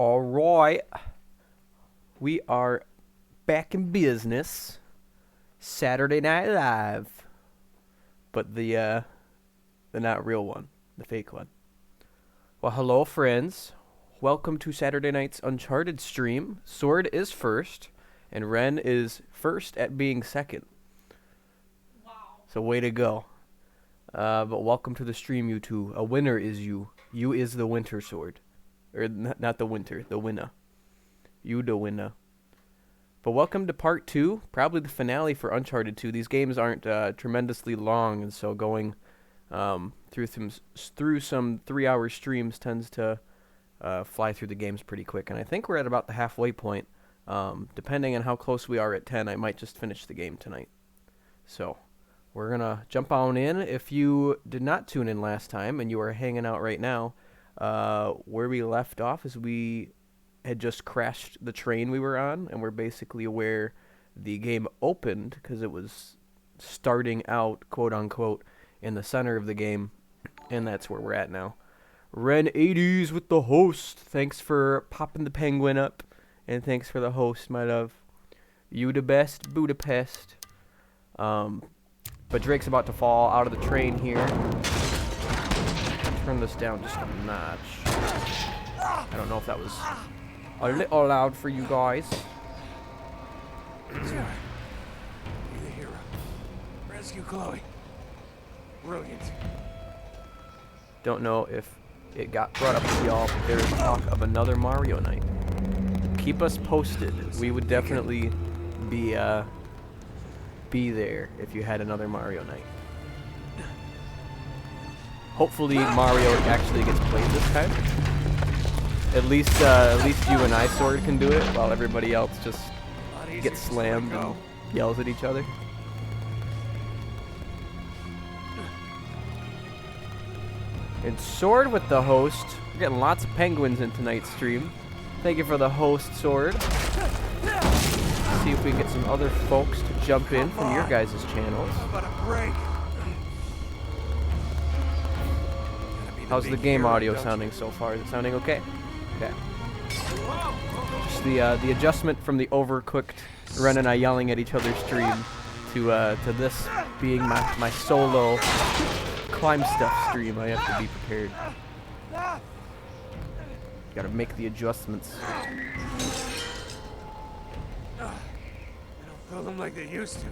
All right, we are back in business. Saturday Night Live, but the not real one, the fake one. Well, hello, friends. Welcome to Saturday night's Uncharted stream. Sword is first, and Ren is first at being second. Wow. So way to go. But welcome to the stream, you two. A winner is you. You is the winter sword. Or not the winter, the winner. You the winner. But welcome to part 2, probably the finale for Uncharted 2. These games aren't tremendously long, and so going through some 3-hour streams tends to fly through the games pretty quick. And I think we're at about the halfway point. Depending on how close we are at 10, I might just finish the game tonight. So we're going to jump on in. If you did not tune in last time and you are hanging out right now, where we left off is we had just crashed the train we were on, and we're basically where the game opened because it was starting out, quote unquote, in the center of the game, and that's where we're at now. Ren 80s with the host. Thanks for popping the penguin up, and thanks for the host, my love. You the best, Budapest. But Drake's about to fall out of the train here. Turn this down just a notch. I don't know if that was a little loud for you guys. You're the hero. Rescue Chloe. Brilliant. Don't know if it got brought up to y'all, but there is talk of another Mario night. Keep us posted. We would definitely be there if you had another Mario night. Hopefully Mario actually gets played this time. At least you and I Sword can do it, while everybody else just gets slammed and yells at each other. And Sword with the host. We're getting lots of penguins in tonight's stream. Thank you for the host, Sword. Let's see if we can get some other folks to jump in from your guys' channels. How about a break? How's the game audio sounding so far? Is it sounding okay? Okay. Just the adjustment from the overcooked Ren and I yelling at each other's stream to this being my solo climb stuff stream. I have to be prepared. Gotta make the adjustments. They don't feel them like they used to.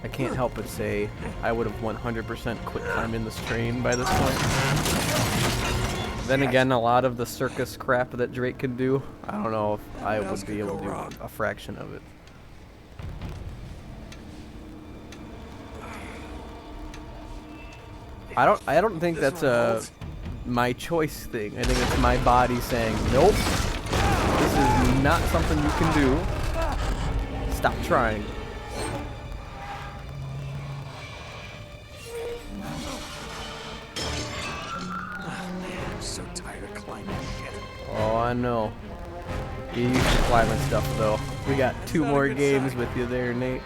I can't help but say I would have 100% quit climbing this train by this point. Then again, a lot of the circus crap that Drake can do, I don't know if I would be able to do a fraction of it. I don't think that's a my choice thing. I think it's my body saying, nope, this is not something you can do. Stop trying. Oh, I know. You used to climbing stuff, though. We got 2 more games with you there, Nate.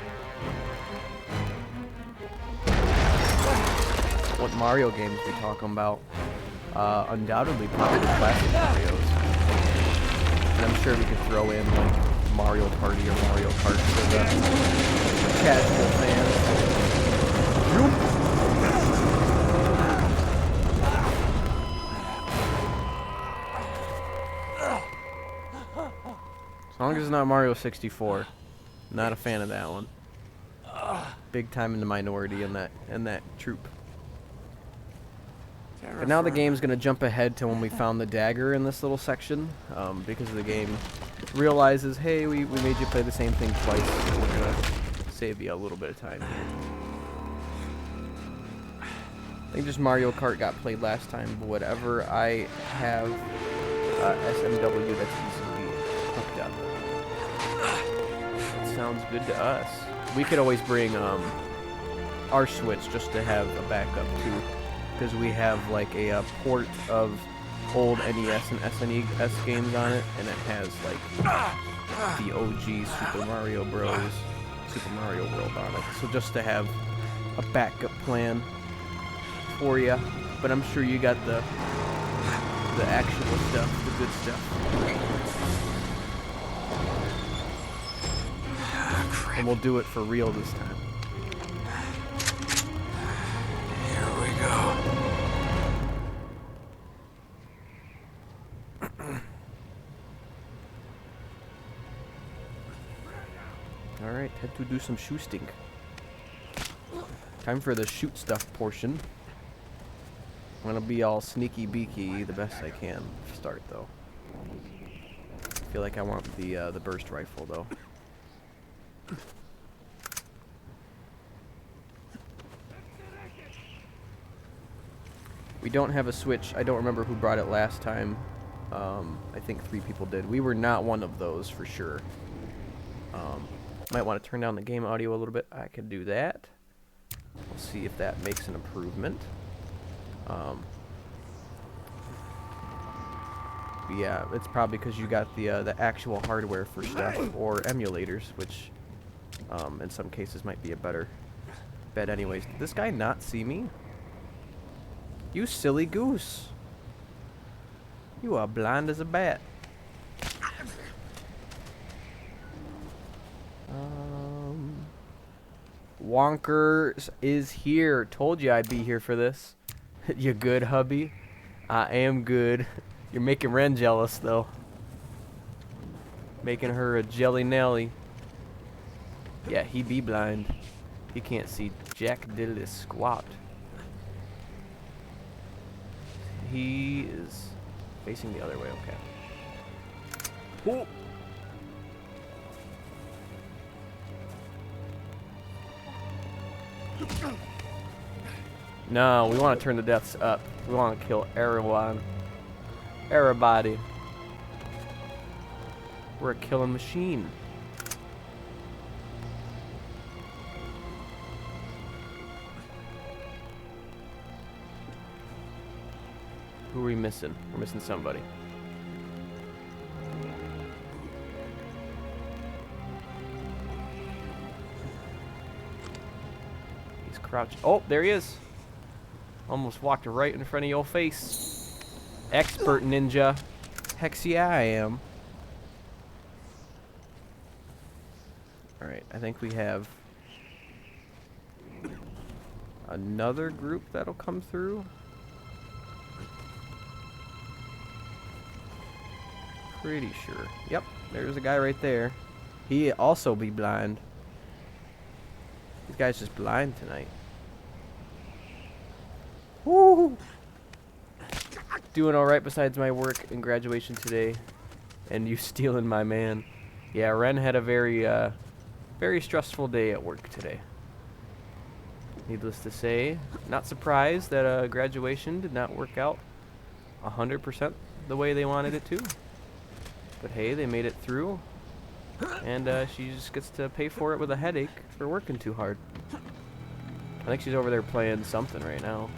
What Mario games we talking about? Undoubtedly, probably the classic Marios. And I'm sure we could throw in, like, Mario Party or Mario Kart for the casual fans. As long as it's not Mario 64. Not a fan of that one. Big time in the minority in that troop. But now the game's gonna jump ahead to when we found the dagger in this little section, because the game realizes, hey, we made you play the same thing twice. So we're gonna save you a little bit of time here. I think just Mario Kart got played last time, but whatever I have SMW that's easily hooked up. It sounds good to us. We could always bring our Switch just to have a backup too, because we have like a port of old NES and SNES games on it, and it has like the OG Super Mario Bros. Super Mario World on it. So just to have a backup plan for you, but I'm sure you got the actual stuff, the good stuff. And we'll do it for real this time. Here we go. Alright, had to do some shooting. Time for the shoot stuff portion. I'm gonna be all sneaky beaky the best I can to start though. I feel like I want the burst rifle though. We don't have a switch. I don't remember who brought it last time. I think 3 people did. We were not one of those for sure. Might want to turn down the game audio a little bit. I could do that. We'll see if that makes an improvement. Yeah, it's probably because you got the actual hardware for stuff or emulators, which in some cases might be a better bet anyways. Did this guy not see me? You silly goose. You are blind as a bat. Wonkers is here. Told you I'd be here for this. You good, hubby? I am good. You're making Ren jealous, though. Making her a jelly Nelly. Yeah, he be blind. He can't see jack diddly squat. He is facing the other way, okay. Oh. No, we want to turn the deaths up. We want to kill everyone. Everybody. We're a killing machine. Who are we missing? We're missing somebody. He's crouched. Oh, there he is. Almost walked right in front of your face. Expert ninja. Hex yeah, I am. Alright, I think we have another group that'll come through. Pretty sure. Yep, there's a guy right there. He also be blind. These guys just blind tonight. Woo! Doing alright besides my work and graduation today. And you stealing my man. Yeah, Ren had a very stressful day at work today. Needless to say, not surprised that graduation did not work out 100% the way they wanted it to. But hey, they made it through. And she just gets to pay for it with a headache for working too hard. I think she's over there playing something right now.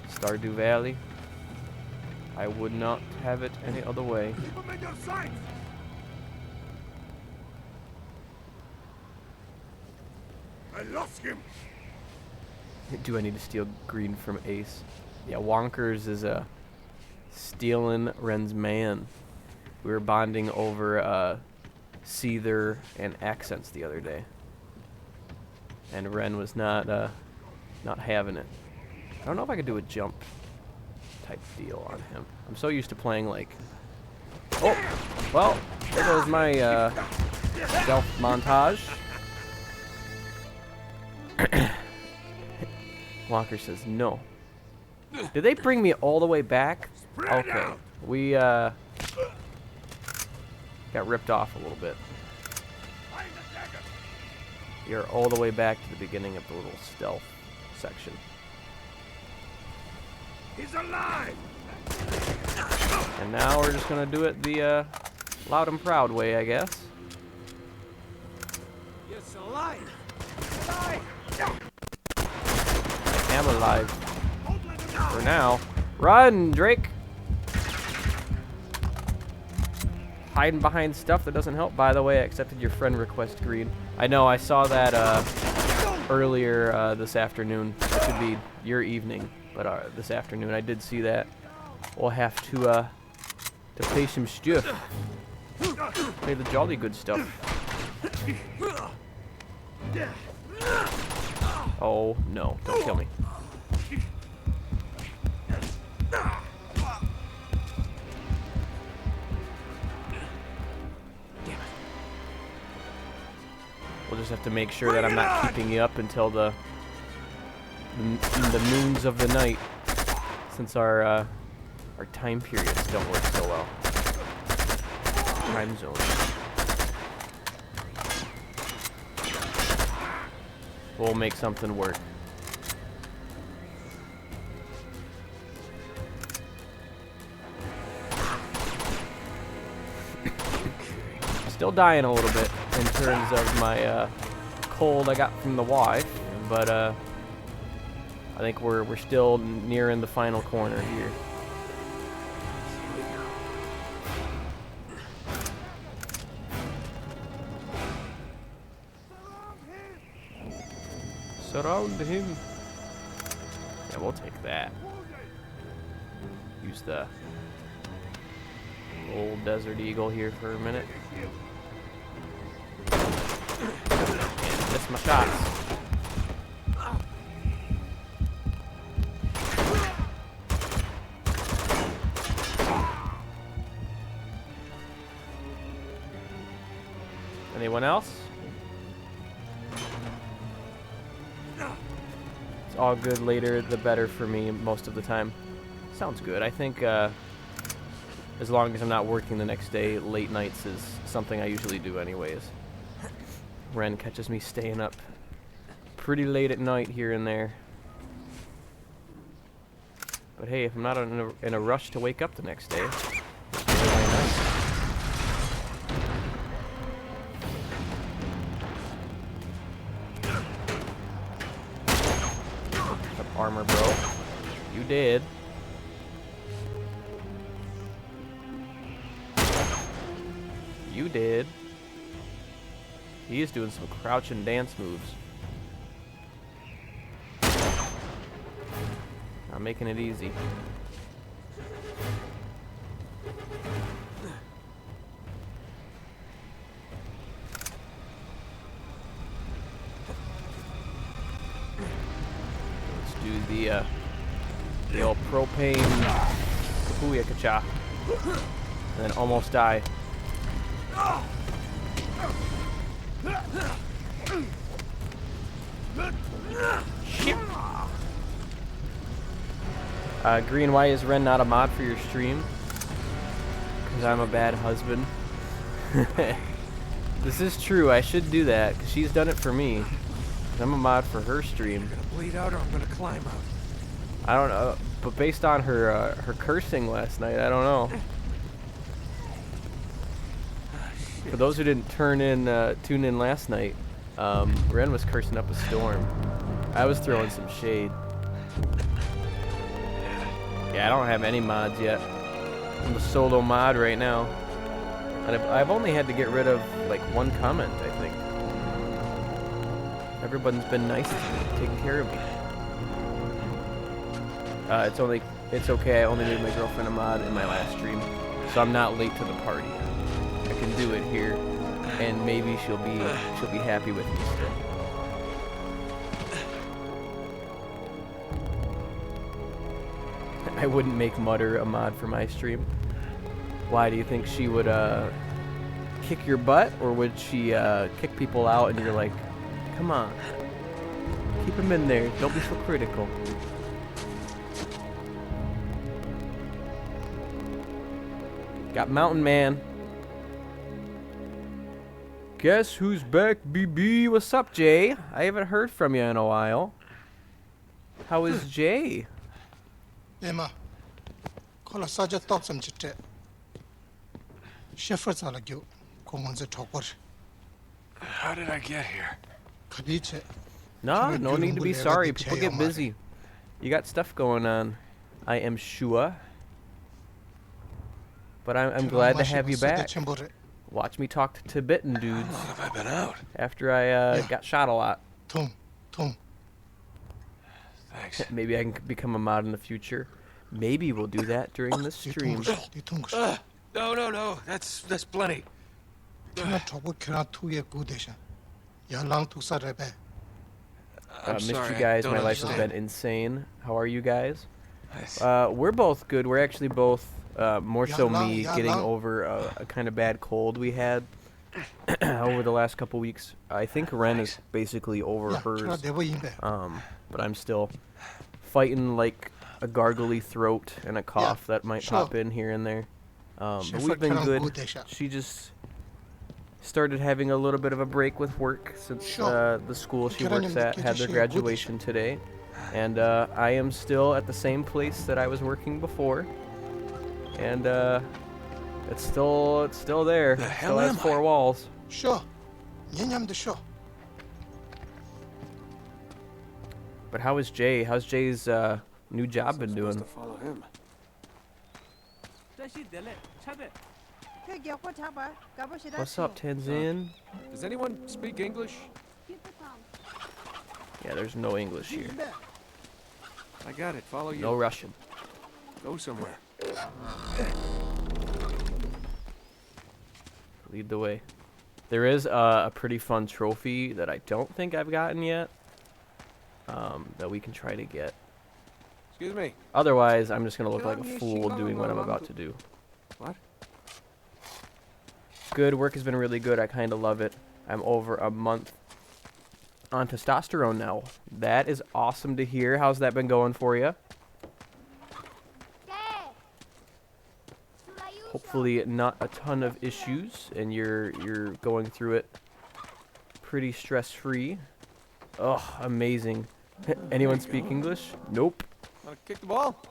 Stardew Valley. I would not have it any other way. I lost him. Do I need to steal green from Ace? Yeah, Wonkers is stealing Ren's man. We were bonding over Seether and accents the other day. And Ren was not having it. I don't know if I could do a jump type deal on him. I'm so used to playing like... Oh! Well, there goes my stealth montage. Walker says no. Did they bring me all the way back? Okay. We got ripped off a little bit. You're all the way back to the beginning of the little stealth section. He's alive. And now we're just gonna do it the loud and proud way, I guess. Yes, alive. I am alive. For now. Run, Drake! Hiding behind stuff that doesn't help. By the way, I accepted your friend request, Green. I know, I saw that earlier this afternoon. It should be your evening, but this afternoon I did see that. We'll have to play some stuff. Play the jolly good stuff. Oh no! Don't kill me. We'll just have to make sure that I'm not keeping you up until the moons of the night, since our time periods don't work so well. Time zone. We'll make something work. Still dying a little bit in terms of my cold I got from the wife, but I think we're still nearing the final corner here. Surround him. Yeah, we'll take that. Use the old Desert Eagle here for a minute. And miss my shots. Anyone else? It's all good. Later the better for me most of the time. Sounds good. I think as long as I'm not working the next day, late nights is something I usually do anyways. Ren catches me staying up pretty late at night here and there. But hey, if I'm not in a rush to wake up the next day, it's really nice. Armor, bro. You did. You did. He is doing some crouch and dance moves. Not making it easy. The old propane Kapuyakacha. And then almost die. Shit. Green, why is Ren not a mod for your stream? Because I'm a bad husband. This is true, I should do that, because she's done it for me. I'm a mod for her stream. I'm gonna bleed out or I'm gonna climb out. I don't know, but based on her her cursing last night, I don't know. For those who didn't tune in last night, Ren was cursing up a storm. I was throwing some shade. Yeah, I don't have any mods yet. I'm a solo mod right now, and I've only had to get rid of like one comment, I think. Everyone's been nice to me, taking care of me. It's okay. I only made my girlfriend a mod in my last stream, so I'm not late to the party. I can do it here, and maybe she'll be happy with me still. I wouldn't make Mutter a mod for my stream. Why do you think she would kick your butt, or would she kick people out and you're like, come on, keep him in there, don't be so critical. Got Mountain Man. Guess who's back, BB? What's up, Jay? I haven't heard from you in a while. How is Jay? Emma, call a Sergeant Thompson. Shepherds are like you. Come on, the topper. How did I get here? No need to be sorry. People get busy. You got stuff going on. I am sure. But I'm glad to have you back. Watch me talk to Tibetan dudes. How long have I been out? After I got shot a lot. 뒤통. Thanks. Maybe I can become a mod in the future. Maybe we'll do that during the stream. 뒤통 것이. No. That's plenty. 캐나 저거 캐나 투의 그 대신. 야랑 투사 레베. I'm Missed sorry. you I guys. don't My life has understand. been insane. How are you guys? I- We're both good. We're actually both, more so me, Yeah, getting lang. over a kind of bad cold we had over the last couple weeks. I think Ren is basically over 야, 캐나 hers, 네버 임베. but I'm still fighting like a gargly throat and a cough that might sure. pop in here and there. But 셰프 we've been 캐나 good. 그 대신. She just started having a little bit of a break with work since Sure. the school she Karen, works at had their she- graduation today. And I am still at the same place that I was working before. And it's still there. The It hell still has am I? 4 walls. 쇼. 얘냠도 쇼. But how is Jay? How's Jay's new job been doing? To follow him. What's up, Tanzan? Does anyone speak English? Yeah, there's no English here. I got it. Follow you. No Russian. Go somewhere. Lead the way. There is a pretty fun trophy that I don't think I've gotten yet. That we can try to get. Excuse me. Otherwise, I'm just gonna look like a fool doing what I'm about to do. What? Good, work has been really good. I kind of love it. I'm over a month on testosterone now. That is awesome to hear. How's that been going for you? Hopefully not a ton of issues and you're going through it pretty stress-free. Oh, amazing. Anyone speak English? Nope. Want to kick the ball?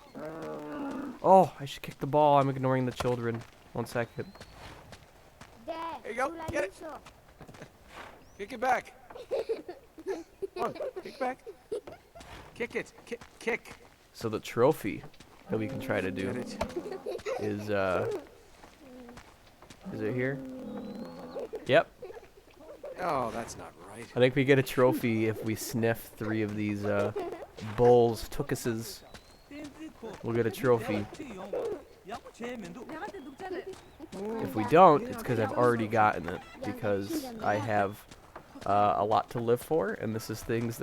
Oh, I should kick the ball. I'm ignoring the children. 1 second. Here you go. Get it. Kick it back. Come on. Kick back. Kick it. Kick. So the trophy that we can try to Get do it. is it here? Yep. Oh, that's not right. I think we get a trophy if we sniff 3 of these bulls, tukuses. We'll get a trophy. If we don't, it's because I've already gotten it because I have a lot to live for, and this is things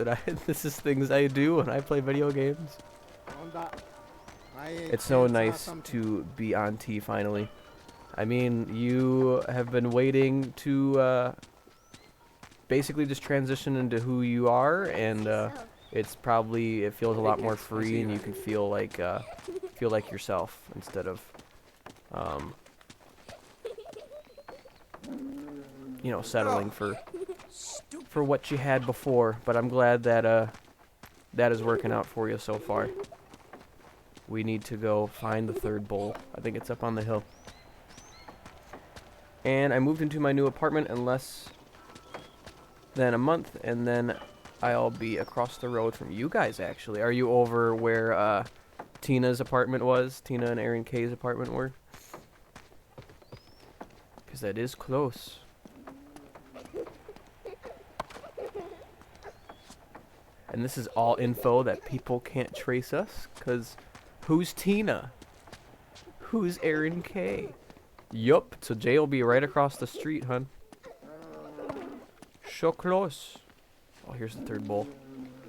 I do when I play video games. It's so nice to be on T finally. I mean, you have been waiting to basically just transition into who you are, and it feels a lot more free, and you can feel like yourself instead of settling for what you had before. But I'm glad that that is working out for you so far. We need to go find the 3rd bowl. I think it's up on the hill. And I moved into my new apartment in less than a month, and then I'll be across the road from you guys, actually. Are you over where Tina's apartment was? Tina and Aaron K's apartment were? Because that is close. And this is all info that people can't trace us, because who's Tina? Who's Aaron K? Yup, so Jay will be right across the street, hun. So close. Oh, here's the 3rd bowl.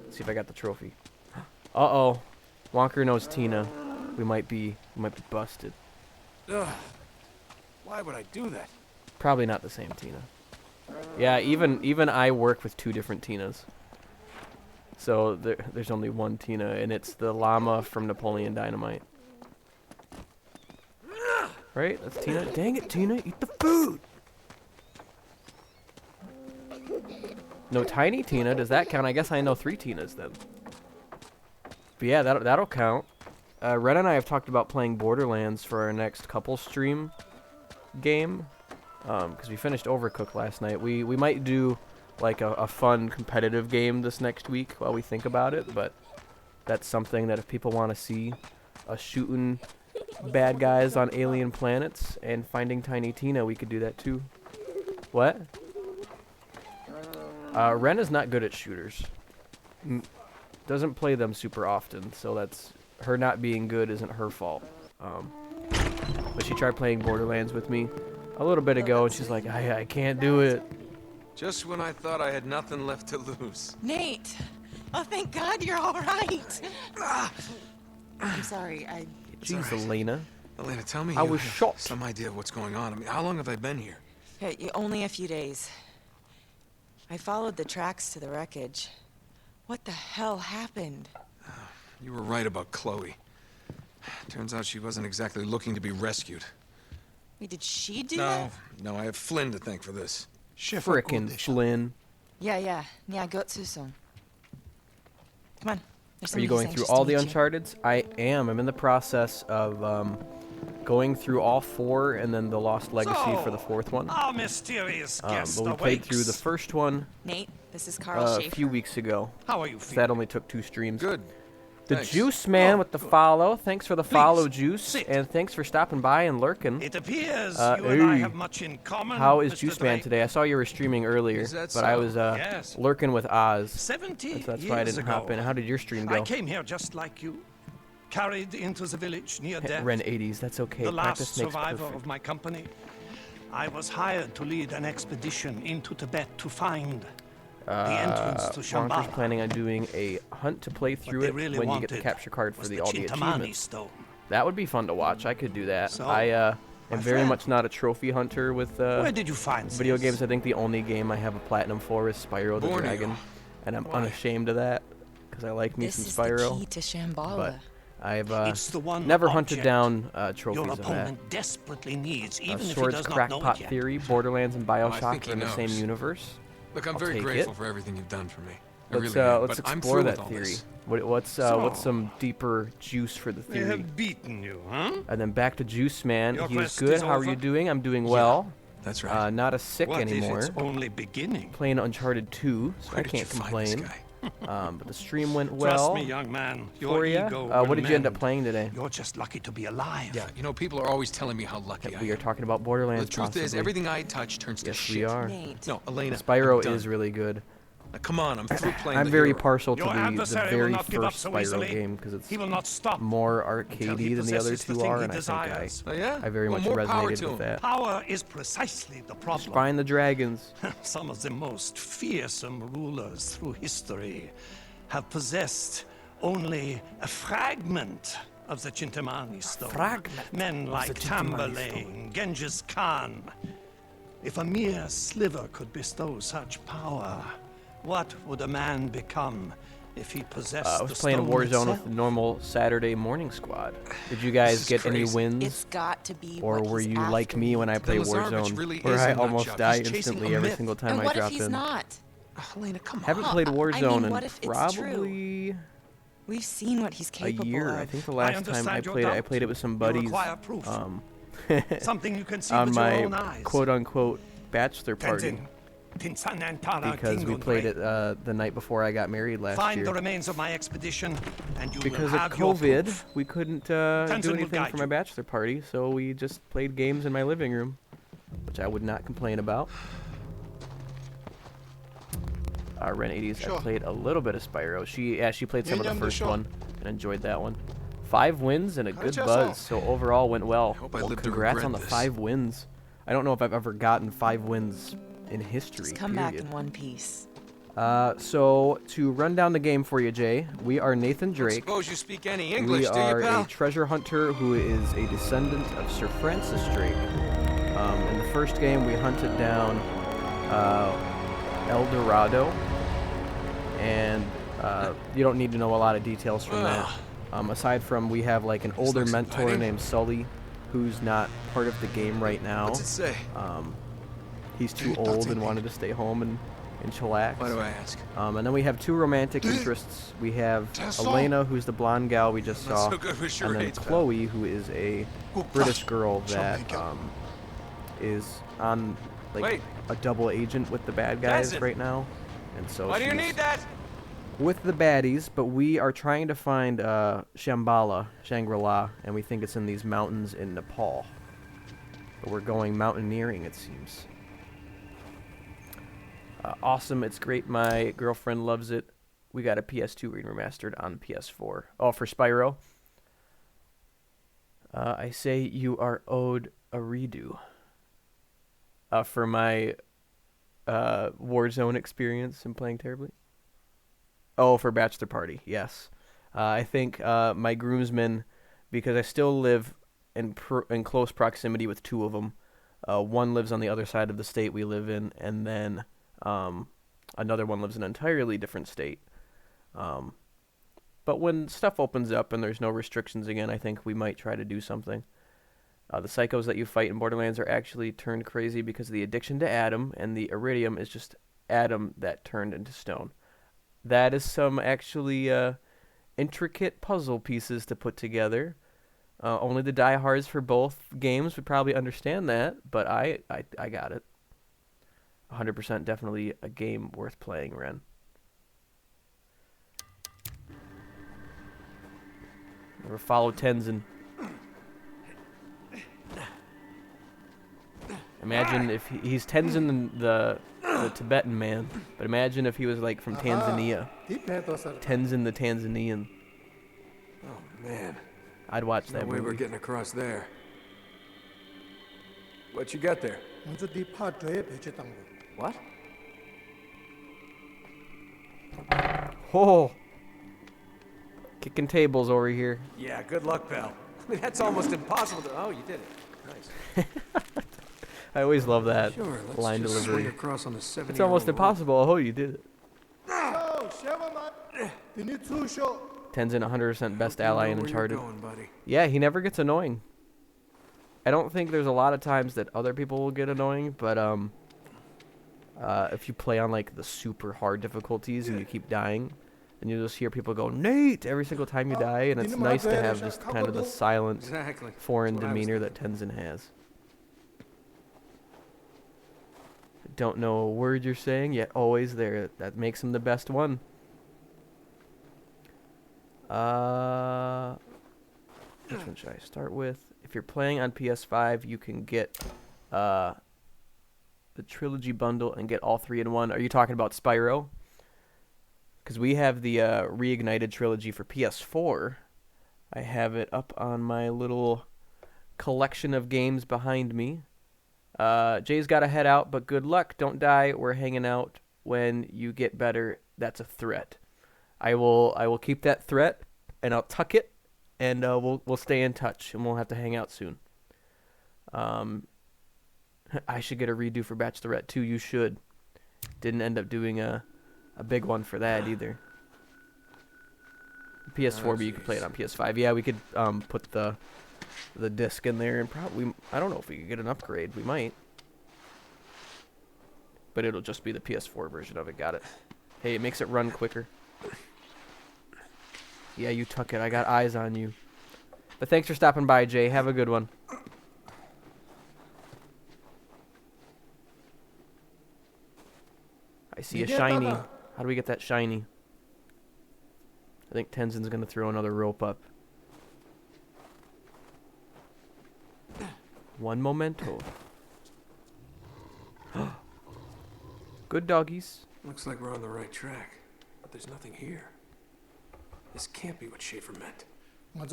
Let's see if I got the trophy. Uh-oh. Wonker knows Tina. We might be busted. Ugh. Why would I do that? Probably not the same Tina. Yeah, even I work with 2 different Tinas. So there's only one Tina, and it's the llama from Napoleon Dynamite. Right? That's Tina. Dang it, Tina. Eat the food. No Tiny Tina. Does that count? I guess I know 3 Tinas then. But yeah, that'll count. Ren and I have talked about playing Borderlands for our next couple stream game. Because we finished Overcooked last night. We might do like a fun competitive game this next week while we think about it. But that's something that if people want to see us shooting bad guys on alien planets and finding Tiny Tina, we could do that too. What? Ren is not good at shooters. doesn't play them super often, so that's her not being good isn't her fault. But she tried playing Borderlands with me a little bit ago, and she's like, I can't do it. Just when I thought I had nothing left to lose. Nate! Oh, thank God you're all right. I'm sorry, Jeez, Elena. Elena, tell me I you was have shocked. some idea of what's going on. I mean, how long have I been here? Hey, only a few days. I followed the tracks to the wreckage. What the hell happened? You were right about Chloe. Turns out she wasn't exactly looking to be rescued. Wait, did she do that? No, I have Flynn to thank for this. Frickin' Flynn. Yeah, Gotsuson. Come on. There's Are you somebody going who's through anxious all to the meet you. Uncharteds? I am. I'm in the process of going through all 4 and then the Lost Legacy for the 4th one. Our mysterious guest But we played through the awakes. first one Nate, this is Carl a Schaefer. few weeks ago. How are you So feeling? that only took 2 streams. Good. The Thanks. Juice Man Oh, with the good. follow. Thanks for the follow, Please, Juice. sit. And thanks for stopping by and lurking. It appears you and I hey. have much in common. How is Mr. Juice Man Drake. today? I saw you were streaming earlier, Is that but I so? was Yes. lurking with Oz. 70 That's why I years didn't ago, hop in. How did your stream I go? came here just like you, carried into the village near death. Ren 80s. That's okay. The last Practice makes survivor perfect. of my company. I was hired to lead an expedition into Tibet to find the entrance to Wonker's Shambala. planning on doing a hunt to play What through they it really when you get the wanted capture card for was all the Chintamani achievements. stone. That would be fun to watch. I could do that. So, I am my very friend, much not a trophy hunter with Where did you find video this? games. I think the only game I have a platinum for is Spyro the Borneo. Dragon, and I'm Why? unashamed of that because I like me This some is Spyro. the key to Shambala. But I've It's the one never hunted object down Your trophies of that. opponent desperately needs, even if he Swords does not know Crackpot it yet. Theory, Borderlands, and I Bioshock think are in he the same knows. universe. Look, I'm I'll very take grateful it. for everything you've done for me. I Let's really am, let's but I'm explore through that with all theory. this. What's So- some deeper juice for the They theory? have beaten you, huh? And then back to Juice Man. Your He's quest good. is How are over? you doing? I'm doing well. That's right. Not as sick What anymore. if it's only beginning? Playing Uncharted 2, so Where I did can't you find this complain. guy? But the stream went Trust well me, young man. for Your you. ego What will did you end up mend. playing today? You're just lucky to be alive. Yeah, you know, people are always telling me how lucky I We are am. talking about Borderlands. The truth is, possibly. everything I touch turns to Yes, shit. we are. Nate. No, Elena. Spyro I'm done. is really good. Now, come on, I'm through playing I'm the very hero. partial to Your the adversary will very not give up first so Spyro easily. game because it's He will not stop more until he arcadey than the other possesses the two thing are, he and I think desires. Oh, yeah? I very Well, much more power resonated to with him. that. Power is precisely the problem. Find the dragons. Some of the most fearsome rulers through history have possessed only a fragment of the Chintamani stone. fragment Men of like the Chintamani Tamburlaine, Genghis Khan. If a mere sliver could bestow such power, what would a man become if he possessed I the was playing stone Warzone itself? with the normal Saturday morning squad. Did you guys is get any crazy. wins? It's got to be Or what were he's you like after, me when I Nate. play Lazarevich Warzone, really where is I a nut almost job. die He's chasing instantly a every myth. single time And I what if drop he's in? not? Elena, come on. Haven't Huh, played I mean, Warzone what if in it's true? probably We've seen what he's a capable year. of. I think the last time I understand your played it, I doubt. played it with some You buddies require proof. Something you can see on with your my own eyes. quote-unquote bachelor party Tenzin, Tinsanantara because we Kingun played Drake. it the night before I got married last Find the year. remains of my expedition, and you Because will of have your COVID, proof. we couldn't Tenzin do will anything guide for my you. bachelor party, so we just played games in my living room, which I would not complain about. Ren 80s, I Sure. played a little bit of Spyro. She played some of the Yeah, first sure. one and enjoyed that one. 5 wins and a good just buzz, saw. so overall went well. hope I Well, live to congrats regret on the this. 5 wins. I don't know if I've ever gotten 5 wins in history. Just come back period. in one piece. So to run down the game for you, Jay, we are Nathan Drake. Suppose you speak any English, We do are you, pal? a treasure hunter who is a descendant of Sir Francis Drake. In the first game, we hunted down El Dorado, and you don't need to know a lot of details from that. Aside from we have like an older looks mentor inviting. named Sully, who's not part of the game right now. What's it say? He's too old and wanted to stay home and chillax. Why do I ask? And then we have 2 romantic interests. We have Elena, who's the blonde gal we just Not saw, so good with and then charades, pal. Chloe, who is a British girl that is on like Wait. a double agent with the bad guys Desmond. right now, and so Why do you she's need that? with the baddies. But we are trying to find Shambala, Shangri-La, and we think it's in these mountains in Nepal. But we're going mountaineering, it seems. Awesome, it's great. My girlfriend loves it. we got a PS2 remastered on PS4. Oh, for Spyro. I say you are owed a redo. For my Warzone experience and playing terribly. Oh, for Bachelor Party, yes. I think my groomsmen, because I still live in close proximity with two of them. One lives on the other side of the state we live in, and then another one lives in an entirely different state. But when stuff opens up and there's no restrictions again, I think we might try to do something. The psychos that you fight in Borderlands are actually turned crazy because of the addiction to Adam, and the Iridium is just Adam that turned into stone. That is some actually intricate puzzle pieces to put together. Only the diehards for both games would probably understand that, but I got it. 100% definitely a game worth playing, Ren. Never follow Tenzin. Imagine if he's Tenzin the Tibetan man, but imagine if he was like from Tanzania. Tenzin the Tanzanian. Oh man. I'd watch No that way movie. we're getting across there. What you got there? What? Oh, kicking tables over here. Yeah, good luck, pal. I mean, that's almost impossible to... Oh, you did it. Nice. I always love that Sure, let's line just delivery. swing across on the 70 It's almost impossible. Oh, you did it. Tenzin 100% best ally in Uncharted. Going, buddy. Yeah, he never gets annoying. I don't think there's a lot of times that other people will get annoying, but if you play on like the super hard difficulties and you keep dying, and you just hear people go Nate every single time you die, and it's nice to have just kind of the silent, Exactly. foreign That's what I was demeanor that Tenzin has. Don't know a word you're saying, yet always there. That makes him the best one. Which one should I start with? If you're playing on PS5, you can get the trilogy bundle and get all three in one. Are you talking about Spyro? Because we have the Reignited trilogy for PS4. I have it up on my little collection of games behind me. Jay's got to head out, but good luck. Don't die. We're hanging out. When you get better, that's a threat. I will keep that threat, and I'll tuck it, and we'll stay in touch, and we'll have to hang out soon. I should get a redo for Bachelorette too. You should. Didn't end up doing a big one for that either. PS4, but you could play it on PS5. Yeah, we could put the disc in there, and probably, I don't know if we could get an upgrade. We might, but it'll just be the PS4 version of it. Got it. Hey, it makes it run quicker. Yeah, you tuck it. I got eyes on you. But thanks for stopping by, Jay. Have a good one. I see a shiny. How do we get that shiny? I think Tenzin's going to throw another rope up. One memento. Good doggies. Looks like we're on the right track, but there's nothing here. This can't be what Schaefer meant. Oh,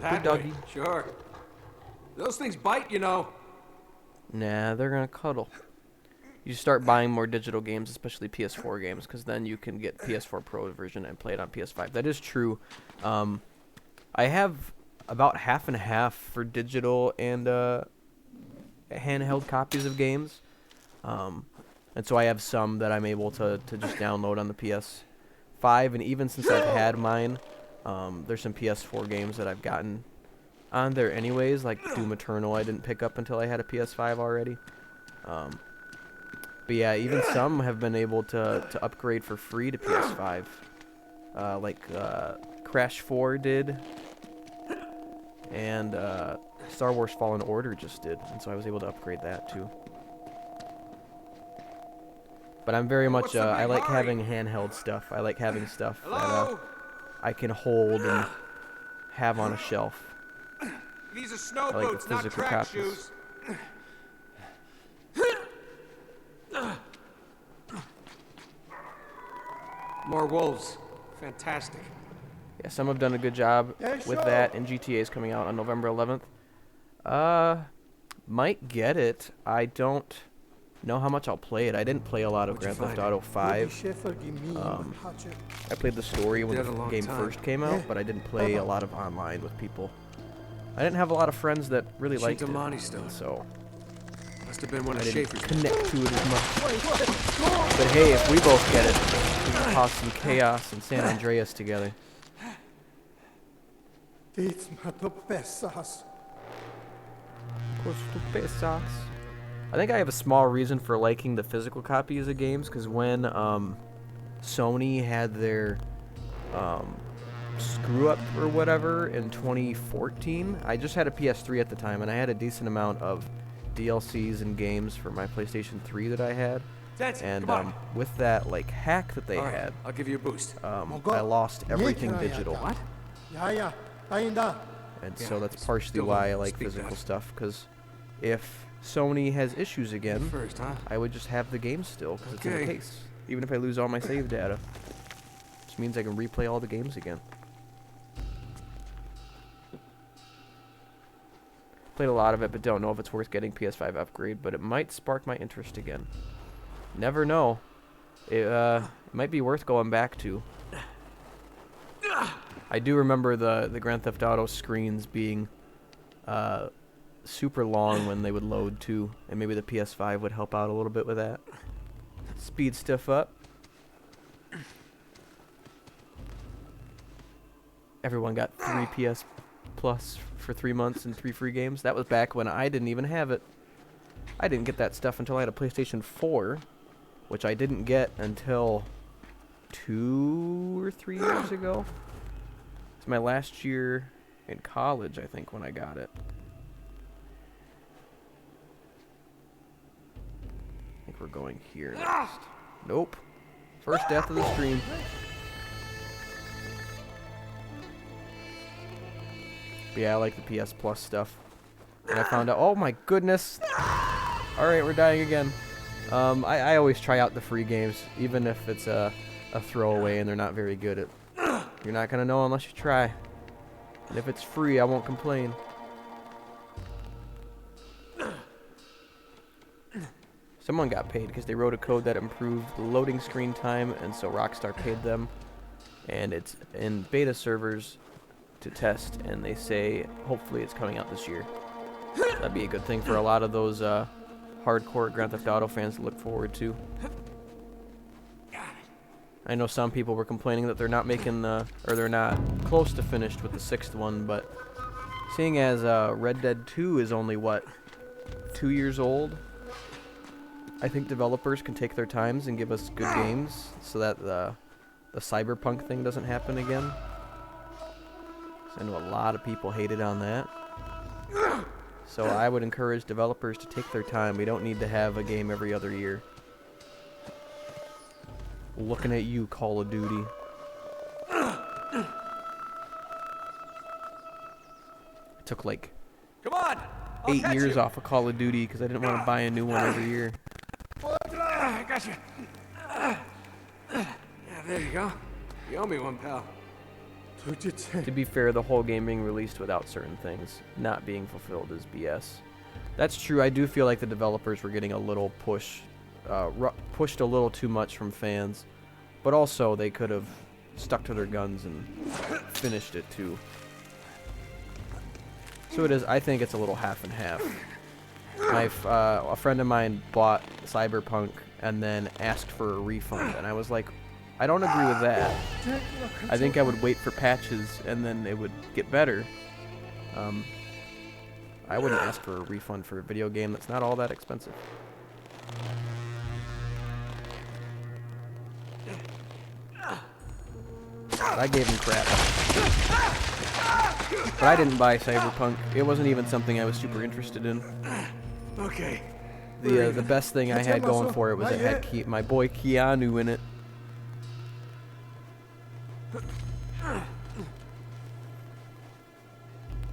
that Good doggy. way. Sure. Those things bite, you know. Nah, they're going to cuddle. You start buying more digital games, especially PS4 games, because then you can get PS4 Pro version and play it on PS5. That is true. I have about half and half for digital and handheld copies of games. And so I have some that I'm able to just download on the PS5. And even since I've had mine, there's some PS4 games that I've gotten on there anyways, like Doom Eternal I didn't pick up until I had a PS5 already. But yeah, even some have been able to upgrade for free to PS5. Like Crash 4 did. And Star Wars Fallen Order just did. And so I was able to upgrade that too. But I'm very much, I like having handheld stuff. I like having stuff that I can hold and have on a shelf. These are snow I like the boots, not physical track copies. shoes. More wolves. Fantastic. Yeah, some have done a good job with that, and GTA is coming out on November 11th. Might get it. I don't know how much I'll play it. I didn't play a lot of Grand Theft Auto 5. I played the story when the game first came out, but I didn't play a lot of online with people. I didn't have a lot of friends that really liked it, so Must have been one I of didn't Schaefer's. connect to it as much. But hey, if we both get it, we can cause some chaos in San Andreas together. I think I have a small reason for liking the physical copies of games, because when Sony had their screw up or whatever in 2014, I just had a PS3 at the time, and I had a decent amount of DLCs and games for my PlayStation 3 that I had. And with that like hack that they had, I'll give you a boost. I lost everything digital. What? And so that's partially why I like physical stuff, because if Sony has issues again, First, huh? I would just have the game still, because it's in the case. Even if I lose all my save data. Which means I can replay all the games again. Played a lot of it, but don't know if it's worth getting PS5 upgrade, but it might spark my interest again. Never know. It might be worth going back to. I do remember the Grand Theft Auto screens being super long when they would load too, and maybe the PS5 would help out a little bit with that. Speed stuff up. Everyone got 3 PS Plus for 3 months and 3 free games. That was back when I didn't even have it. I didn't get that stuff until I had a PlayStation 4, which I didn't get until 2 or 3 years ago. It's my last year in college, I think, when I got it. I think we're going here next. Nope. First death of the stream. But yeah, I like the PS Plus stuff. And I found out, oh my goodness. Alright, we're dying again. I always try out the free games, even if it's a throwaway and they're not very good. You're not gonna know unless you try. And if it's free, I won't complain. Someone got paid because they wrote a code that improved the loading screen time, and so Rockstar paid them. And it's in beta servers to test, and they say hopefully it's coming out this year. That'd be a good thing for a lot of those hardcore Grand Theft Auto fans to look forward to. I know some people were complaining that they're not making or they're not close to finished with the 6th one, but seeing as Red Dead 2 is only, what, 2 years old, I think developers can take their times and give us good games so that the cyberpunk thing doesn't happen again. I know a lot of people hated on that. So I would encourage developers to take their time. We don't need to have a game every other year. Looking at you, Call of Duty. I took like 8 years off of Call of Duty because I didn't want to buy a new one every year. I got you. Yeah, there you go. You owe me one, pal. To be fair, the whole game being released without certain things not being fulfilled is BS. That's true. I do feel like the developers were getting a little pushed a little too much from fans, but also they could have stuck to their guns and finished it too. So it is. I think it's a little half and half. A friend of mine bought Cyberpunk and then asked for a refund, and I was like, I don't agree with that. I think I would wait for patches and then it would get better. I wouldn't ask for a refund for a video game that's not all that expensive. But I gave him crap. But I didn't buy Cyberpunk. It wasn't even something I was super interested in. Okay. The best thing I had going for it was it had my boy Keanu in it.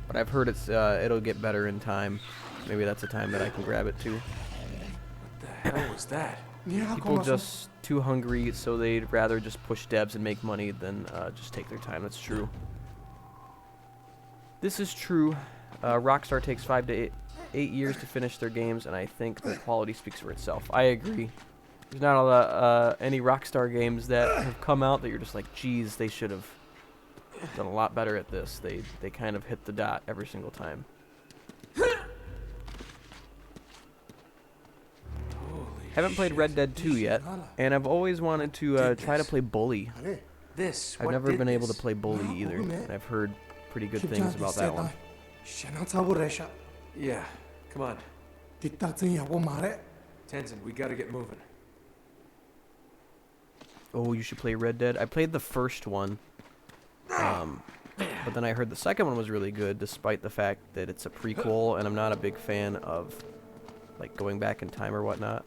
But I've heard it'll get better in time. Maybe that's a time that I can grab it too. What the hell was that? People just too hungry, so they'd rather just push devs and make money than just take their time. That's true. This is true. Rockstar takes 5 to 8 years to finish their games, and I think the quality speaks for itself. I agree. There's not a lot, any Rockstar games that have come out that you're just like, geez, they should have done a lot better at this. They kind of hit the dot every single time. Haven't played Red Dead 2 yet, and I've always wanted to try to play Bully. I've never been able to play Bully either, and I've heard pretty good things about that one. Yeah, come on. Tenzin, we gotta get moving. Oh, you should play Red Dead. I played the first one, but then I heard the second one was really good, despite the fact that it's a prequel, and I'm not a big fan of like going back in time or whatnot.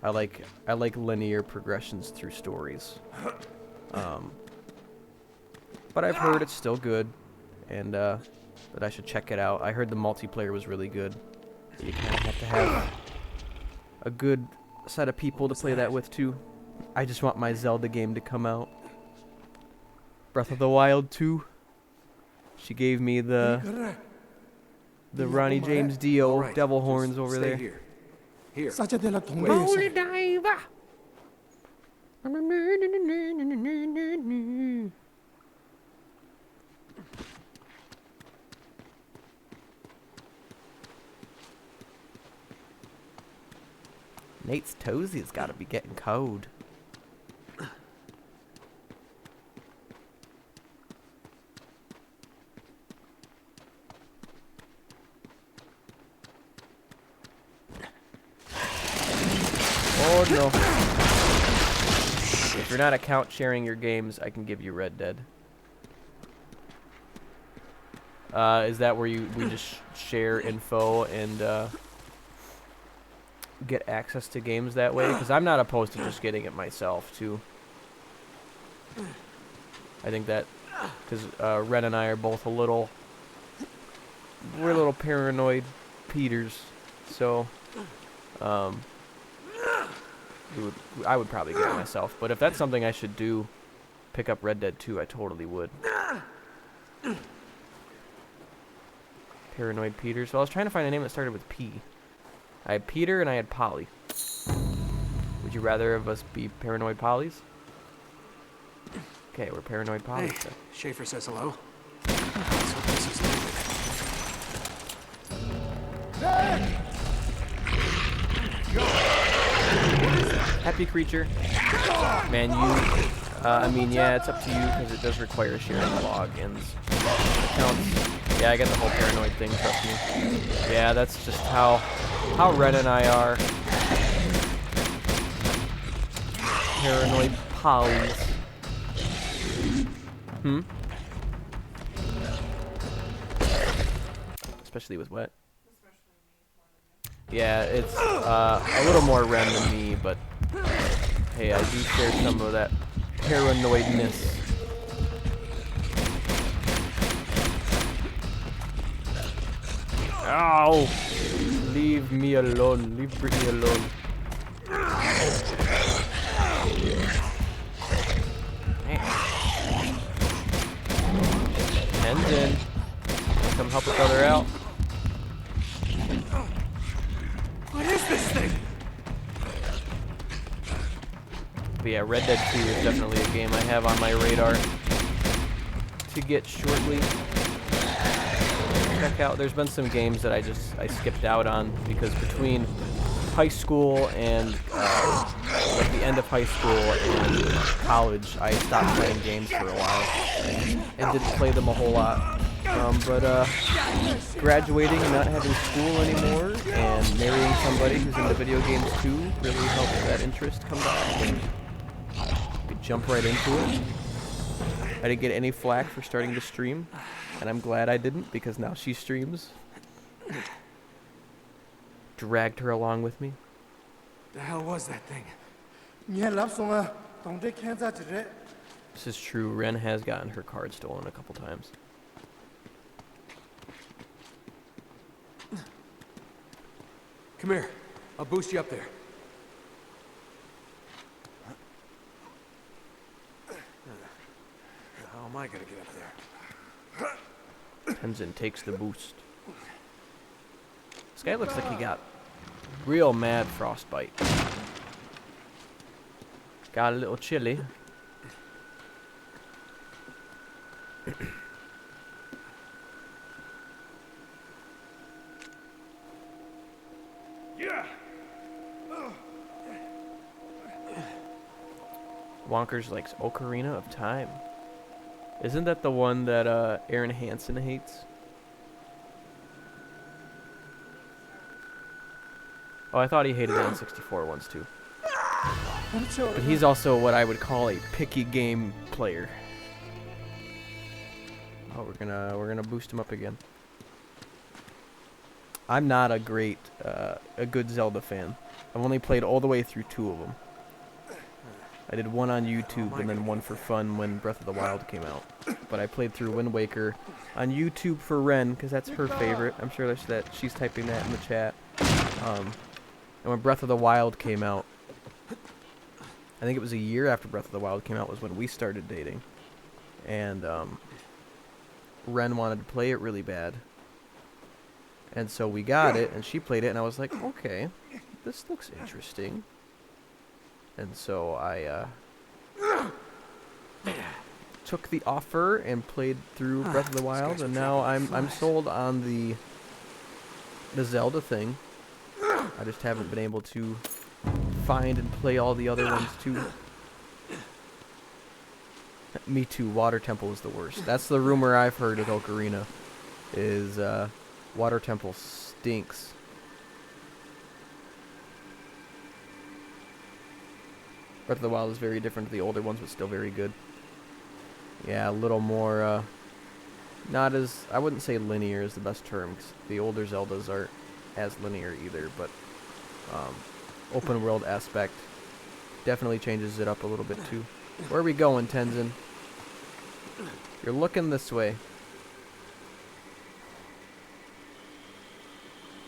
I like linear progressions through stories. But I've heard it's still good, and that I should check it out. I heard the multiplayer was really good. So you kind of have to have a good set of people to play that with too. I just want my Zelda game to come out. Breath of the Wild 2. She gave me the Ronnie James Dio Right, devil just horns over stay there. Here. Holy diver. Nate's toesies gotta be getting cold. Oh no. If you're not account sharing your games, I can give you Red Dead. Is that where we just share info and get access to games that way? Because I'm not opposed to just getting it myself too. I think that because Ren and I are both we're a little paranoid Peters, so I would probably get it myself. But if that's something I should do, pick up Red Dead 2, I totally would. Paranoid Peter. So I was trying to find a name that started with P. I had Peter and I had Polly. Would you rather of us be Paranoid Pollies? Okay, we're Paranoid Pollies. Hey, then. Schaefer says hello. So this is Happy creature. Man, I mean, yeah, it's up to you because it does require sharing logins. Accounts. Yeah, I get the whole paranoid thing, trust me. Yeah, that's just how Ren and I are. Paranoid pollies. Especially with what? Yeah, it's a little more Ren than me, but hey, I do share some of that paranoidness. Ow! Leave me alone. Leave Brittany alone. Tenzin, come help a brother out. What is this thing? But yeah, Red Dead 2 is definitely a game I have on my radar to get shortly. Check out. There's been some games that I skipped out on because between high school and like the end of high school and college, I stopped playing games for a while and didn't play them a whole lot. But graduating and not having school anymore and marrying somebody who's into video games too really helped that interest come back and we jump right into it. I didn't get any flack for starting to stream, and I'm glad I didn't because now she streams. Dragged her along with me. The hell was that thing? This is true. Ren has gotten her card stolen a couple times. Come here. I'll boost you up there. am I gonna get up there? Tenzin takes the boost. This guy looks like he got real mad frostbite. Got a little chilly. Wonkers likes Ocarina of Time. Isn't that the one that Aaron Hansen hates? Oh, I thought he hated the N64 ones too. But he's also what I would call a picky game player. Oh, we're gonna boost him up again. I'm not a good Zelda fan. I've only played all the way through 2 of them. I did one on YouTube and then one for fun when Breath of the Wild came out. But I played through Wind Waker on YouTube for Ren, because that's her favorite. I'm sure that she's typing that in the chat. And when Breath of the Wild came out, I think it was a year after Breath of the Wild came out was when we started dating. And Ren wanted to play it really bad. And so we got it, and she played it, and I was like, okay, this looks interesting. And so I took the offer and played through Breath of the Wild, and now I'm sold on the Zelda thing. I just haven't been able to find and play all the other ones too. Me too. Water Temple is the worst. That's the rumor I've heard with Ocarina. Is Water Temple stinks. Breath of the Wild is very different to the older ones, but still very good. Yeah, a little more, not as, I wouldn't say linear is the best term, 'cause the older Zeldas aren't as linear either, but open world aspect definitely changes it up a little bit too. Where are we going, Tenzin? You're looking this way.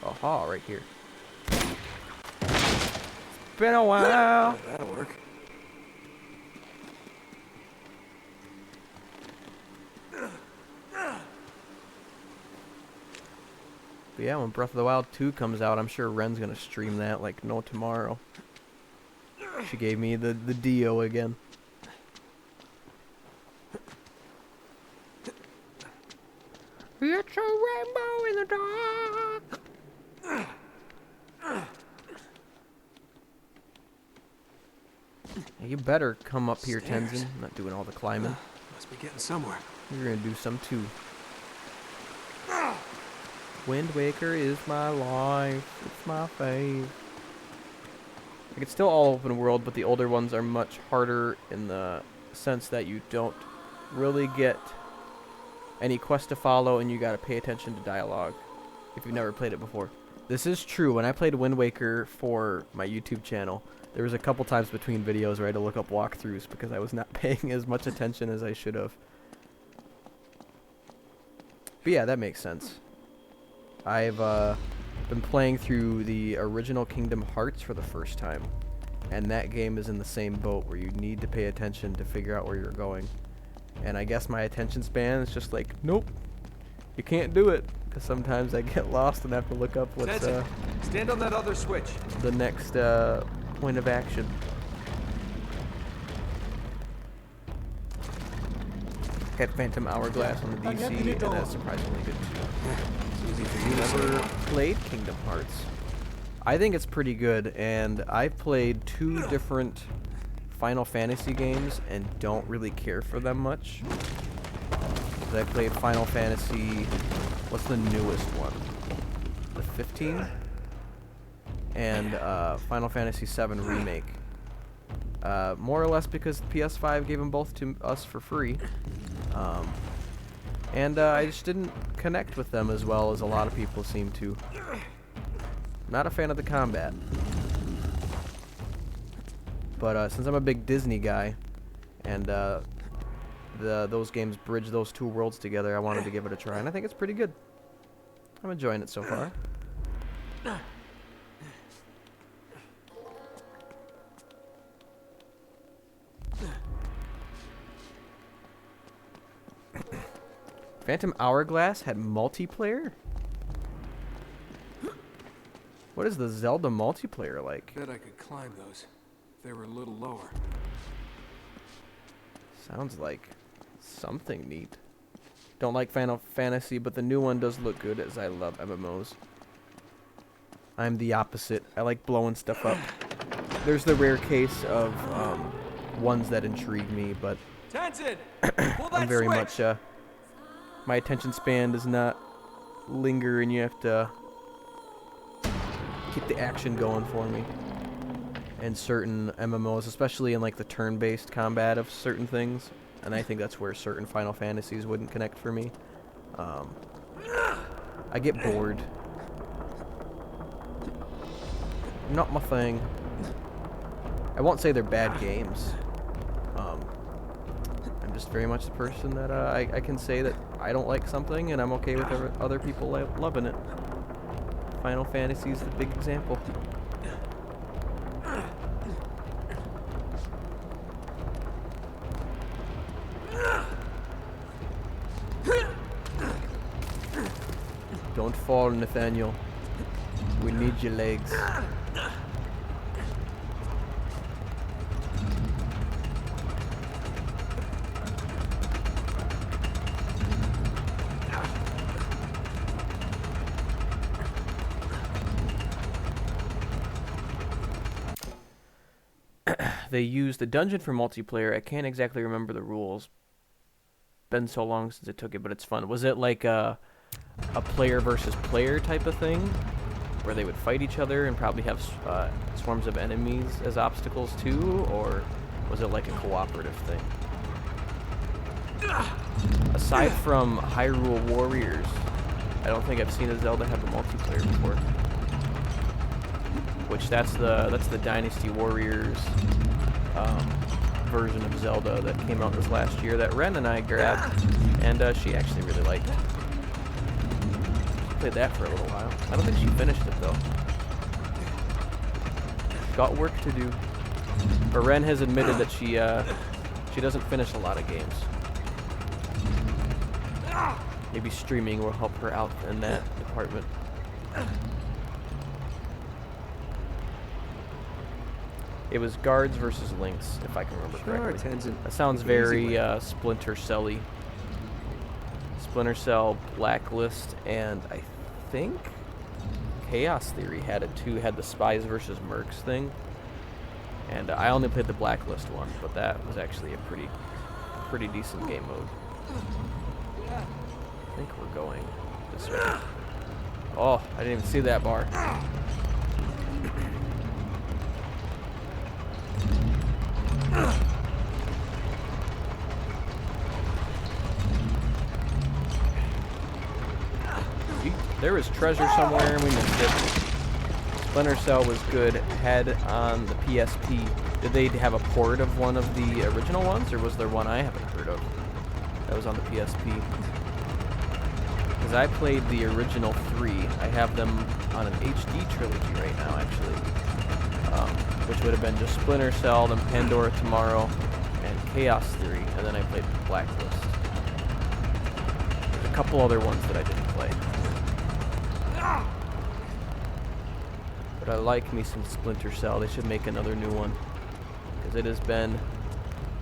Aha, right here. It's been a while. That'll work. But yeah, when Breath of the Wild 2 comes out, I'm sure Ren's gonna stream that like no tomorrow. She gave me the Dio again. It's a rainbow in the dark. Hey, you better come up here, Tenzin. I'm not doing all the climbing. Must be getting somewhere. You're gonna do some too. Wind Waker is my life. It's my fave. Like, it's still all open world, but the older ones are much harder in the sense that you don't really get any quest to follow, and you gotta pay attention to dialogue if you've never played it before. This is true. When I played Wind Waker for my YouTube channel, there was a couple times between videos where I had to look up walkthroughs because I was not paying as much attention as I should have. But yeah, that makes sense. I've been playing through the original Kingdom Hearts for the first time, and that game is in the same boat where you need to pay attention to figure out where you're going. And I guess my attention span is just like, nope, you can't do it, because sometimes I get lost and have to look up what's stand on that other switch. the next point of action. Got Phantom Hourglass on the DC, and that's surprisingly good too. If you never played Kingdom Hearts, I think it's pretty good, and I've played 2 different Final Fantasy games and don't really care for them much. I played Final Fantasy, what's the newest one? The 15? And Final Fantasy 7 Remake. More or less because PS5 gave them both to us for free. And I just didn't connect with them as well as a lot of people seem to. Not a fan of the combat. But since I'm a big Disney guy, and those games bridge those 2 worlds together, I wanted to give it a try, and I think it's pretty good. I'm enjoying it so far. Phantom Hourglass had multiplayer? What is the Zelda multiplayer like? Bet I could climb those. If they were a little lower. Sounds like something neat. Don't like Final Fantasy, but the new one does look good as I love MMOs. I'm the opposite. I like blowing stuff up. There's the rare case of ones that intrigue me, but Tenzin, pull I'm that very switch. much my attention span does not linger, and you have to keep the action going for me. And certain MMOs, especially in like the turn-based combat of certain things, and I think that's where certain Final Fantasies wouldn't connect for me. I get bored. Not my thing. I won't say they're bad games. I'm just very much the person that I can say that I don't like something, and I'm okay with other people loving it. Final Fantasy is the big example. Don't fall, Nathaniel. We need your legs. They used the dungeon for multiplayer. I can't exactly remember the rules. Been so long since I took it, but it's fun. Was it like a player versus player type of thing, where they would fight each other and probably have swarms of enemies as obstacles too, or was it like a cooperative thing? Aside from Hyrule Warriors, I don't think I've seen a Zelda have a multiplayer before. Which that's the Dynasty Warriors version of Zelda that came out this last year that Ren and I grabbed, and she actually really liked. She played that for a little while. I don't think she finished it though. Got work to do. But Ren has admitted that she doesn't finish a lot of games. Maybe streaming will help her out in that department. It was guards versus links, if I can remember correctly. Tenzin. That sounds very Splinter Cell-y. Splinter Cell, Blacklist, and I think Chaos Theory had it too. Had the Spies versus Mercs thing. And I only played the Blacklist one, but that was actually a pretty decent game mode. I think we're going this way. Oh, I didn't even see that bar. There was treasure somewhere and we missed it. Splinter Cell was good. Had on the PSP. Did they have a port of one of the original ones, or was there one I haven't heard of that was on the PSP? Because I played the original 3. I have them on an HD trilogy right now, actually. Which would have been just Splinter Cell, then Pandora Tomorrow, and Chaos Theory, and then I played Blacklist. There's a couple other ones that I didn't play. But I like me some Splinter Cell. They should make another new one. Because it has been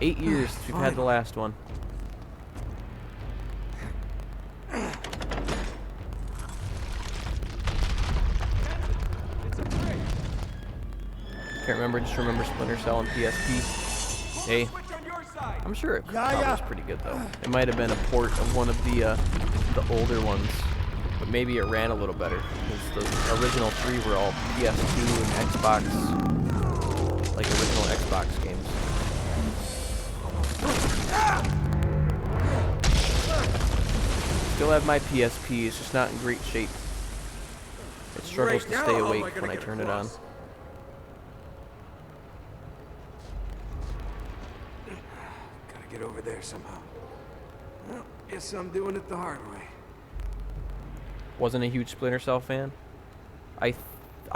8 years since we've had the last one. Can't remember, just remember Splinter Cell on PSP. Hey, I'm sure it probably was pretty good though. It might have been a port of one of the older ones, but maybe it ran a little better because the original 3 were all PS2 and Xbox, like original Xbox games. Still have my PSP, it's just not in great shape. It struggles to stay awake when I turn it on. Get over there somehow. Well, guess I'm doing it the hard way. Wasn't a huge Splinter Cell fan. I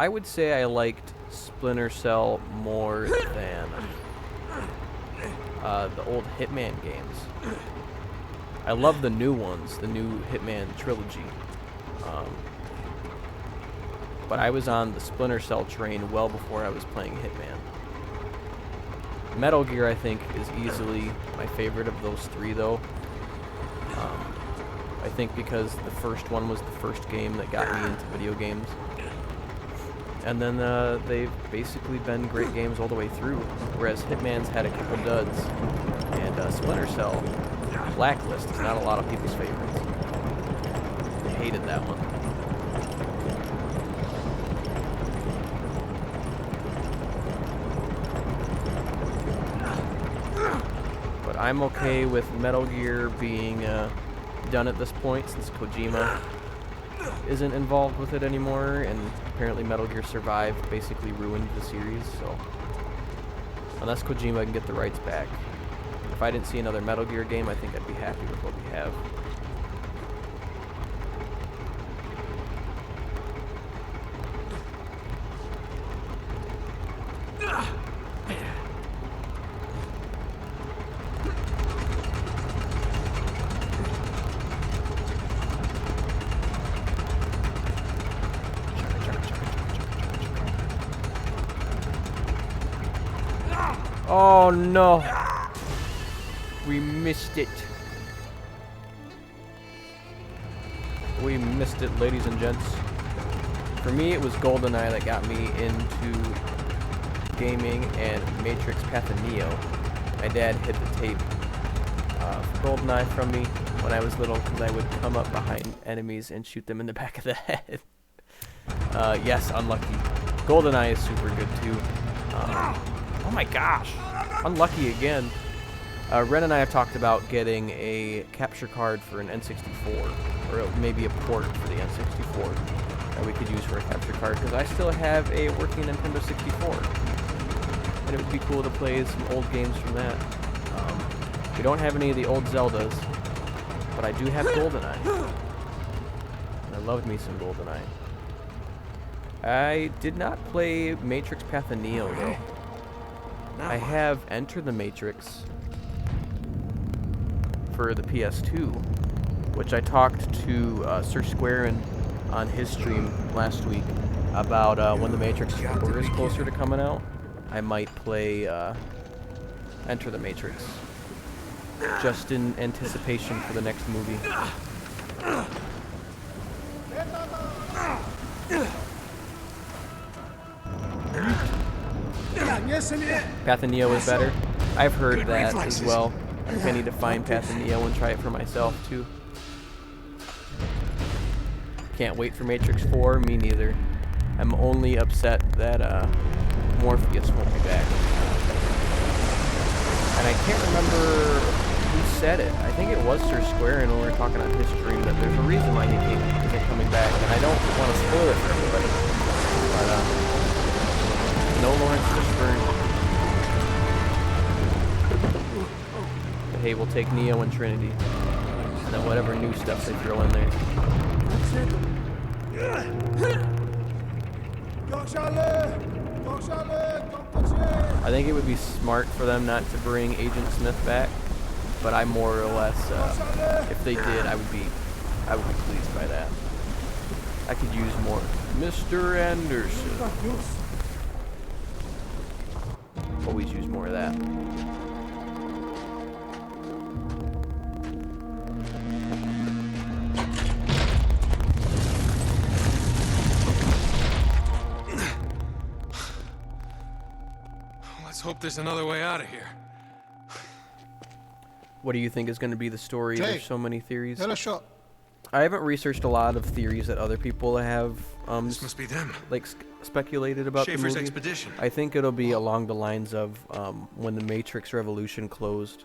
would say I liked Splinter Cell more than the old Hitman games. I love the new ones, the new Hitman trilogy. But I was on the Splinter Cell train well before I was playing Hitman. Metal Gear, I think, is easily my favorite of those three, though. I think because the first one was the first game that got me into video games. And then they've basically been great games all the way through, whereas Hitman's had a couple duds. And Splinter Cell, Blacklist, is not a lot of people's favorites. I hated that one. But I'm okay with Metal Gear being done at this point, since Kojima isn't involved with it anymore, and apparently Metal Gear Survive basically ruined the series, so unless Kojima can get the rights back. If I didn't see another Metal Gear game, I think I'd be happy with what we have. Oh no! We missed it. We missed it, ladies and gents. For me, it was GoldenEye that got me into gaming, and Matrix Path of Neo. My dad hid the tape for GoldenEye from me when I was little, because I would come up behind enemies and shoot them in the back of the head. Yes, unlucky. GoldenEye is super good too. Oh my gosh! Unlucky again. Ren and I have talked about getting a capture card for an N64, or maybe a port for the N64 that we could use for a capture card, because I still have a working Nintendo 64, and it would be cool to play some old games from that. We don't have any of the old Zeldas, but I do have GoldenEye. I loved me some GoldenEye. I did not play Matrix Path of Neo though. I have Enter the Matrix for the PS2, which I talked to Sir Squarin on his stream last week about when the Matrix 4 is closer to coming out. I might play Enter the Matrix, just in anticipation for the next movie. Path of Neo is better. I've heard that as well. I think I need to find Path of Neo and try it for myself too. Can't wait for Matrix 4, me neither. I'm only upset that Morpheus won't be back. And I can't remember who said it. I think it was Sir Squarin when we were talking on his stream that there's a reason why he isn't coming back, and I don't want to spoil it for everybody. But no Lawrence Fishburne. But hey, we'll take Neo and Trinity, and then whatever new stuff they throw in there. I think it would be smart for them not to bring Agent Smith back, but I more or less, if they did, I would be pleased by that. I could use more Mr. Anderson. Always use more of that. Let's hope there's another way out of here. What do you think is going to be the story? Jake, There's so many theories. Tell a shot. I haven't researched a lot of theories that other people have This must be them. like speculated about Schaefer's the movie. expedition. I think it'll be along the lines of when the Matrix Revolution closed.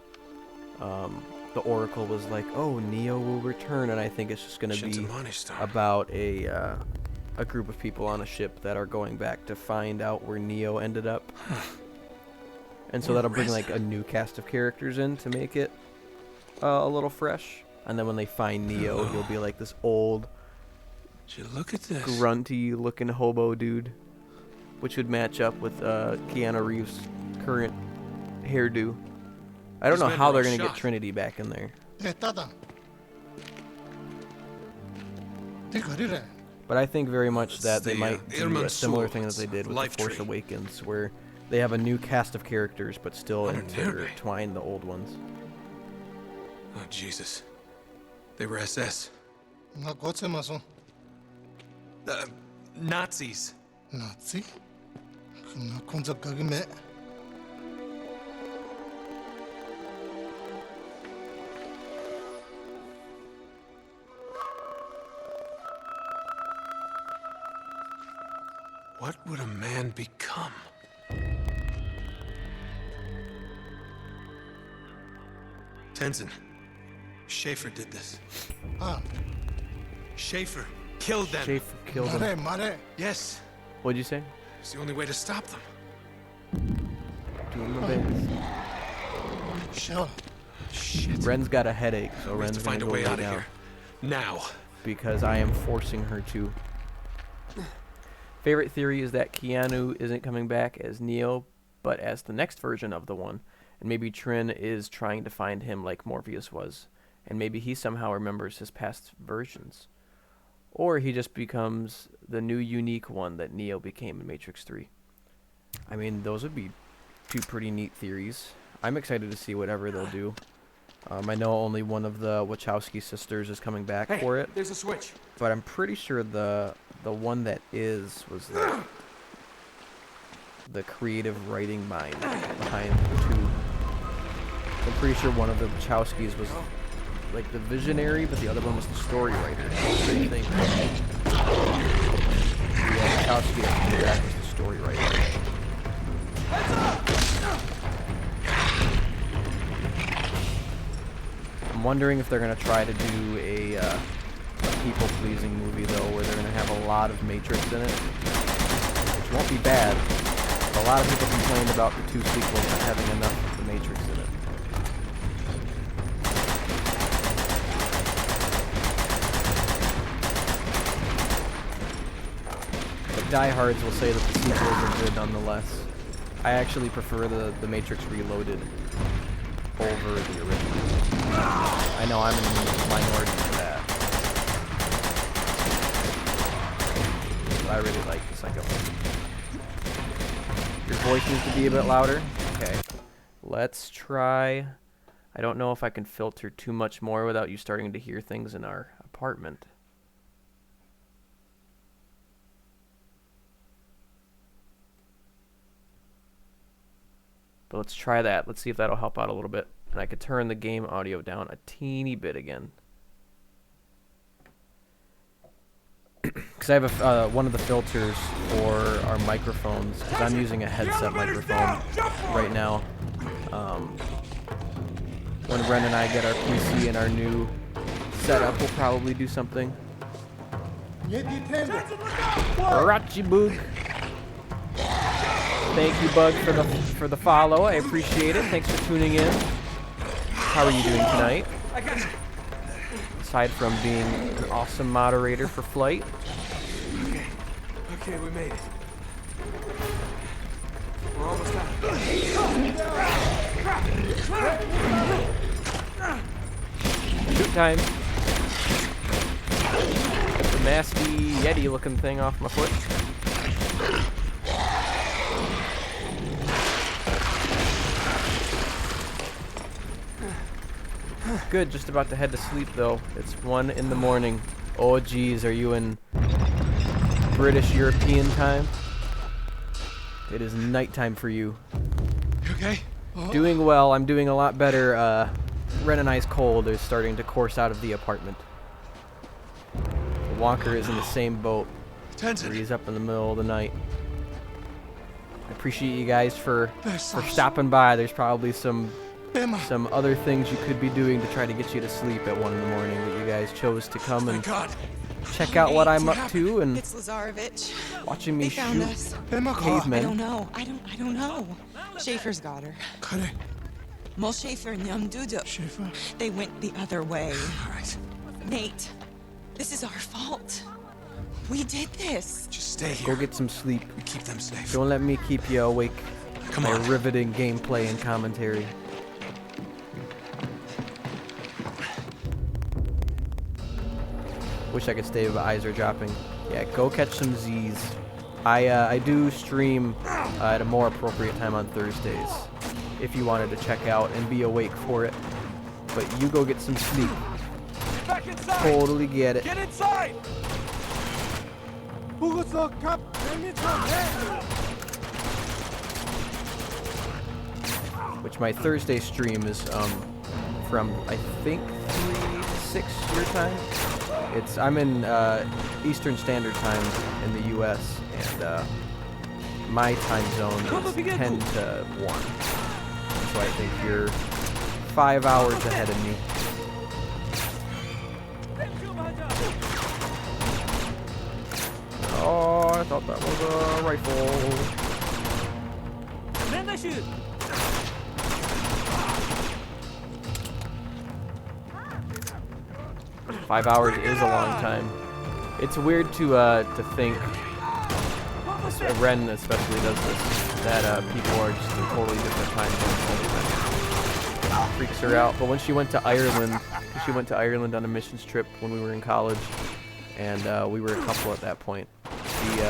The Oracle was like, "Oh, Neo will return," and I think it's just going to be about a group of people on a ship that are going back to find out where Neo ended up. And so that'll bring like a new cast of characters in to make it a little fresh. And then when they find Neo, he'll be like this old, Look at this. grunty looking hobo dude, which would match up with Keanu Reeves' current hairdo. I don't know how they're gonna get Trinity back in there. Tata, 그리래. But I think very much that they the, might do a Irman's similar Soul. thing that they did with The Life Force tree. Awakens, where they have a new cast of characters, but still Oh, nearly. intertwine the old ones. Oh, Jesus. They were SS. 나 고쳐마소. Nazis. 나지? 나 혼자 가기매. What would a man become? Tenzin. Schaefer did this. 아, Schaefer killed them. Schaefer killed him. 말해. Yes. What'd you say? It's the only way to stop them. Doing my best. 셔. Shit. Ren's got a headache, so We have Ren's to gonna find a go way lay out of down here. Now. because I am forcing her to. Favorite theory is that Keanu isn't coming back as Neo, but as the next version of the one, and maybe Trin is trying to find him like Morpheus was, and maybe he somehow remembers his past versions, or he just becomes the new unique one that Neo became in Matrix 3. I mean, those would be two pretty neat theories. I'm excited to see whatever they'll do. I know only one of the Wachowski sisters is coming back for it, There's a switch. but I'm pretty sure the one that was the creative writing mind behind the two. I'm pretty sure one of the Wachowskis was like the visionary, but the other one was the story writer. Same thing. The Wachowski that came back was the story writer. I'm wondering if they're gonna try to do a people-pleasing movie though, where they're gonna have a lot of Matrix in it, which won't be bad. A lot of people complained about the two sequels not having enough of the Matrix in it. But diehards will say that the sequels are good nonetheless. I actually prefer the Matrix Reloaded over the original. I know I'm in the minority for that. But I really like the second one. Your voice needs to be a bit louder. Okay. Let's try. I don't know if I can filter too much more without you starting to hear things in our apartment. But let's try that. Let's see if that'll help out a little bit. And I could turn the game audio down a teeny bit again. Because I have one of the filters for our microphones. Because I'm using a headset microphone right now. When Ren and I get our PC and our new setup, we'll probably do something. Rachi Boog. Thank you, Bug, for the follow. I appreciate it. Thanks for tuning in. How are you doing tonight? Aside from being an awesome moderator for Flight. Okay, we made it. We're almost done. Shoot time. Get the nasty Yeti looking thing off my foot. Good, just about to head to sleep though. It's 1 in the morning. Oh geez, are you in British European time? It is nighttime for you. You okay? Doing well. I'm doing a lot better. Ren and I's cold is starting to course out of the apartment. Walker is in the same boat. Where Tenzin. he's up in the middle of the night. I appreciate you guys for stopping by. There's probably some other things you could be doing to try to get you to sleep at 1 in the morning, but you guys chose to come and Thank God. check out what I'm up to and It's Lazarevich. watching me They found shoot us. I cavemen. don't know. I don't know. Schaefer's got her. 그래. Mol Schaefer and Young Dudu. 셰프. They went the other way. All right. Nate, this is our fault. We did this. Just stay Go here. get some sleep. We keep them safe. Don't let me keep you awake. Come by on. riveting gameplay and commentary. Wish I could stay, but eyes are dropping. Yeah, go catch some Z's. I do stream at a more appropriate time on Thursdays, if you wanted to check out and be awake for it. But you go get some sleep. Get back inside! Totally get it. Get inside! Which my Thursday stream is from I think 3 to 6 your time. I'm in Eastern Standard Time in the U.S. and my time zone is 10 to 1. So I think you're 5 hours ahead of me. Oh, I thought that was a rifle. 5 hours is a long time. It's weird to think, Ren especially does this, that people are just in totally different time zones. Freaks her out. But when she went to Ireland on a missions trip when we were in college, and we were a couple at that point, she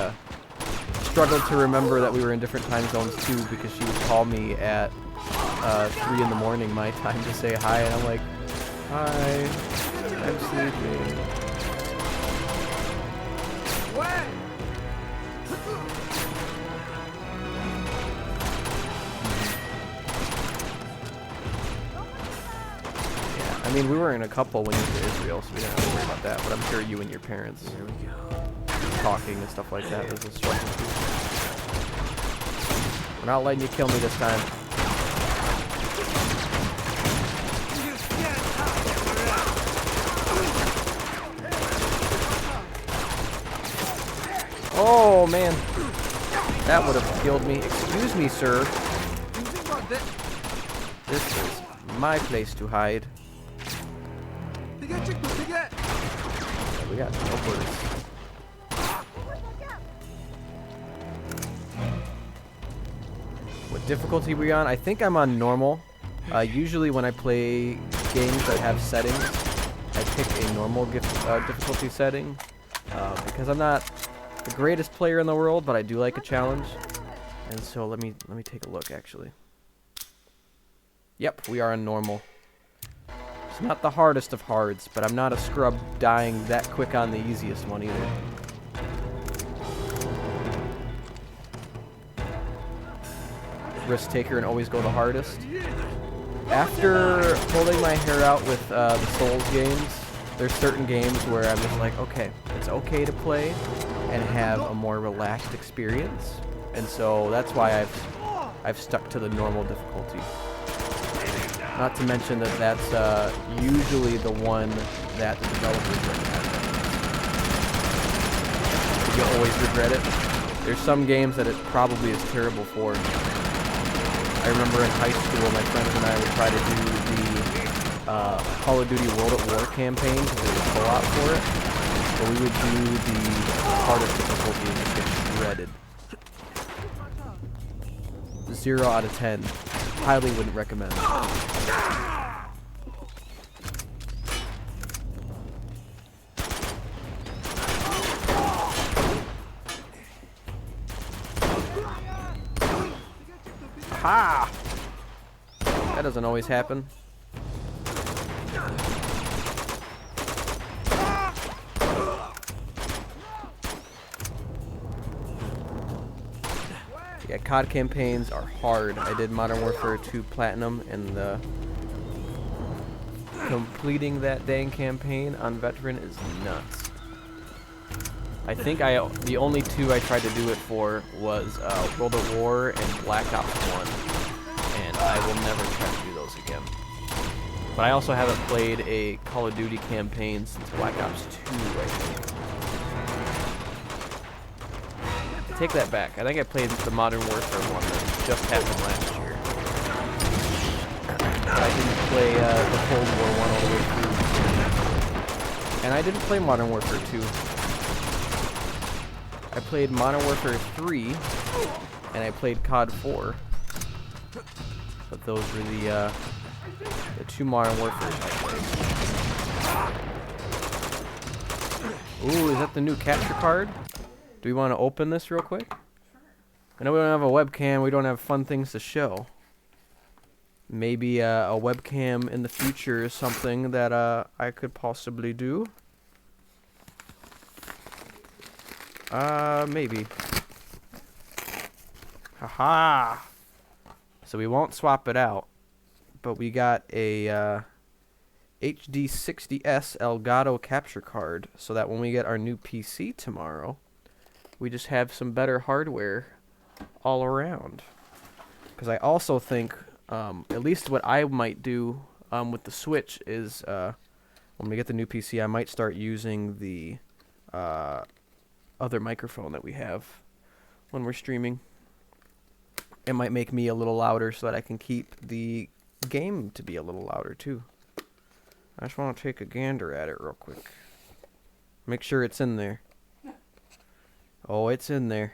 struggled to remember that we were in different time zones too, because she would call me at 3 in the morning my time to say hi, and I'm like, hi. I'm sleeping. Yeah, I mean, we were in a couple when you were to Israel, so we didn't have to worry about that, but I'm sure you and your parents talking and stuff like that is a struggle too. We're not letting you kill me this time. Oh man, that would have killed me. Excuse me, sir. This is my place to hide. Yeah, we got helpers. What difficulty are we on? I think I'm on normal. Usually when I play games that have settings, I pick a normal difficulty setting because I'm not the greatest player in the world, but I do like a challenge. And so let me take a look actually. Yep, we are on normal. It's not the hardest of hards, but I'm not a scrub dying that quick on the easiest one either. Risk taker and always go the hardest. After pulling my hair out with the Souls games, there's certain games where I'm just like, okay, it's okay to play and have a more relaxed experience, and so that's why I've stuck to the normal difficulty. Not to mention that that's usually the one that the developers recommend. You always regret it. There's some games that it probably is terrible for. I remember in high school, my friends and I would try to do the Call of Duty World at War campaign because there was a co-op for it. But we would do the hardest difficulty and just get shredded. 0 out of 10. Highly wouldn't recommend. Ha! That doesn't always happen. Yeah, COD campaigns are hard. I did Modern Warfare 2 Platinum, and completing that dang campaign on Veteran is nuts. I think the only two I tried to do it for was World at War and Black Ops 1, and I will never try to do those again. But I also haven't played a Call of Duty campaign since Black Ops 2, I think. Take that back. I think I played the Modern Warfare one that just happened last year. I didn't play the Cold War one all the way through. And I didn't play Modern Warfare 2. I played Modern Warfare 3, and I played COD 4. But those were the two Modern Warfares I played. Ooh, is that the new capture card? Do we want to open this real quick? I know we don't have a webcam. We don't have fun things to show. Maybe a webcam in the future is something that I could possibly do. Maybe. Haha! So we won't swap it out. But we got a HD60S Elgato capture card, so that when we get our new PC tomorrow, we just have some better hardware all around. Because I also think, at least what I might do with the Switch is, when we get the new PC, I might start using the other microphone that we have when we're streaming. It might make me a little louder so that I can keep the game to be a little louder too. I just want to take a gander at it real quick. Make sure it's in there. Oh, it's in there.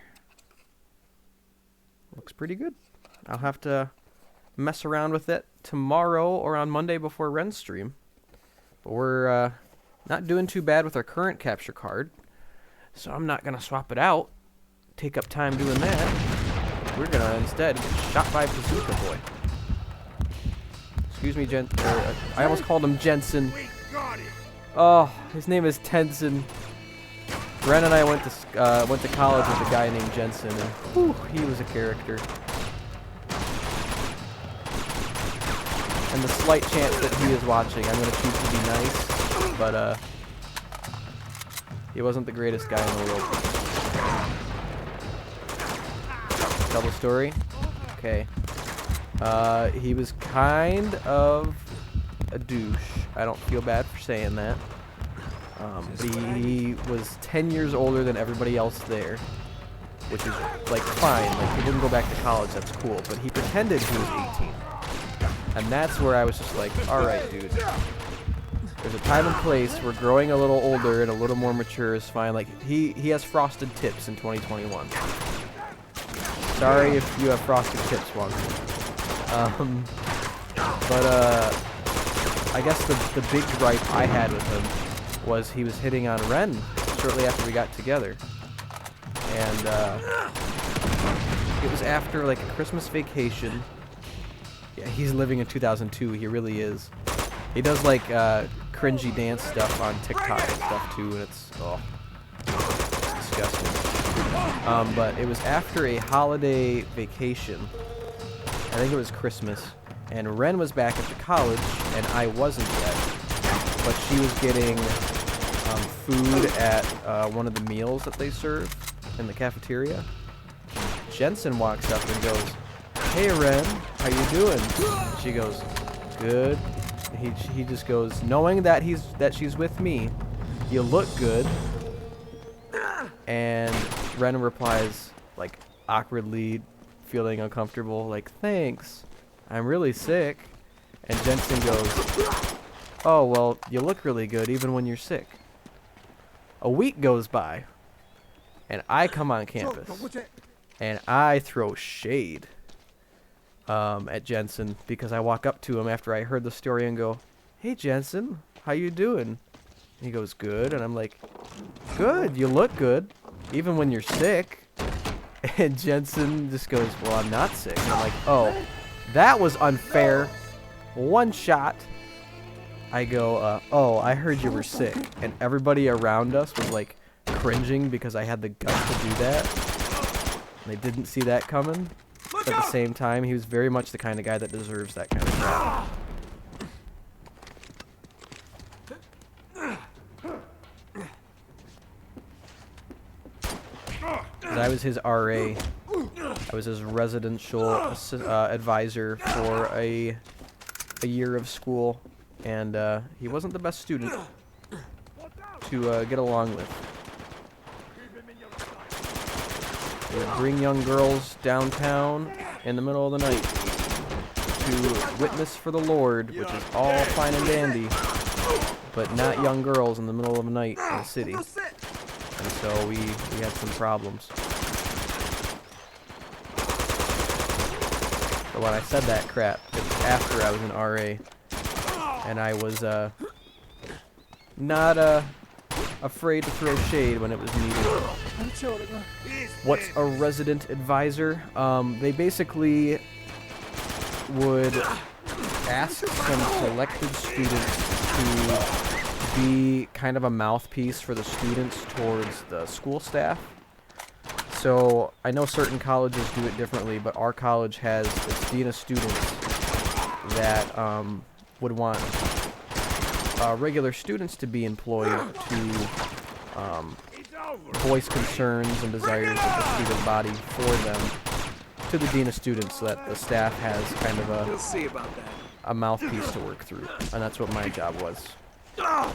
Looks pretty good. I'll have to mess around with it tomorrow or on Monday before Ren's stream. But we're not doing too bad with our current capture card, so I'm not going to swap it out. Take up time doing that. We're going to instead get shot by Bazooka Boy. Excuse me, I almost called him Jensen. Oh, his name is Tenson. Ren and I went to college with a guy named Jensen, and whew, he was a character. And the slight chance that he is watching, I'm gonna choose to be nice, but he wasn't the greatest guy in the world. Tell the story? Okay. He was kind of a douche. I don't feel bad for saying that. But he was 10 years older than everybody else there, which is, like, fine. Like, he didn't go back to college, that's cool. But he pretended he was 18. And that's where I was just like, alright, dude. There's a time and place where growing a little older and a little more mature is fine. Like, he has frosted tips in 2021. Sorry if you have frosted tips, Wonka. I guess the big gripe I had with him was he was hitting on Ren shortly after we got together. And it was after like a Christmas vacation. Yeah, he's living in 2002, he really is. He does like cringy dance stuff on TikTok and stuff too, and it's disgusting. But it was after a holiday vacation. I think it was Christmas, and Ren was back after college, and I wasn't yet. But she was getting food at one of the meals that they serve in the cafeteria. Jensen walks up and goes, "Hey Ren, how you doing?" She goes, "Good." He just goes, knowing that she's with me, "You look good." And Ren replies, like awkwardly, feeling uncomfortable, like, "Thanks, I'm really sick." And Jensen goes, "Oh, well, you look really good even when you're sick." A week goes by, and I come on campus, and I throw shade at Jensen because I walk up to him after I heard the story and go, "Hey, Jensen, how you doing?" He goes, "Good." And I'm like, "Good, you look good, even when you're sick." And Jensen just goes, "Well, I'm not sick." And I'm like, "Oh, that was unfair. One shot." I go, "Oh, I heard you were sick." And everybody around us was like cringing because I had the guts to do that. And they didn't see that coming. But at the same time, he was very much the kind of guy that deserves that kind of crap. I was his RA. I was his residential advisor for a year of school, and he wasn't the best student to get along with. He would bring young girls downtown in the middle of the night to witness for the Lord, which is all fine and dandy, but not young girls in the middle of the night in the city. And so we had some problems. But when I said that crap, it was after I was an RA, and I was not afraid to throw shade when it was needed. What's a resident advisor? They basically would ask some selected students to be kind of a mouthpiece for the students towards the school staff. So I know certain colleges do it differently, but our college has its dean of students that would want regular students to be employed to voice concerns and desires of the student body for them to the dean of students, so that the staff has kind of a mouthpiece to work through, and that's what my job was.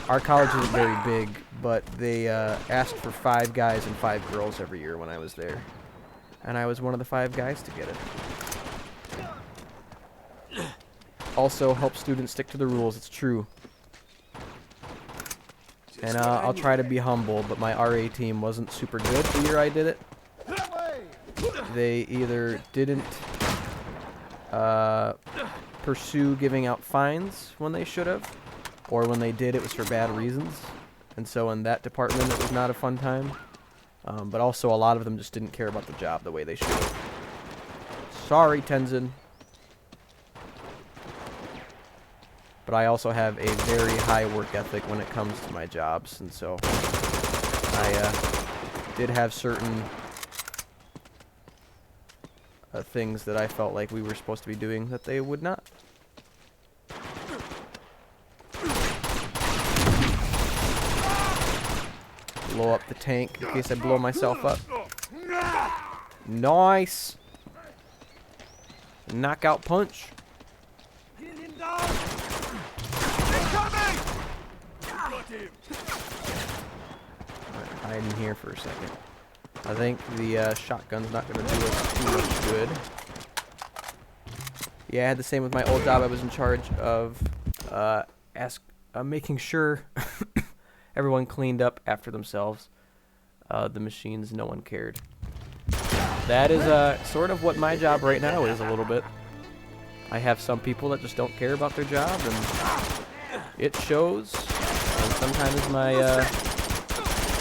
Our college isn't very big, but they asked for 5 guys and 5 girls every year when I was there, and I was one of the 5 guys to get it. Also, help students stick to the rules. It's true. And I'll try to be humble, but my RA team wasn't super good the year I did it. They either didn't pursue giving out fines when they should have, or when they did, it was for bad reasons. And so in that department, it was not a fun time. But also, a lot of them just didn't care about the job the way they should have. Sorry, Tenzin. But I also have a very high work ethic when it comes to my jobs, and so I did have certain things that I felt like we were supposed to be doing that they would not. Blow up the tank in case I blow myself up. Nice! Knockout punch. Hide in here for a second. I think the shotgun's not going to do us too much good. Yeah, I had the same with my old job. I was in charge of making sure everyone cleaned up after themselves. The machines, no one cared. That is sort of what my job right now is a little bit. I have some people that just don't care about their job, and it shows. And sometimes my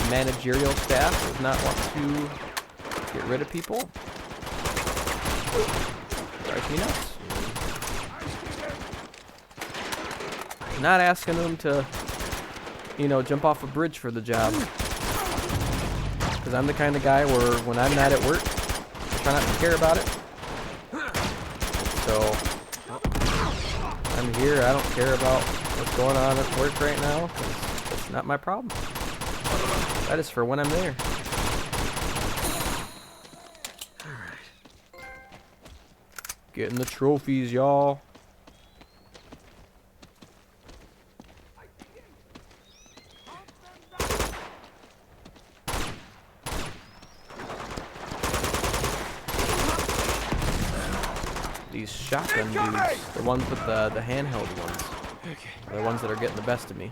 managerial staff does not want to get rid of people. Drives me nuts. Not asking them to, you know, jump off a bridge for the job. Because I'm the kind of guy where when I'm not at work, I try not to care about it. So I'm here. I don't care about what's going on at work right now, because it's not my problem. That is for when I'm there. Alright. Getting the trophies, y'all. These shotgun dudes, the ones with the handheld ones, are the ones that are getting the best of me.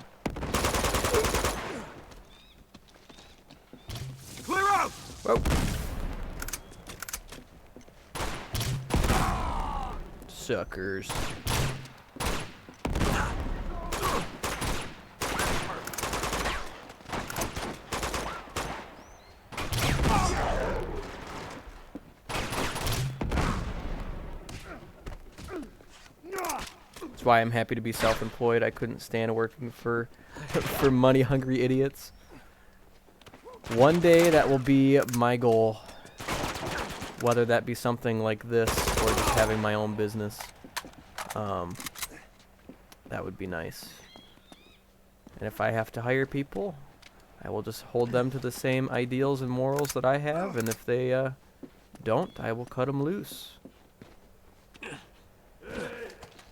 Clear out! Whoa. Suckers. That's why I'm happy to be self-employed. I couldn't stand working for money-hungry idiots. One day that will be my goal. Whether that be something like this or just having my own business. That would be nice. And if I have to hire people, I will just hold them to the same ideals and morals that I have. And if they don't, I will cut them loose.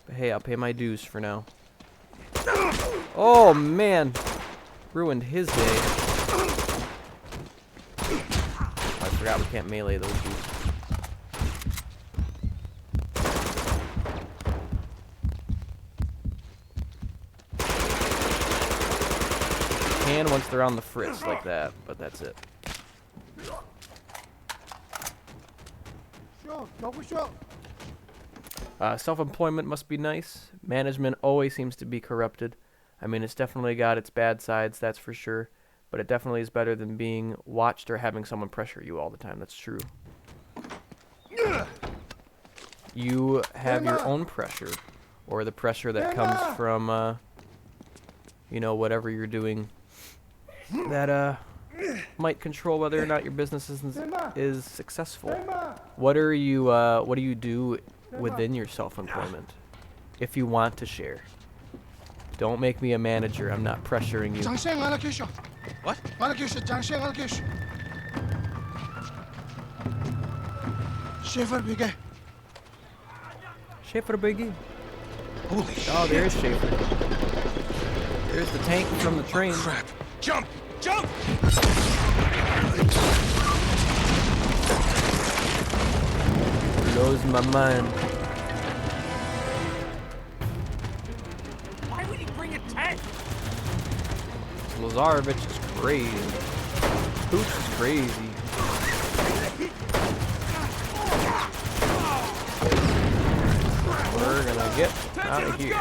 But hey, I'll pay my dues for now. Oh, man. Ruined his day. I forgot we can't melee those dudes. Can once they're on the fritz like that, but that's it. Self-employment must be nice. Management always seems to be corrupted. I mean, it's definitely got its bad sides, that's for sure. but it definitely is better than being watched or having someone pressure you all the time. That's true. You have your own pressure, or the pressure that comes from, you know, whatever you're doing that might control whether or not your business is successful. What do you do within your self-employment? If you want to share. Don't make me a manager. I'm not pressuring you. What? Schaefer Biggie. Holy shit. Oh, there's Schaefer. There's the tank from the train. Crap. Jump! Jump! Blows my mind. Why would he bring a tank? Lazarevich is crazy. Pooch is crazy. We're gonna get out of here.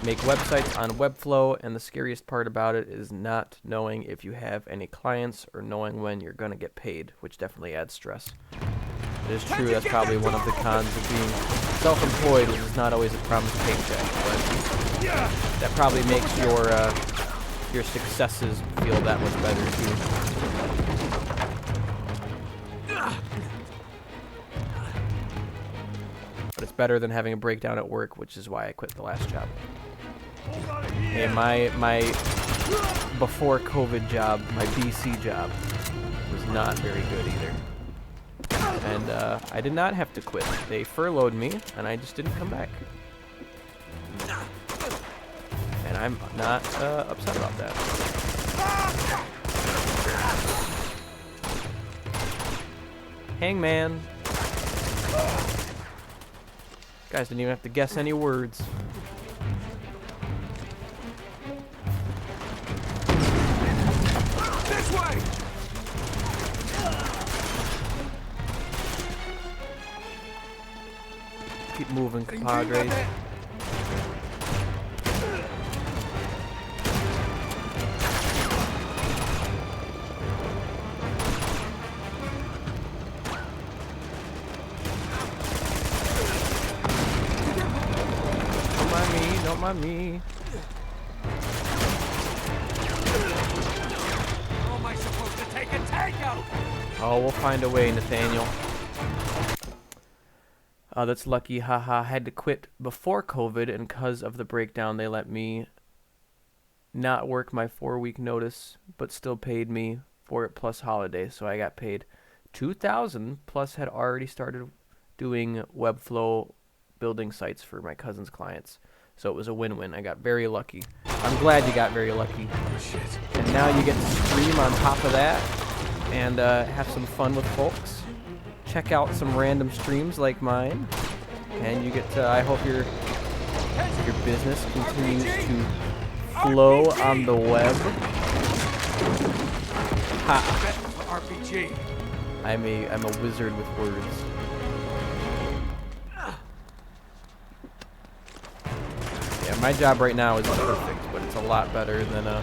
Make websites on Webflow, and the scariest part about it is not knowing if you have any clients or knowing when you're gonna get paid, which definitely adds stress. It is true, that's probably one of the cons of being self-employed, which is not always a promised paycheck, but that probably makes your successes feel that much better too. But it's better than having a breakdown at work, which is why I quit the last job. Hey, my before COVID job, my BC job, was not very good either. And I did not have to quit. They furloughed me, and I just didn't come back. And I'm not upset about that. Hangman. Guys didn't even have to guess any words. This way! Keep moving, compadres. Don't mind me. How am I supposed to take a tank out? Oh, we'll find a way, Nathaniel. That's lucky, haha. Had to quit before COVID, and because of the breakdown, they let me not work my 4-week notice, but still paid me for it plus holidays. So I got paid $2,000 plus had already started doing Webflow building sites for my cousin's clients. So it was a win-win. I got very lucky. I'm glad you got very lucky. Oh, shit. And now you get to stream on top of that and have some fun with folks. Check out some random streams like mine. And you get to, I hope your business continues to flow on the web. Ha! RPG. I'm a wizard with words. Yeah, my job right now isn't perfect, but it's a lot better than the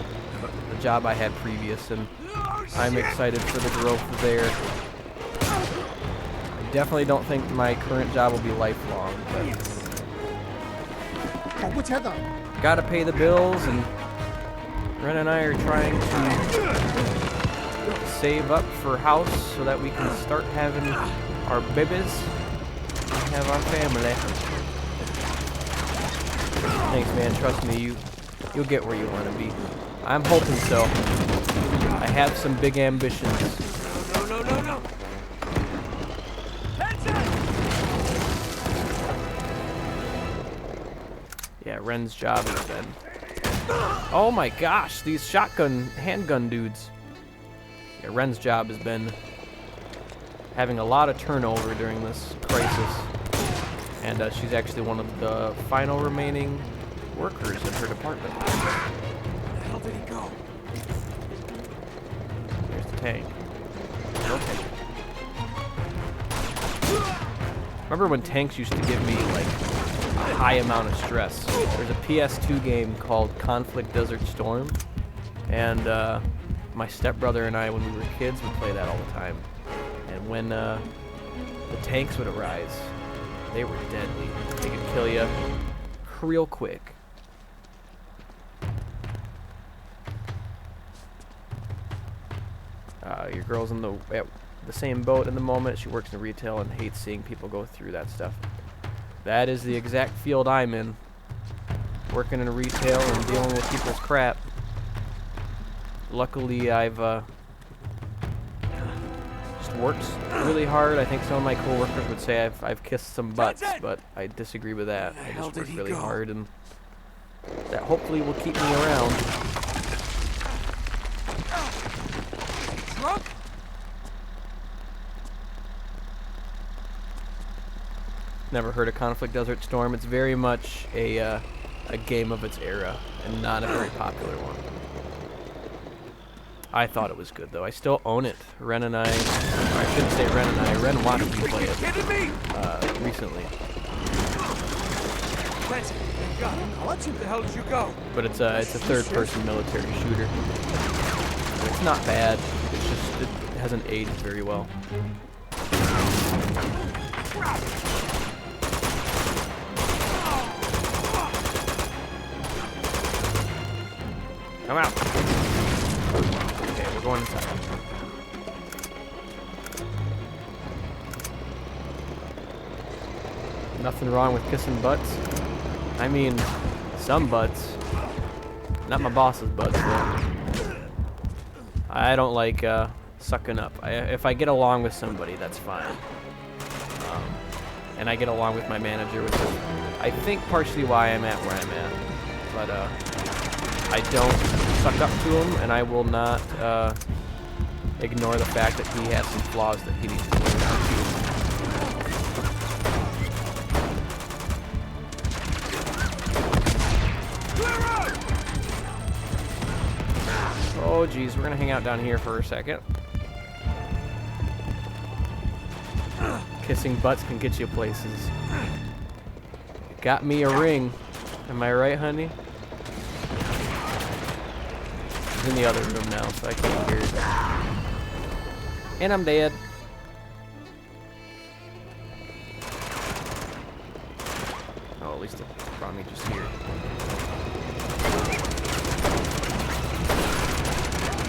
job I had previous, and I'm excited for the growth there. I definitely don't think my current job will be lifelong, but gotta pay the bills, and Ren and I are trying to save up for a house so that we can start having our babies and have our family. Thanks, man. Trust me, you'll get where you want to be. I'm hoping so. I have some big ambitions. No. Yeah, Ren's job has been. Oh my gosh, these handgun dudes. Yeah, Ren's job has been having a lot of turnover during this crisis. And she's actually one of the final remaining workers in her department. Where the hell did he go? There's the tank. Okay. Remember when tanks used to give me like high amount of stress. There's a PS2 game called Conflict Desert Storm, and my stepbrother and I, when we were kids, would play that all the time. And when the tanks would arise, they were deadly. They could kill you real quick. Your girl's in at the same boat in the moment. She works in retail and hates seeing people go through that stuff. That is the exact field I'm in. Working in retail and dealing with people's crap. Luckily, I've just worked really hard. I think some of my coworkers would say I've kissed some butts, but I disagree with that. I just work really hard, and that hopefully will keep me around. Drunk? Never heard of Conflict Desert Storm. It's very much a game of its era and not a very popular one. I thought it was good though. I still own it. Ren and I shouldn't say Ren and I. Ren watched me play it recently. Clancy, thank God. Where the hell did you go? But it's a third-person military shooter. It's not bad. It's just it hasn't aged very well. Come out. Okay, we're going inside. Nothing wrong with kissing butts. I mean, some butts. Not my boss's butts, though. I don't like sucking up. If I get along with somebody, that's fine. And I get along with my manager, which is, I think, partially why I'm at where I'm at. But I don't suck up to him, and I will not ignore the fact that he has some flaws that he needs to work on too. Oh geez, we're gonna hang out down here for a second. Kissing butts can get you places. Got me a ring. Am I right, honey? He's in the other room now, so I can't hear it. And I'm dead. Oh, at least it brought me just here.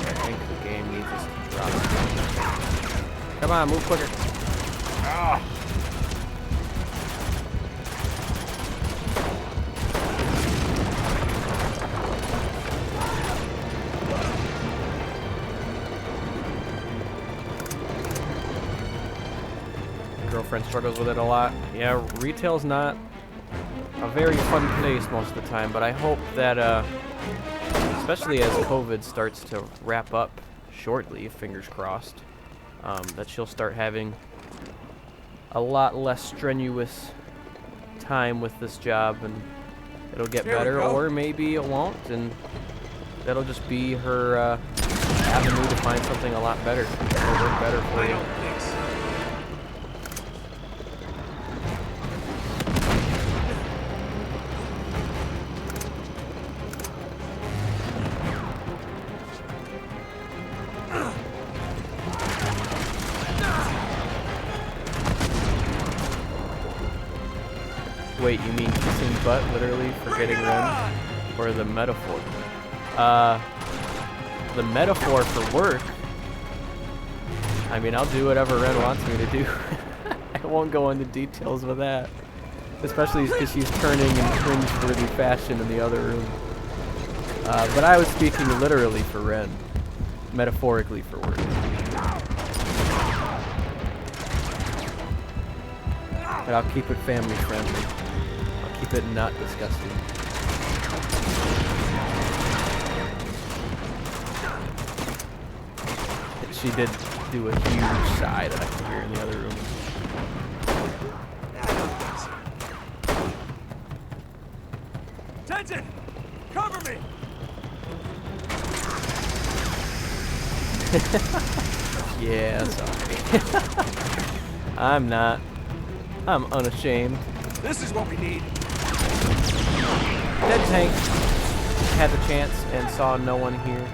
I think the game needs us to drop it. Come on, move quicker. Ah. Girlfriend struggles with it a lot. Yeah, retail's not a very fun place most of the time, but I hope that, especially as COVID starts to wrap up shortly, fingers crossed, that she'll start having a lot less strenuous time with this job, and it'll get better, or maybe it won't, and that'll just be her avenue to find something a lot better. It'll work better for you. Wait, you mean kissing butt, literally, for getting Ren? Or the metaphor? The metaphor for work? I mean, I'll do whatever Ren wants me to do. I won't go into details with that. Especially because she's turning in cringe-worthy fashion in the other room. But I was speaking literally for Ren. Metaphorically for work. But I'll keep it family friendly. I'll keep it not disgusting. She did do a huge sigh that I could hear in the other room. Attention! Cover me! Yeah, sorry. I'm not. I'm unashamed. This is what we need. Dead tank. Had the chance and saw no one here,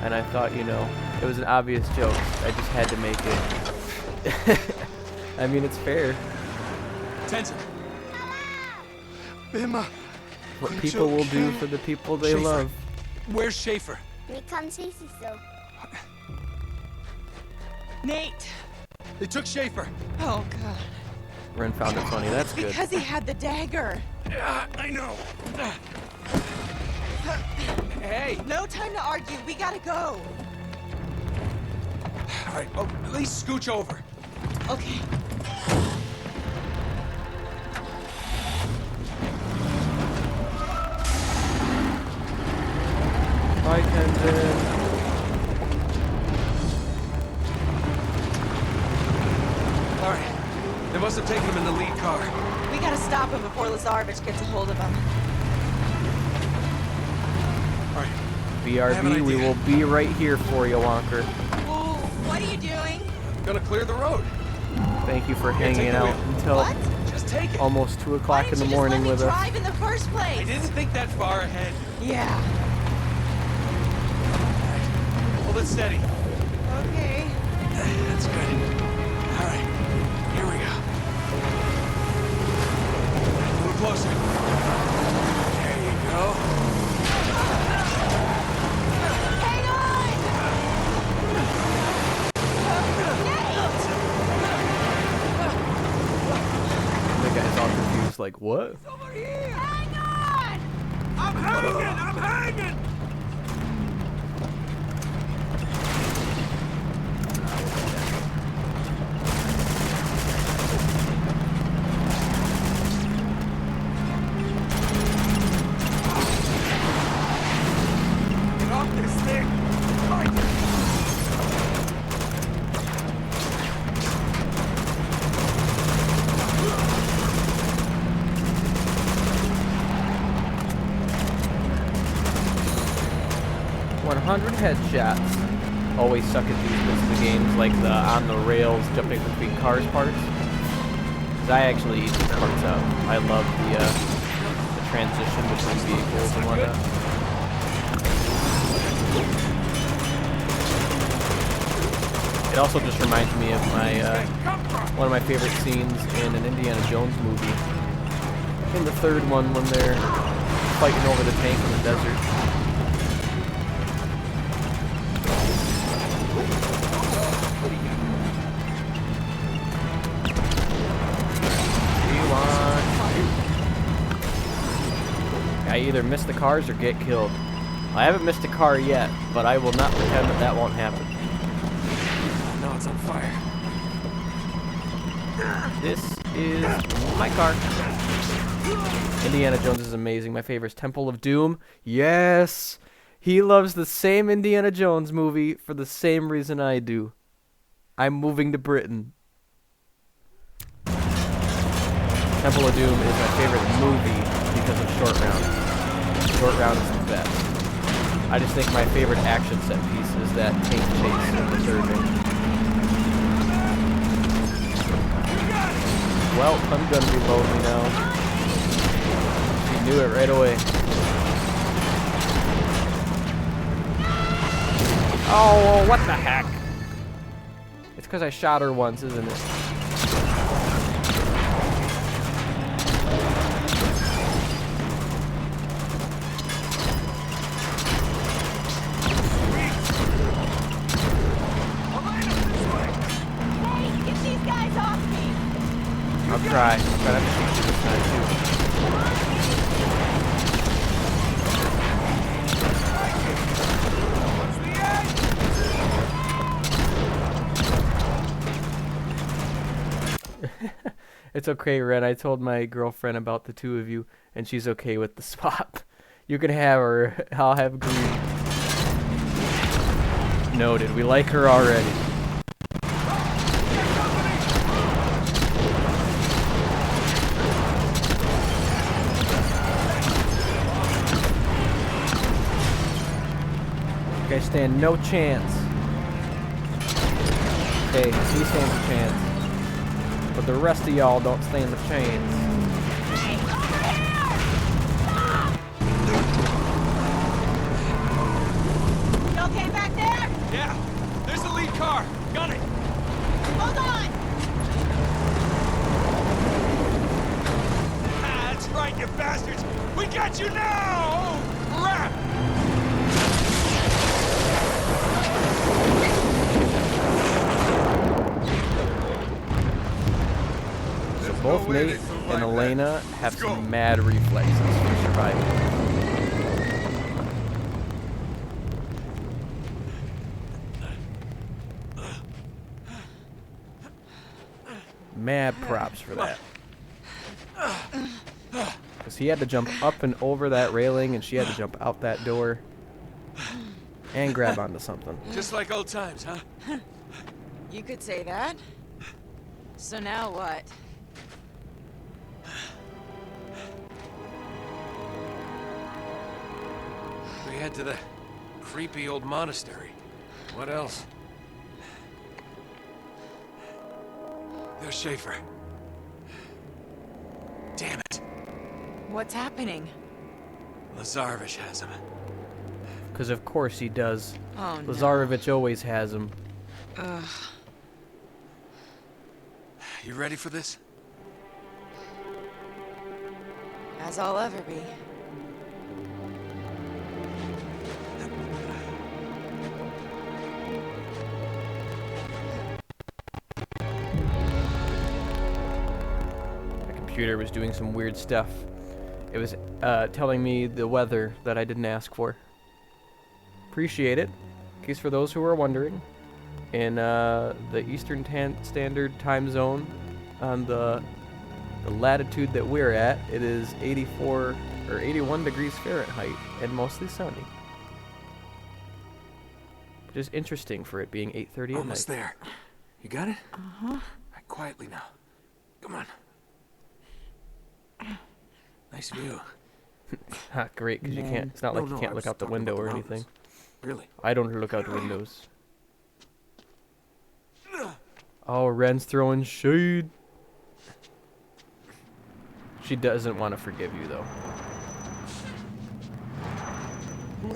and I thought, you know, it was an obvious joke. I just had to make it. I mean, it's fair. Tenzin. Bima. What people will do for the people they Schaefer. love. Where's Schaefer? We can't see so. Nate! They took Schaefer. Oh, God. Ren found it funny. That's good. Because he had the dagger. I know. Hey. No time to argue. We gotta go. All right. Oh, at least scooch over. Okay. Bye, Tenzin. All right. They must have taken him in the lead car. We gotta stop him before Lazarevich gets a hold of him. All right. BRB, I have an we idea. will be right here for you, Wonker. Whoa, what are you doing? Gonna clear the road. Thank you for Here, take hanging the out wheel. until What? Just take it. almost 2 Why o'clock in didn't the you just morning let me with us. drive in the first place? I didn't think that far ahead. Yeah. Hold it steady. Okay. That's good. All right. Here we go. A little closer. There you go. Hang on! The guy's all confused, like, what? Hang on! I'm hanging! Get off this thing! Right. 100 headshots. Always suck at these bits of the games, like the on the rails jumping between cars parts. 'Cause I actually eat these parts out. I love the transition between vehicles and whatnot. It also just reminds me of my one of my favorite scenes in an Indiana Jones movie. In the third one, when they're fighting over the tank in the desert. I either miss the cars or get killed. I haven't missed a car yet, but I will not pretend that that won't happen. No, it's on fire. This is my car. Indiana Jones is amazing. My favorite is Temple of Doom. Yes! He loves the same Indiana Jones movie for the same reason I do. I'm moving to Britain. Temple of Doom is my favorite movie because of Short Round. Short Round is the best. I just think my favorite action set piece is that tank chase in the third one. Well, I'm gonna be lonely now. She knew it right away. Oh, what the heck? It's because I shot her once, isn't it? Hey, get these guys off me! I'll try. I'm gonna have to shoot you this time too. It's okay, Red. I told my girlfriend about the two of you, and she's okay with the swap. You can have her. I'll have Green. Noted. We like her already. You guys stand no chance. Okay, he stands a chance. But the rest of y'all don't stand a chance. got you now! Crap! So both Nate and Elena have some mad reflexes for surviving. Mad props for that. Because he had to jump up and over that railing, and she had to jump out that door and grab onto something. Just like old times, huh? You could say that. So now what? We head to the creepy old monastery. What else? There's Schaefer. Damn it. What's happening? Lazarevich has him. Because of course he does. Oh, no. Lazarevich always has him. Ugh. You ready for this? As I'll ever be. My computer was doing some weird stuff. It was telling me the weather that I didn't ask for. Appreciate it. In case for those who are wondering, in the Eastern Standard Time Zone, on the latitude that we're at, it is 84 or 81 degrees Fahrenheit and mostly sunny. Which is interesting for it being 8:30 at night. Almost there. You got it? Uh-huh. Right, quietly now. Come on. Nice view. Ha, great, because you can't. It's not like you can't look out the window or anything. Really? I don't look out windows. Oh, Ren's throwing shade. She doesn't want to forgive you, though.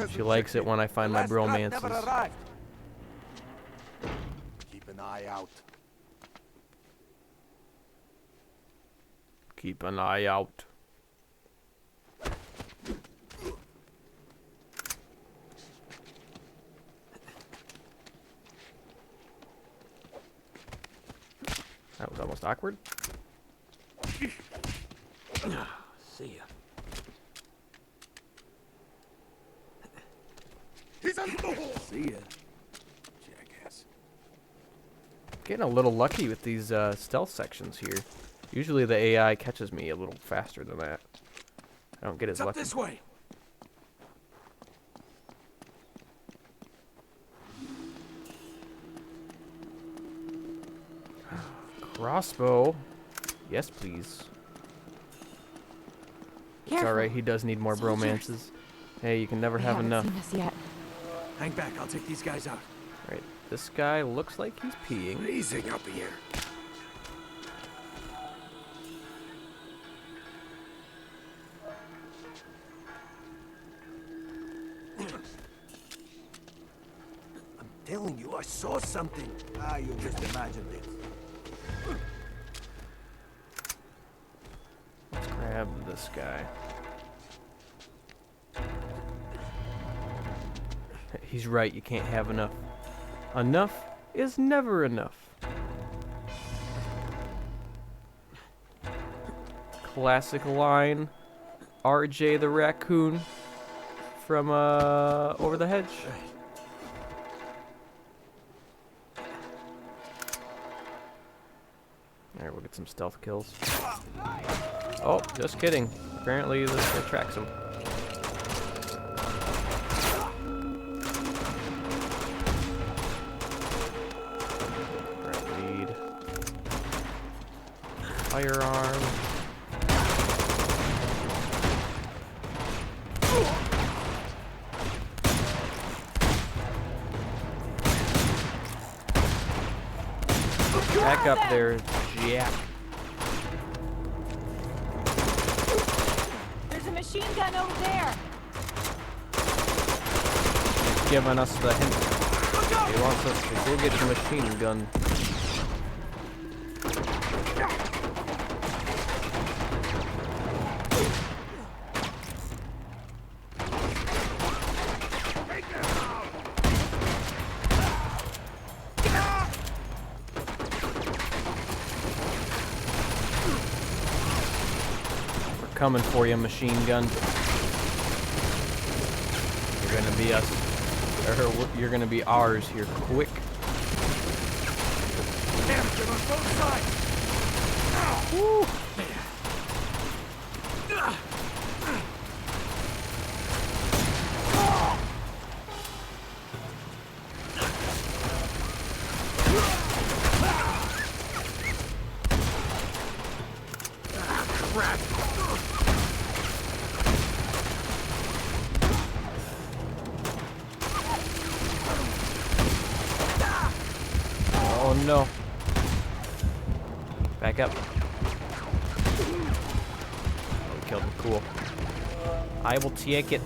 She likes it when I find my bromances. Keep an eye out. Keep an eye out. That was almost awkward. See ya. See ya, jackass. Getting a little lucky with these stealth sections here. Usually the AI catches me a little faster than that. I don't get as It's up lucky. this way. Crossbow. Yes, please. It's Careful. alright, he does need more bromances. Hey, you can never have enough. Seen us yet. Hang back, I'll take these guys out. Right, this guy looks like he's peeing. Freezing up here. I'm telling you, I saw something. Ah, you just imagined it. Let's grab this guy. He's right, you can't have enough. Enough is never enough. Classic line, RJ the raccoon from Over the Hedge. Alright, we'll get some stealth kills. Oh, just kidding. Apparently this guy tracks him. Lead. Firearm. Back up there, Jack. There's a machine gun over there. He's giving us the hint. He wants us to go get the machine gun. coming for you, machine gun. You're gonna be us, or you're gonna be ours here, quick. Damn it, they're on both sides. Woo. Oh no. Back up. Oh, we killed him. Cool. I will take it.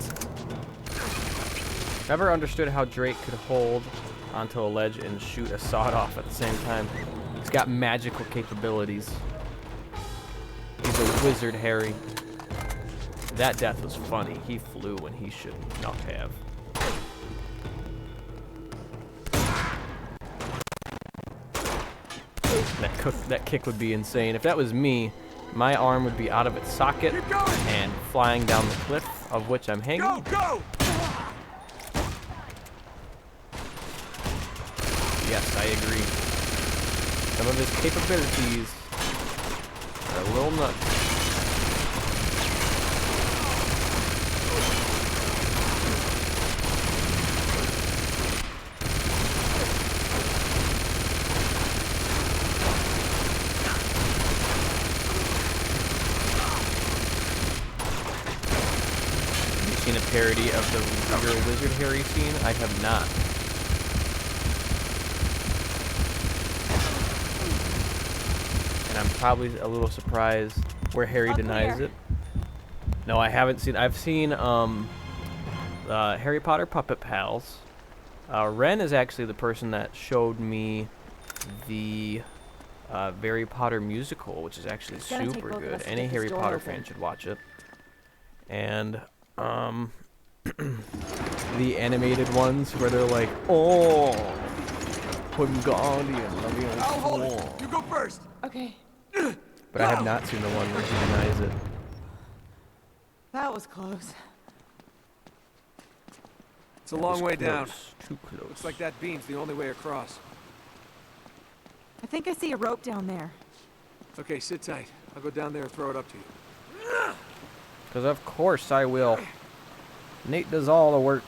Never understood how Drake could hold onto a ledge and shoot a sawed off at the same time. He's got magical capabilities. He's a wizard, Harry. That death was funny. He flew when he should not have. That kick would be insane. If that was me, my arm would be out of its socket and flying down the cliff of which I'm hanging. Go, go! Yes, I agree. Some of his capabilities are a little nuts. Seen a parody of the You're a Wizard Harry scene? I have not. And I'm probably a little surprised where Harry denies it. No, I haven't seen. I've seen Harry Potter Puppet Pals. Ren is actually the person that showed me the Harry Potter musical, which is actually super good. Any Harry Potter fan should watch it. And the animated ones where they're like, oh, Wingardium, I'll hold it. You go first. Okay. But I have not seen the one where he denies it. That was close. It's a long way down. Too close. Looks like that beam's the only way across. I think I see a rope down there. Okay, sit tight. I'll go down there and throw it up to you. Because of course I will. Nate does all the work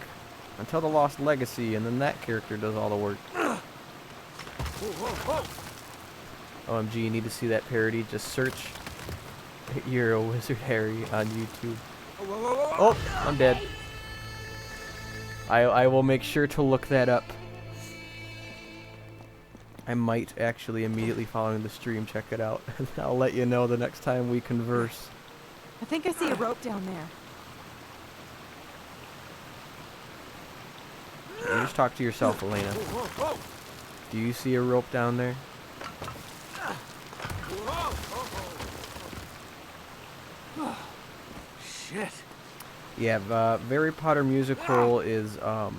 until the Lost Legacy, and then that character does all the work. Whoa, whoa, whoa. OMG, you need to see that parody. Just search You're a Wizard Harry on YouTube. Whoa, whoa, whoa, whoa. Oh, I'm dead. I will make sure to look that up. I might actually immediately following the stream check it out. I'll let you know the next time we converse. I think I see a rope down there. You just talk to yourself, Elena. Whoa, whoa, Do you see a rope down there? whoa, whoa. Shit. Yeah, Harry Potter musical is I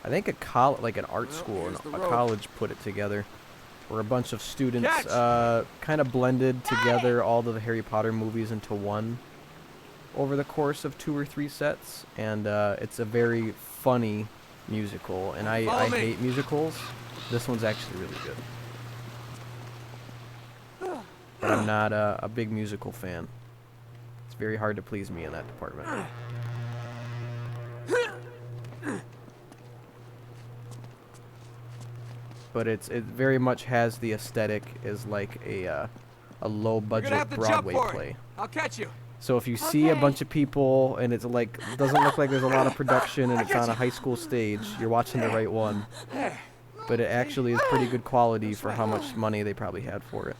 think like an art school and a college put it together, where a bunch of students kind of blended together all the Harry Potter movies into one over the course of 2 or 3 sets, and it's a very funny musical, and I hate musicals. This one's actually really good. But I'm not a big musical fan. It's very hard to please me in that department. But it very much has the aesthetic as like a low budget Broadway play. I'll catch you. So if you see a bunch of people and it's like doesn't look like there's a lot of production and it's on a high school stage, you're watching the right one. But it actually is pretty good quality for how much money they probably had for it.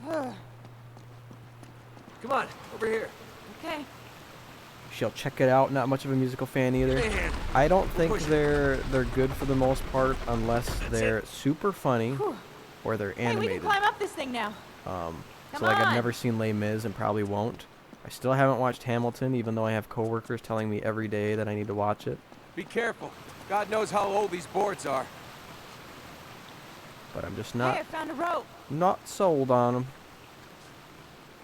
Come on, over here. Okay. She'll check it out. Not much of a musical fan either. I don't think they're good for the most part unless they're super funny or they're Hey, we animated. can climb up this thing now. So like I've never seen Les Mis and probably won't. I still haven't watched Hamilton, even though I have coworkers telling me every day that I need to watch it. Be careful. God knows how old these boards are. But I'm just Hey, not I found a rope. sold on them.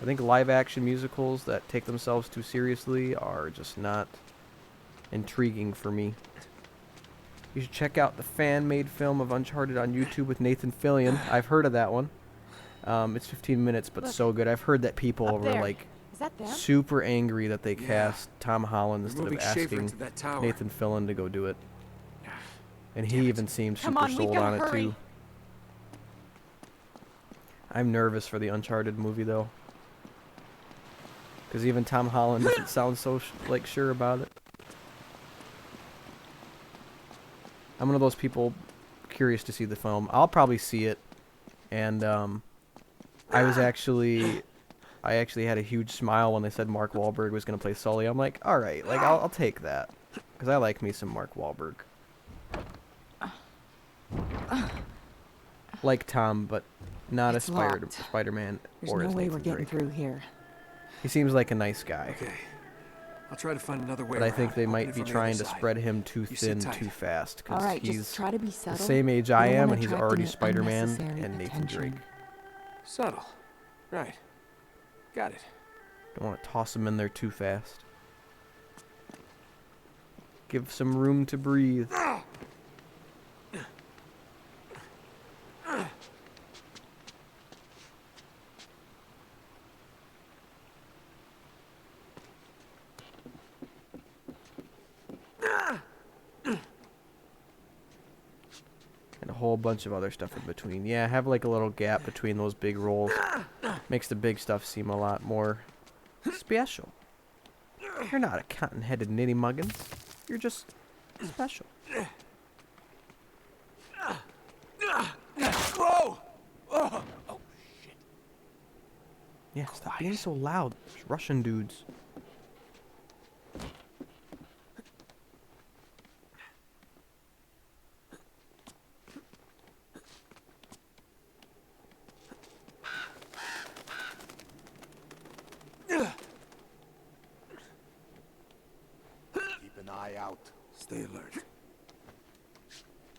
I think live-action musicals that take themselves too seriously are just not intriguing for me. You should check out the fan-made film of Uncharted on YouTube with Nathan Fillion. I've heard of that one. It's 15 minutes, but Look, so good. I've heard that people up were there. like Is that them? super angry that they Yeah. cast Tom Holland They're instead of moving Schaefer asking into that tower. Nathan Fillion to go do it. And Damn he it. even seemed Come super on, we sold gotta on it hurry. too. I'm nervous for the Uncharted movie though, because even Tom Holland doesn't sound so like sure about it. I'm one of those people curious to see the film. I'll probably see it, and I actually had a huge smile when they said Mark Wahlberg was gonna play Sully. I'm like, all right, like I'll take that, because I like me some Mark Wahlberg. Like Tom, but not It's a locked. Spider-Man There's or no as way Nathan we're getting Drake. through here. He seems like a nice guy, Okay. I'll try to find another way but I around. think they Open might it be from the trying other to side. spread him too You sit thin tight. too fast, All because right, he's just try to be the subtle. same age We I don't am, wanna and he's attract already any Spider-Man unnecessary and Nathan attention. Drake. Subtle. Right. Got it. Don't want to toss him in there too fast. Give some room to breathe. And a whole bunch of other stuff in between. Yeah, have like a little gap between those big rolls. Makes the big stuff seem a lot more special. You're not a cotton-headed nitty muggins. You're just special. Whoa! Oh, shit. Yeah, stop being so loud. There's Russian dudes. Keep an eye out. Stay alert.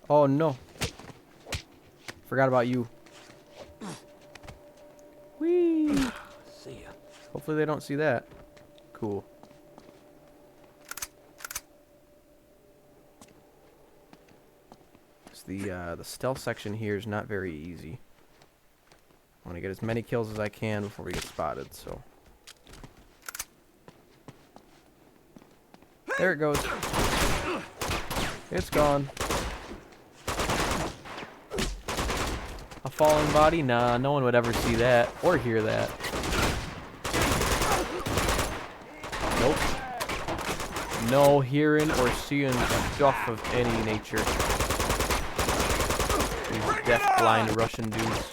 Oh no. Forgot about you. Whee! See ya. Hopefully they don't see that. Cool. The stealth section here is not very easy. I want to get as many kills as I can before we get spotted, so. There it goes. It's gone. A falling body? Nah, no one would ever see that or hear that. Nope. No hearing or seeing stuff of any nature. These deaf, blind Russian dudes.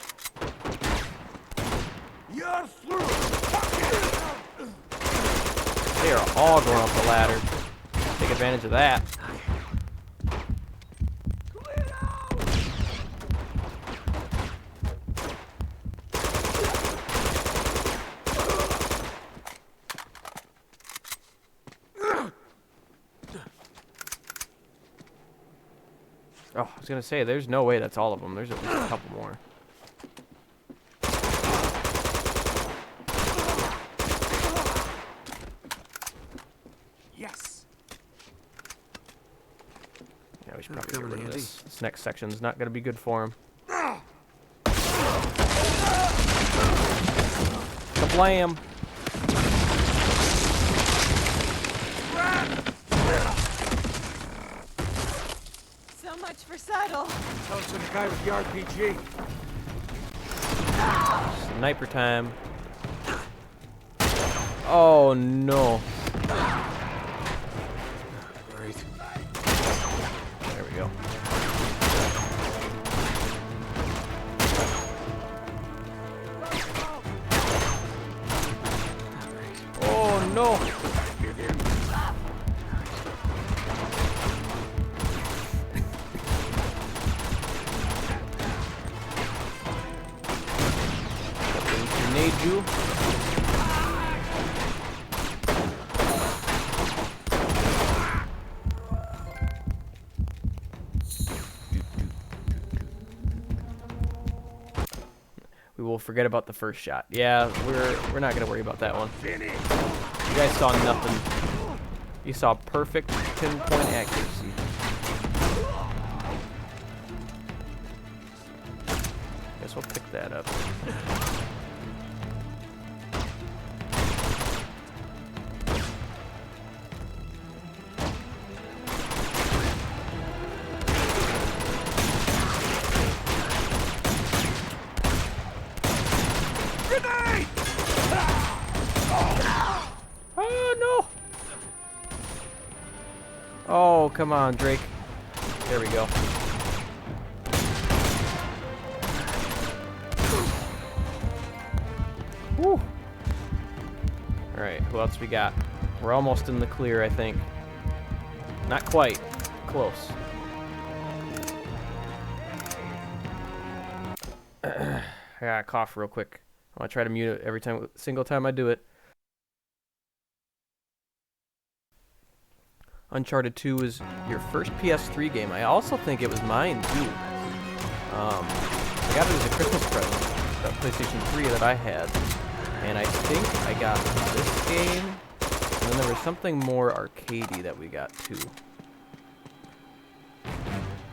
You're through. They are all going up the ladder. Take advantage of that. Oh, I was gonna say, there's no way that's all of them. There's at least a couple more. Yes. Yeah, we should That's probably get coming rid of handy. this. This next section's not gonna be good for him. Kablam! So much for subtle. Tell us to the guy with the RPG. Sniper time. Oh no. Great. There we go. Oh no. Grenade you. we will forget about the first shot. Yeah, we're not gonna worry about that one. You guys saw nothing. You saw perfect pinpoint accuracy. Guess we'll pick that up. Oh no! Oh, come on, Drake. There we go. Woo! Alright, who else we got? We're almost in the clear, I think. Not quite. Close. I gotta cough real quick. I'm gonna try to mute it every single time I do it. Uncharted 2 is your first PS3 game. I also think it was mine too. I got it as a Christmas present, that PlayStation 3 that I had, and I think I got this game, and then there was something more arcadey that we got too.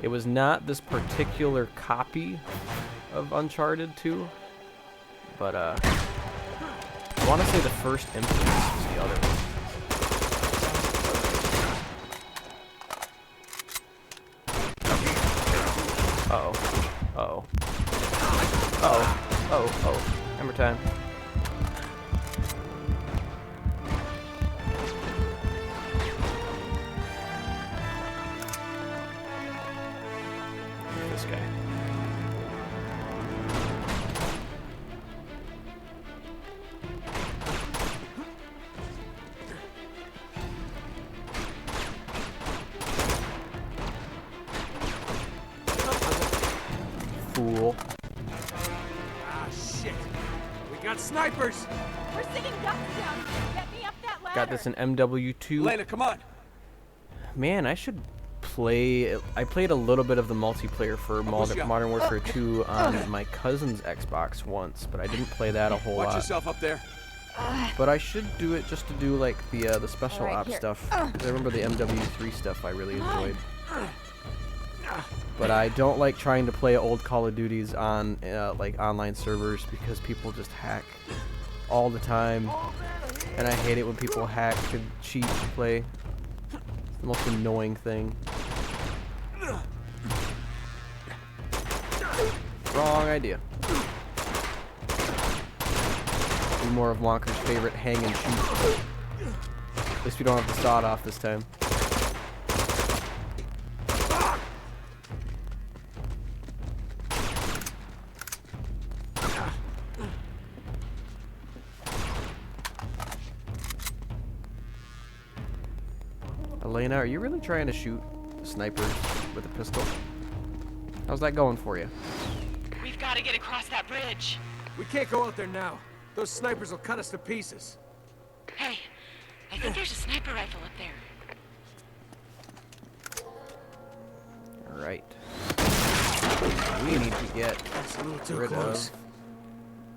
It was not this particular copy of Uncharted 2, but I want to say the first Infamous was the other one. Uh-oh. Uh-oh. Uh-oh. Oh, oh. Hammer time. This guy. Fool. Ah, shit. We got snipers. We're sitting ducks down. Get me up that ladder. Got this in MW2. Elena, come on. Man, I should play. I played a little bit of the multiplayer for Modern Warfare 2 on my cousin's Xbox once, but I didn't play that a whole Watch lot. yourself up there. But I should do it just to do like the special All right, ops here. stuff. 'Cause I remember the MW3 stuff I really enjoyed. But I don't like trying to play old Call of Duties on like online servers because people just hack all the time, and I hate it when people hack to cheat to play. It's the most annoying thing. Wrong idea. Do more of Wonker's favorite hang and shoot. At least we don't have to saw it off this time. Elena, are you really trying to shoot snipers with a pistol? How's that going for you? We've got to get across that bridge. We can't go out there now. Those snipers will cut us to pieces. Hey, I think there's a sniper rifle up there. Alright. We need to get That's a little too rid close.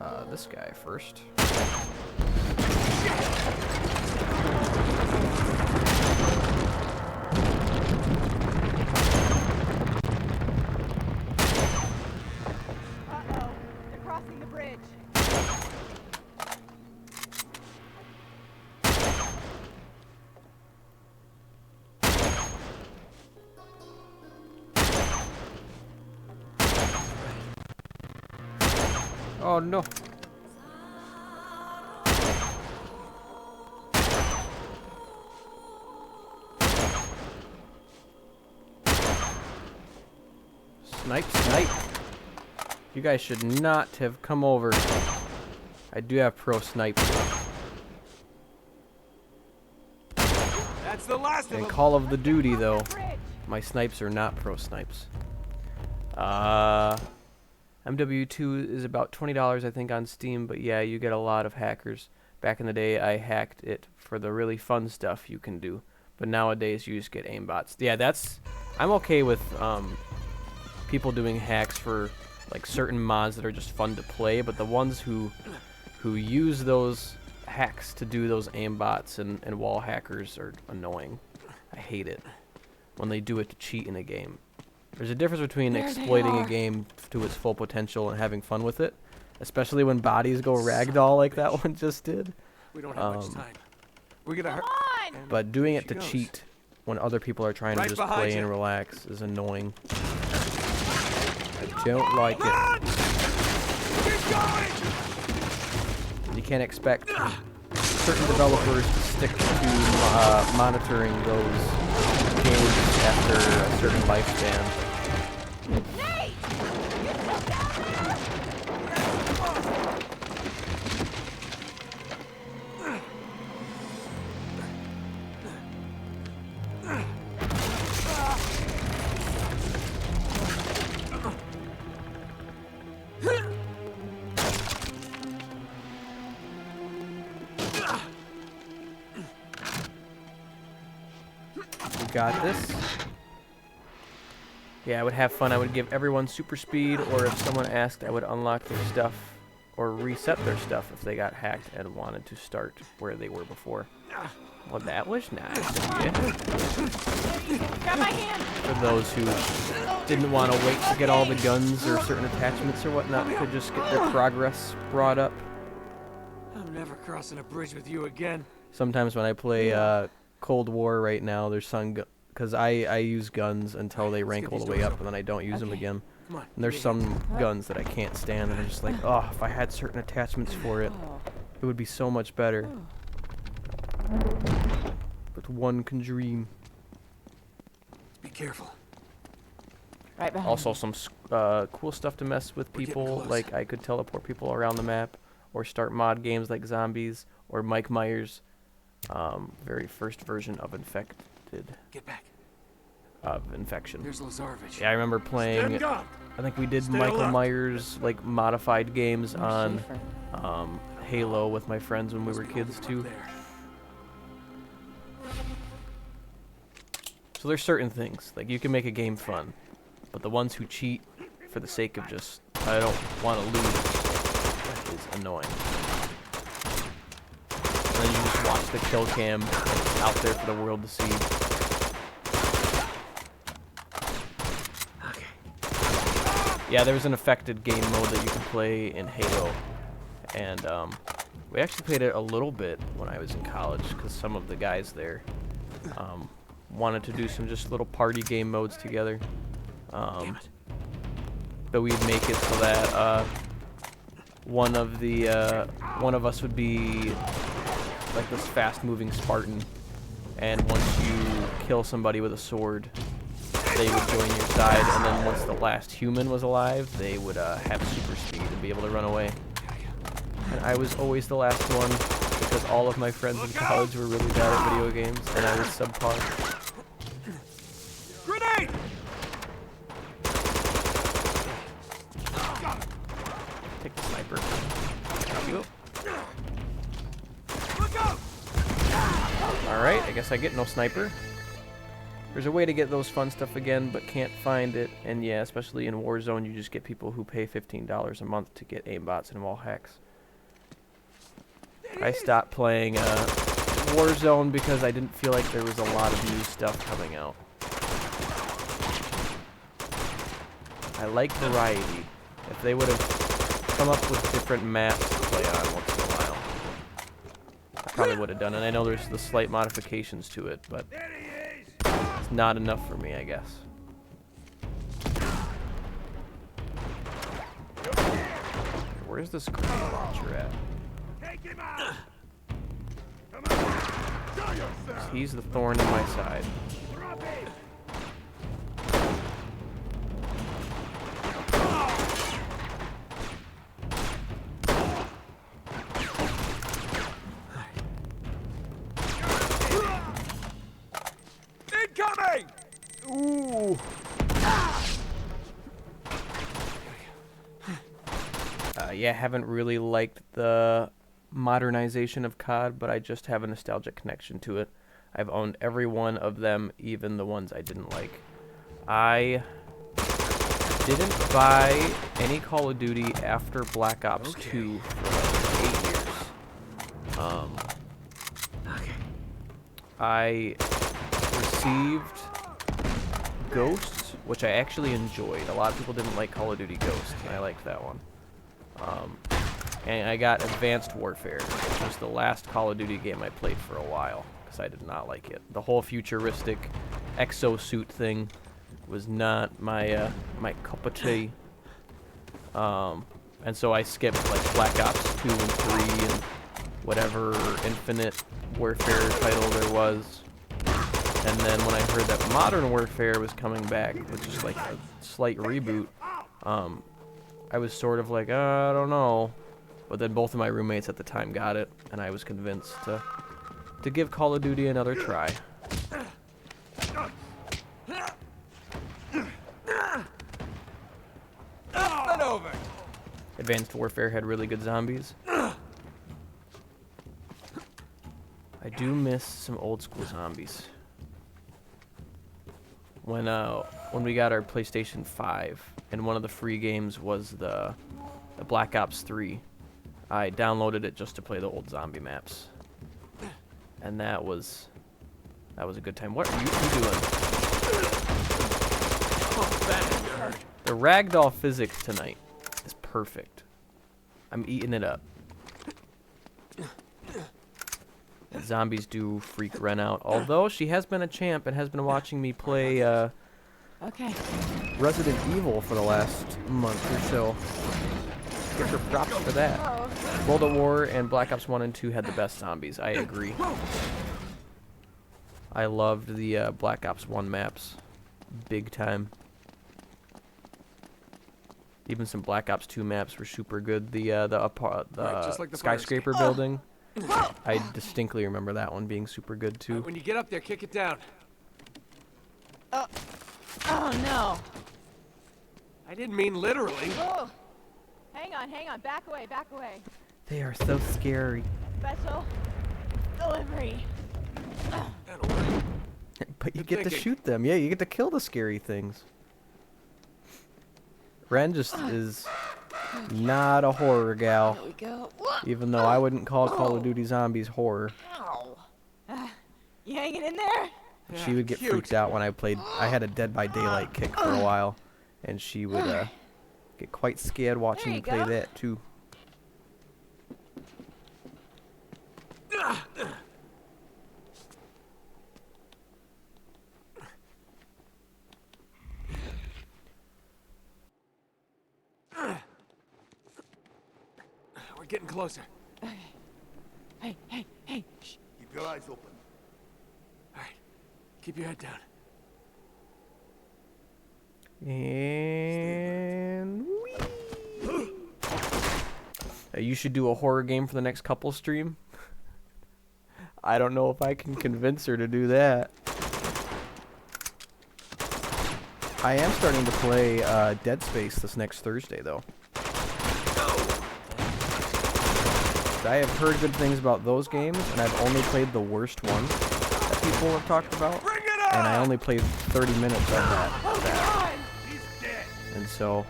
of this guy first. Uh-oh. They're crossing the bridge. Oh no. Snipe, snipe. You guys should not have come over. I do have pro snipe. That's the last of In them. Call of the Duty though, Cross that bridge. my snipes are not pro snipes. MW2 is about $20 I think on Steam, but yeah, you get a lot of hackers. Back in the day I hacked it for the really fun stuff you can do, but nowadays you just get aimbots. Yeah, I'm okay with people doing hacks for like certain mods that are just fun to play, but the ones who use those hacks to do those aimbots and wall hackers are annoying. I hate it when they do it to cheat in a game. There's a difference between There they exploiting a are. game to its full potential and having fun with it, especially when bodies go ragdoll like that one just did. We don't have much time. We're gonna hurt. on! But doing it to She goes. cheat when other people are trying to Right just behind play you. and relax is annoying. I don't like it. Keep going! You can't expect certain developers to stick to monitoring those games after a certain lifespan. Nate! You still down there? We got this. Yeah, I would have fun. I would give everyone super speed, or if someone asked, I would unlock their stuff or reset their stuff if they got hacked and wanted to start where they were before. Well, that was nice of you. Grab my hand! For those who didn't want to wait to get all the guns or certain attachments or whatnot, could just get their progress brought up. I'm never crossing a bridge with you again. Sometimes when I play Cold War right now, there's some because I use guns until they rank all the way up, and then I don't use them again. Come on. And there's some guns that I can't stand, and I'm just like, oh, if I had certain attachments for it, it would be so much better. But one can dream. Be careful. Right behind Also, some cool stuff to mess with We're getting people, close. like I could teleport people around the map, or start mod games like Zombies, or Mike Myers' very first version of Infected. Get back. Of Infection. There's Lazarevich. Yeah, I remember playing. Stand I think we did Stay Michael alert. Myers like modified games More on safer. Halo with my friends when we were Must be kids over too. there. So there's certain things like you can make a game fun, but the ones who cheat for the sake of just I don't want to lose is annoying. And then you just watch the kill cam out there for the world to see. Yeah, there's an affected game mode that you can play in Halo, and we actually played it a little bit when I was in college because some of the guys there wanted to do some just little party game modes together. Damn it. But we'd make it so that one of us would be like this fast-moving Spartan, and once you kill somebody with a sword, they would join your side, and then once the last human was alive, they would have super speed and be able to run away. And I was always the last one because all of my friends in college were really bad at video games, and I was subpar. Grenade! Take the sniper. There you go. Look out! Alright, I guess I get no sniper. There's a way to get those fun stuff again, but can't find it. And yeah, especially in Warzone, you just get people who pay $15 a month to get aimbots and wall hacks. I stopped playing Warzone because I didn't feel like there was a lot of new stuff coming out. I like variety. If they would have come up with different maps to play on once in a while, I probably would have done it. I know there's the slight modifications to it, but it's not enough for me, I guess. Where's this grenade launcher at? He's the thorn in my side. Incoming! Ooh. Yeah, haven't really liked the modernization of COD, but I just have a nostalgic connection to it. I've owned every one of them, even the ones I didn't like. I didn't buy any Call of Duty after Black Ops 2 for like 8 years. I received Ghosts, which I actually enjoyed. A lot of people didn't like Call of Duty Ghosts, and I liked that one. And I got Advanced Warfare, which was the last Call of Duty game I played for a while, because I did not like it. The whole futuristic exosuit thing was not my my cup of tea. And so I skipped like Black Ops 2 and 3 and whatever Infinite Warfare title there was. And then when I heard that Modern Warfare was coming back, which is like a slight reboot, I was sort of like, I don't know. But then both of my roommates at the time got it, and I was convinced to give Call of Duty another try. Over. Advanced Warfare had really good zombies. I do miss some old school zombies. When we got our PlayStation 5, and one of the free games was the Black Ops 3, I downloaded it just to play the old zombie maps. And that was a good time. What are you doing? The ragdoll physics tonight is perfect. I'm eating it up. The zombies do freak Ren out. Although she has been a champ and has been watching me play Okay. Resident Evil for the last month or so. Give her props for that. World at War and Black Ops 1 and 2 had the best zombies. I agree. I loved the Black Ops 1 maps. Big time. Even some Black Ops 2 maps were super good. The just like the skyscraper building. I distinctly remember that one being super good too. When you get up there, kick it down. Oh no. I didn't mean literally. Oh. Hang on. Back away. They are so scary. Special delivery. That'll work. But you Good get to thinking. shoot them. Yeah, you get to kill the scary things. Ren just is not a horror gal. There we go. Even though I wouldn't call Call of Duty Zombies horror. Ow. You hanging in there? She would get cute. freaked out when I played. I had a Dead by Daylight kick for a while. And she would get quite scared watching There me you play go. that too. We're getting closer. Hey. Shh. Keep your eyes open. All right. Keep your head down. And you should do a horror game for the next couple stream. I don't know if I can convince her to do that. I am starting to play Dead Space this next Thursday, though. I have heard good things about those games, and I've only played the worst one that people have talked about. And I only played 30 minutes of that. And so,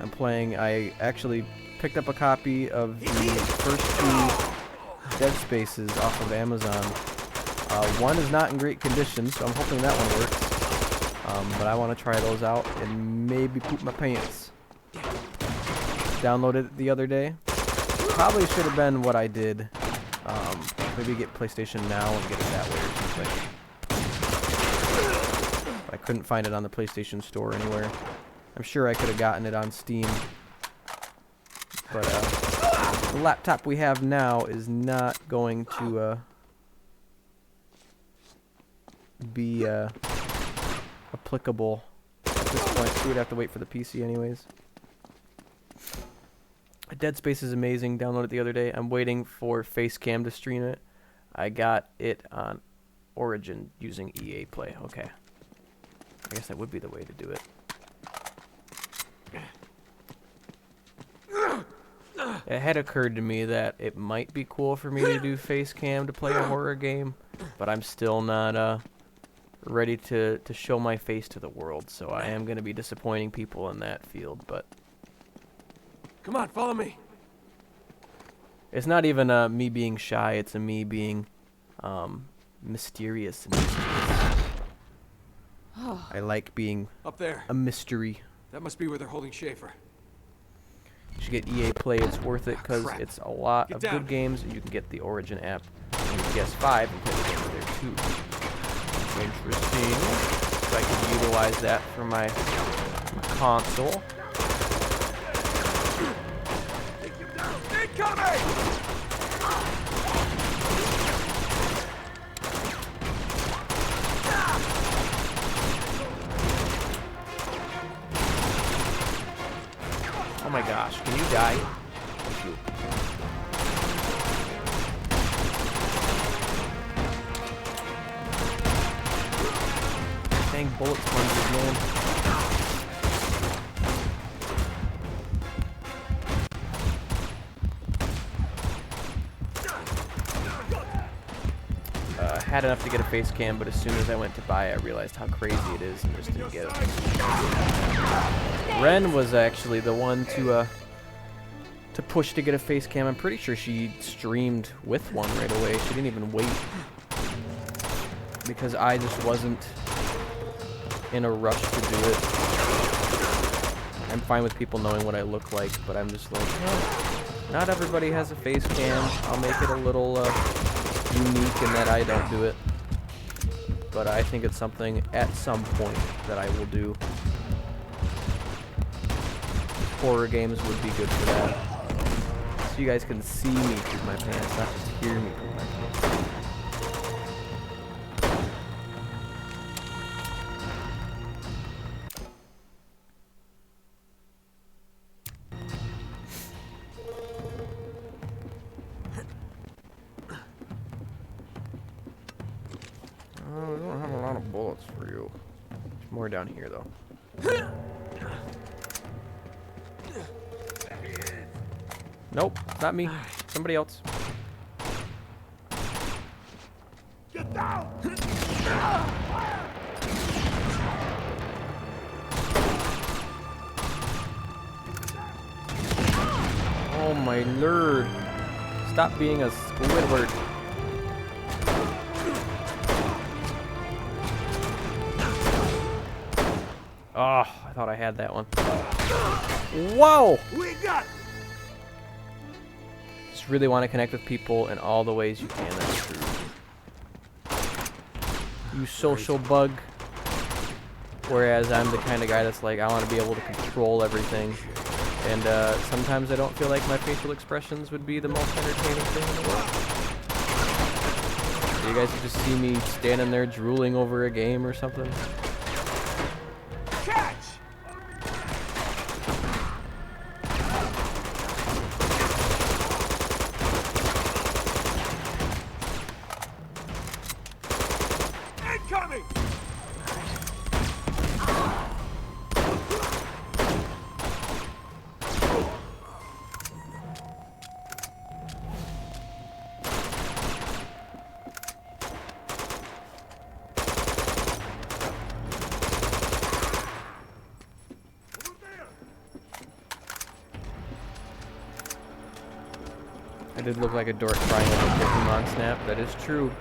I'm playing. I actually picked up a copy of the first two Dead Spaces off of Amazon. One is not in great condition, so I'm hoping that one works. But I want to try those out and maybe poop my pants. Downloaded it the other day. Probably should have been what I did. Maybe get PlayStation Now and get it that way or something. But I couldn't find it on the PlayStation Store anywhere. I'm sure I could have gotten it on Steam. But the laptop we have now is not going to be applicable at this point. So we'd have to wait for the PC anyways. Dead Space is amazing. Downloaded it the other day. I'm waiting for Facecam to stream it. I got it on Origin using EA Play. Okay. I guess that would be the way to do it. It had occurred to me that it might be cool for me to do Facecam to play a horror game, but I'm still not ready to show my face to the world. So I am going to be disappointing people in that field, but Come on, follow me. it's not even me being shy. It's a me being mysterious and mischievous. I like being Up there. a mystery. That must be where they're holding Schaefer. You should get EA Play. It's worth it because Crap. it's a lot Get of down. good games, and you can get the Origin app on your PS5 and play the games there too. Interesting. So I can utilize that for my console. Incoming! Oh my gosh, can you die? Thank you. Dang bullet sponges, man. Had enough to get a face cam, but as soon as I went to buy it, I realized how crazy it is and just didn't get it. Ren was actually the one to push to get a face cam. I'm pretty sure she streamed with one right away. She didn't even wait because I just wasn't in a rush to do it. I'm fine with people knowing what I look like, but I'm just like, not everybody has a face cam. I'll make it a little unique in that I don't do it. But I think it's something at some point that I will do. Horror games would be good for that. So you guys can see me through my pants, not just hear me through my pants. Oh, we don't have a lot of bullets for you. There's more down here, though. Nope, not me. Somebody else. Get down! Oh my lord. Stop being a Squidward. Oh, I thought I had that one. Whoa! We got. Just really want to connect with people in all the ways you can. That's true. You social bug. Whereas I'm the kind of guy that's like, I want to be able to control everything. And sometimes I don't feel like my facial expressions would be the most entertaining thing in the world. You guys could just see me standing there drooling over a game or something. Catch! Incoming! I did look like a dork crying over Pokemon Snap. That is true.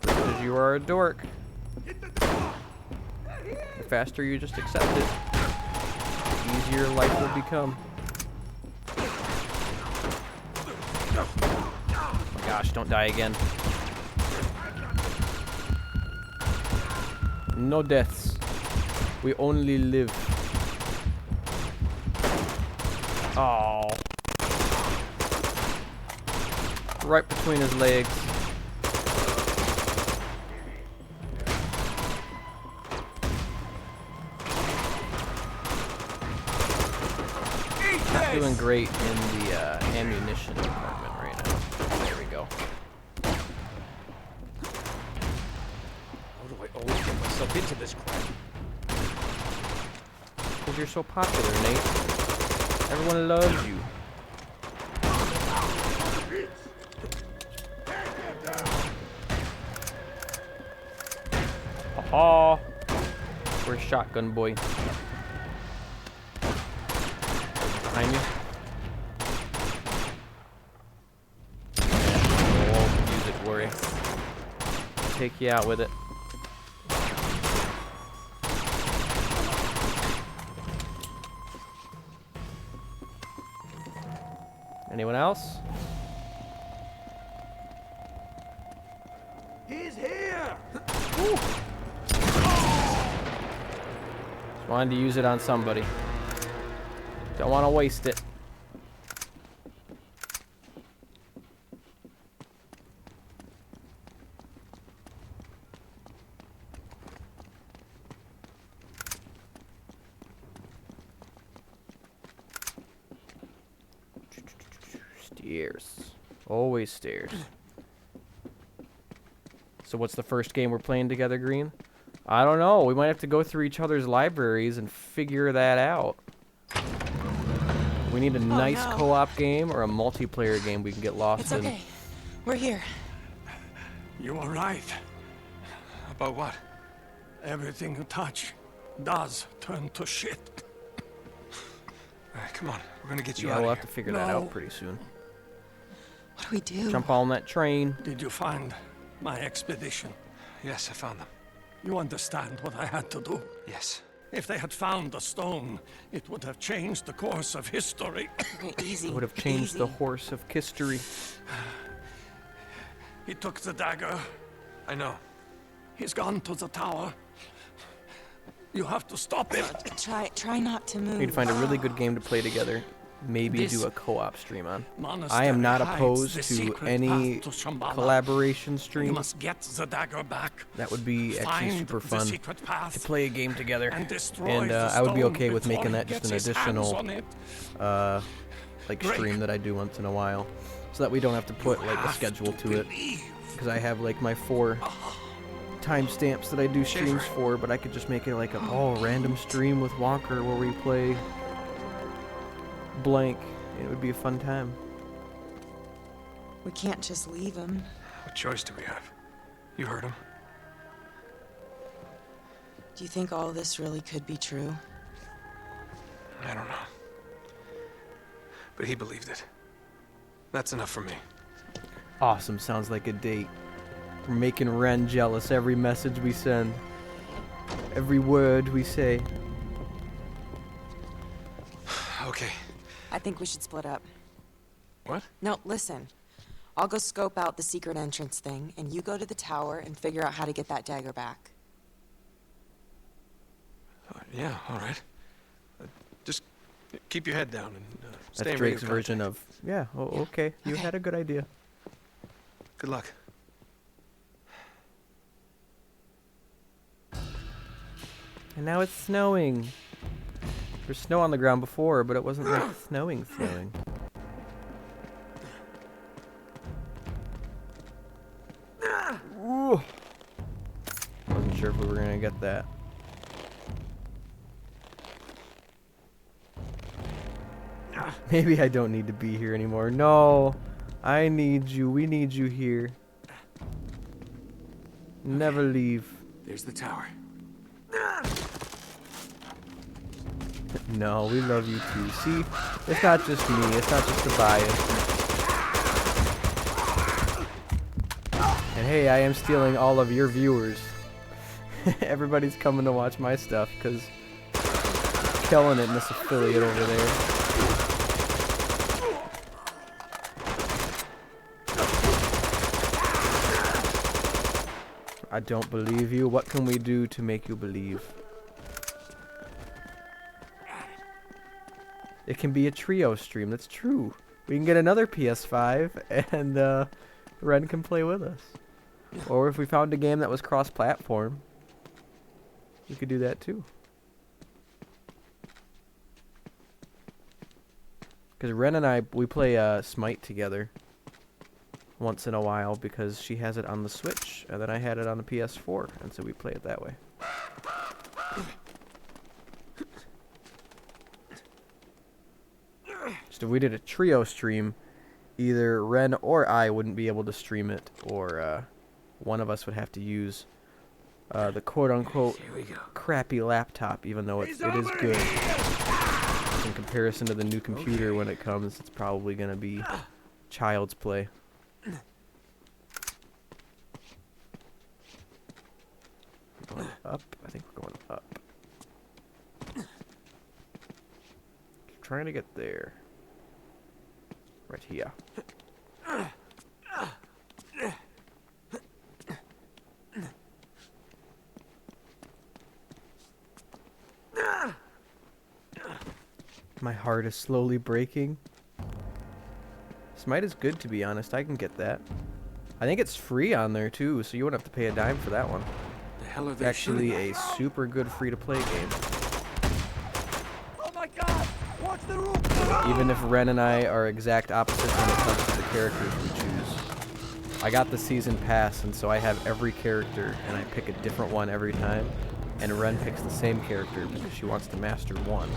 Because you are a dork. The faster you just accept it, the easier life will become. Oh my gosh, don't die again. No deaths. We only live. Oh. Right between his legs. Not doing great in the ammunition department right now. There we go. How do I always get myself into this crap? Because you're so popular, Nate. Everyone loves you. ha. Where's Shotgun Boy? Behind you. Oh, use it, worry. Take you out with it. Anyone else? He's here! Just wanted to use it on somebody. Don't want to waste it. Stairs. Always stairs. So what's the first game we're playing together, Green? I don't know. We might have to go through each other's libraries and figure that out. We need a nice no. co-op game or a multiplayer game we can get lost It's in. okay. We're here. You were right. About what? Everything you touch does turn to shit. All right, come on. We're gonna get you Yeah, out we'll of have here. to figure that out pretty soon. What do we do? Jump on that train. Did you find my expedition? Yes, I found them. You understand what I had to do? Yes. If they had found the stone, it would have changed the course of history. Okay, easy. Would have changed the easy. horse of history. He took the dagger. I know. He's gone to the tower. You have to stop him. Try not to move. We need to find a really good game to play together. Maybe This do a co-op stream on. Monastery I am not hides opposed the to secret any path to Shambala. collaboration You stream. must get the dagger back. That would be actually Find super the fun secret path to play a game together. and destroy And the I would be stone okay with before making he that just gets an his hands additional on it. like Great. stream that I do once in a while, so that we don't have to put like a Have schedule to it. believe. Because I have like my 4 timestamps that I do streams for, but I could just make it like a random stream with Walker where we play blank. It would be a fun time. We can't just leave him. What choice do we have? You heard him. Do you think all this really could be true? I don't know. But he believed it. That's enough for me. Awesome, sounds like a date. We're making Ren jealous every message we send. Every word we say. Okay. I think we should split up. What? No, listen. I'll go scope out the secret entrance thing, and you go to the tower and figure out how to get that dagger back. Yeah, all right. Just keep your head down and stay That's in Drake's radio version contact. of, yeah, okay. You Okay. had a good idea. Good luck. And now it's snowing. There's snow on the ground before, but it wasn't like snowing. Ooh. Wasn't sure if we were gonna get that. Maybe I don't need to be here anymore. No, I need you. We need you here. Never leave. There's the tower. No, we love you too. See, it's not just me. It's not just Tobias. And hey, I am stealing all of your viewers. Everybody's coming to watch my stuff because killing it in this affiliate over there. I don't believe you. What can we do to make you believe? It can be a trio stream. That's true. We can get another PS5 and Ren can play with us. Or if we found a game that was cross-platform, we could do that too. Because Ren and I, we play Smite together once in a while because she has it on the Switch and then I had it on the PS4, and so we play it that way. Just if we did a trio stream, either Ren or I wouldn't be able to stream it, or one of us would have to use the quote-unquote Here we go. crappy laptop, even though it is good. In comparison to the new computer when it comes, it's probably going to be child's play. Going up? I think we're going up. Trying to get there. Right here. My heart is slowly breaking. Smite is good, to be honest. I can get that. I think it's free on there too, so you won't have to pay a dime for that one. The hell are It's they actually shooting? a super good free-to-play game. Oh my god! Watch the roof! Even if Ren and I are exact opposites when it comes to the characters we choose. I got the season pass, and so I have every character, and I pick a different one every time. And Ren picks the same character because she wants to master one.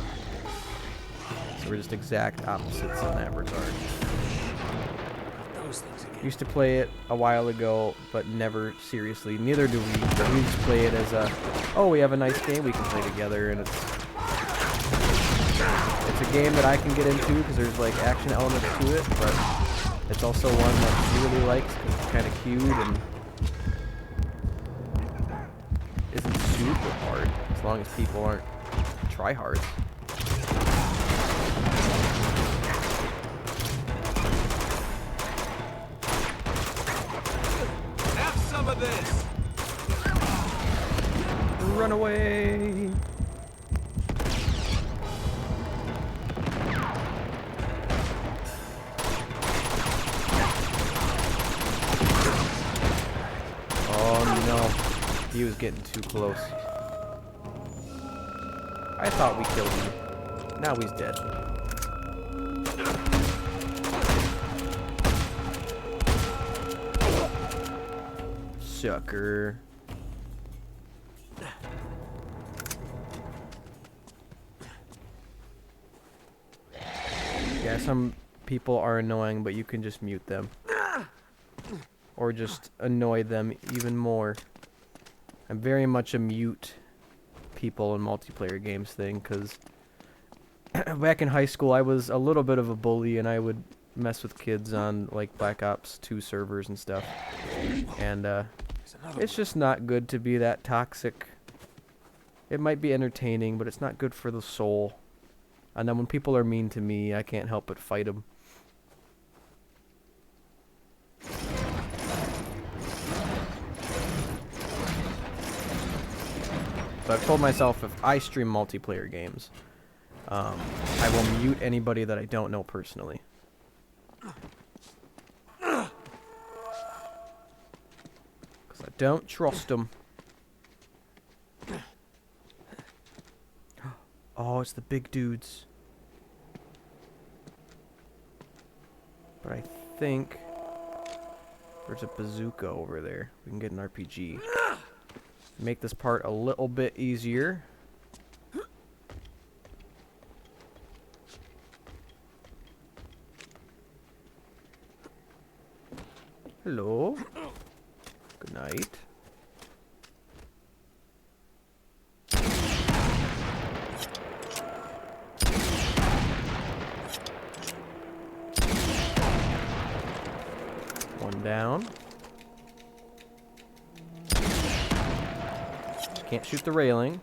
So we're just exact opposites in that regard. Those things again. Used to play it a while ago, but never seriously. Neither do we. We just play it as a, oh, we have a nice game we can play together, and it's a game that I can get into because there's like action elements to it, but it's also one that she really likes because it's kind of cute and isn't super hard as long as people aren't tryhards. Have some of this. Run away! Oh no, he was getting too close. I thought we killed him. Now he's dead. Sucker. Yeah, some people are annoying, but you can just mute them. Or just annoy them even more. I'm very much a mute people in multiplayer games thing, because back in high school I was a little bit of a bully, and I would mess with kids on like Black Ops 2 servers and stuff. And it's just not good to be that toxic. It might be entertaining, but it's not good for the soul. And then when people are mean to me, I can't help but fight them. So I've told myself if I stream multiplayer games, I will mute anybody that I don't know personally. Because I don't trust them. Oh, it's the big dudes. But I think there's a bazooka over there. We can get an RPG. Make this part a little bit easier. Hello. Good night. One down. Can't shoot the railing.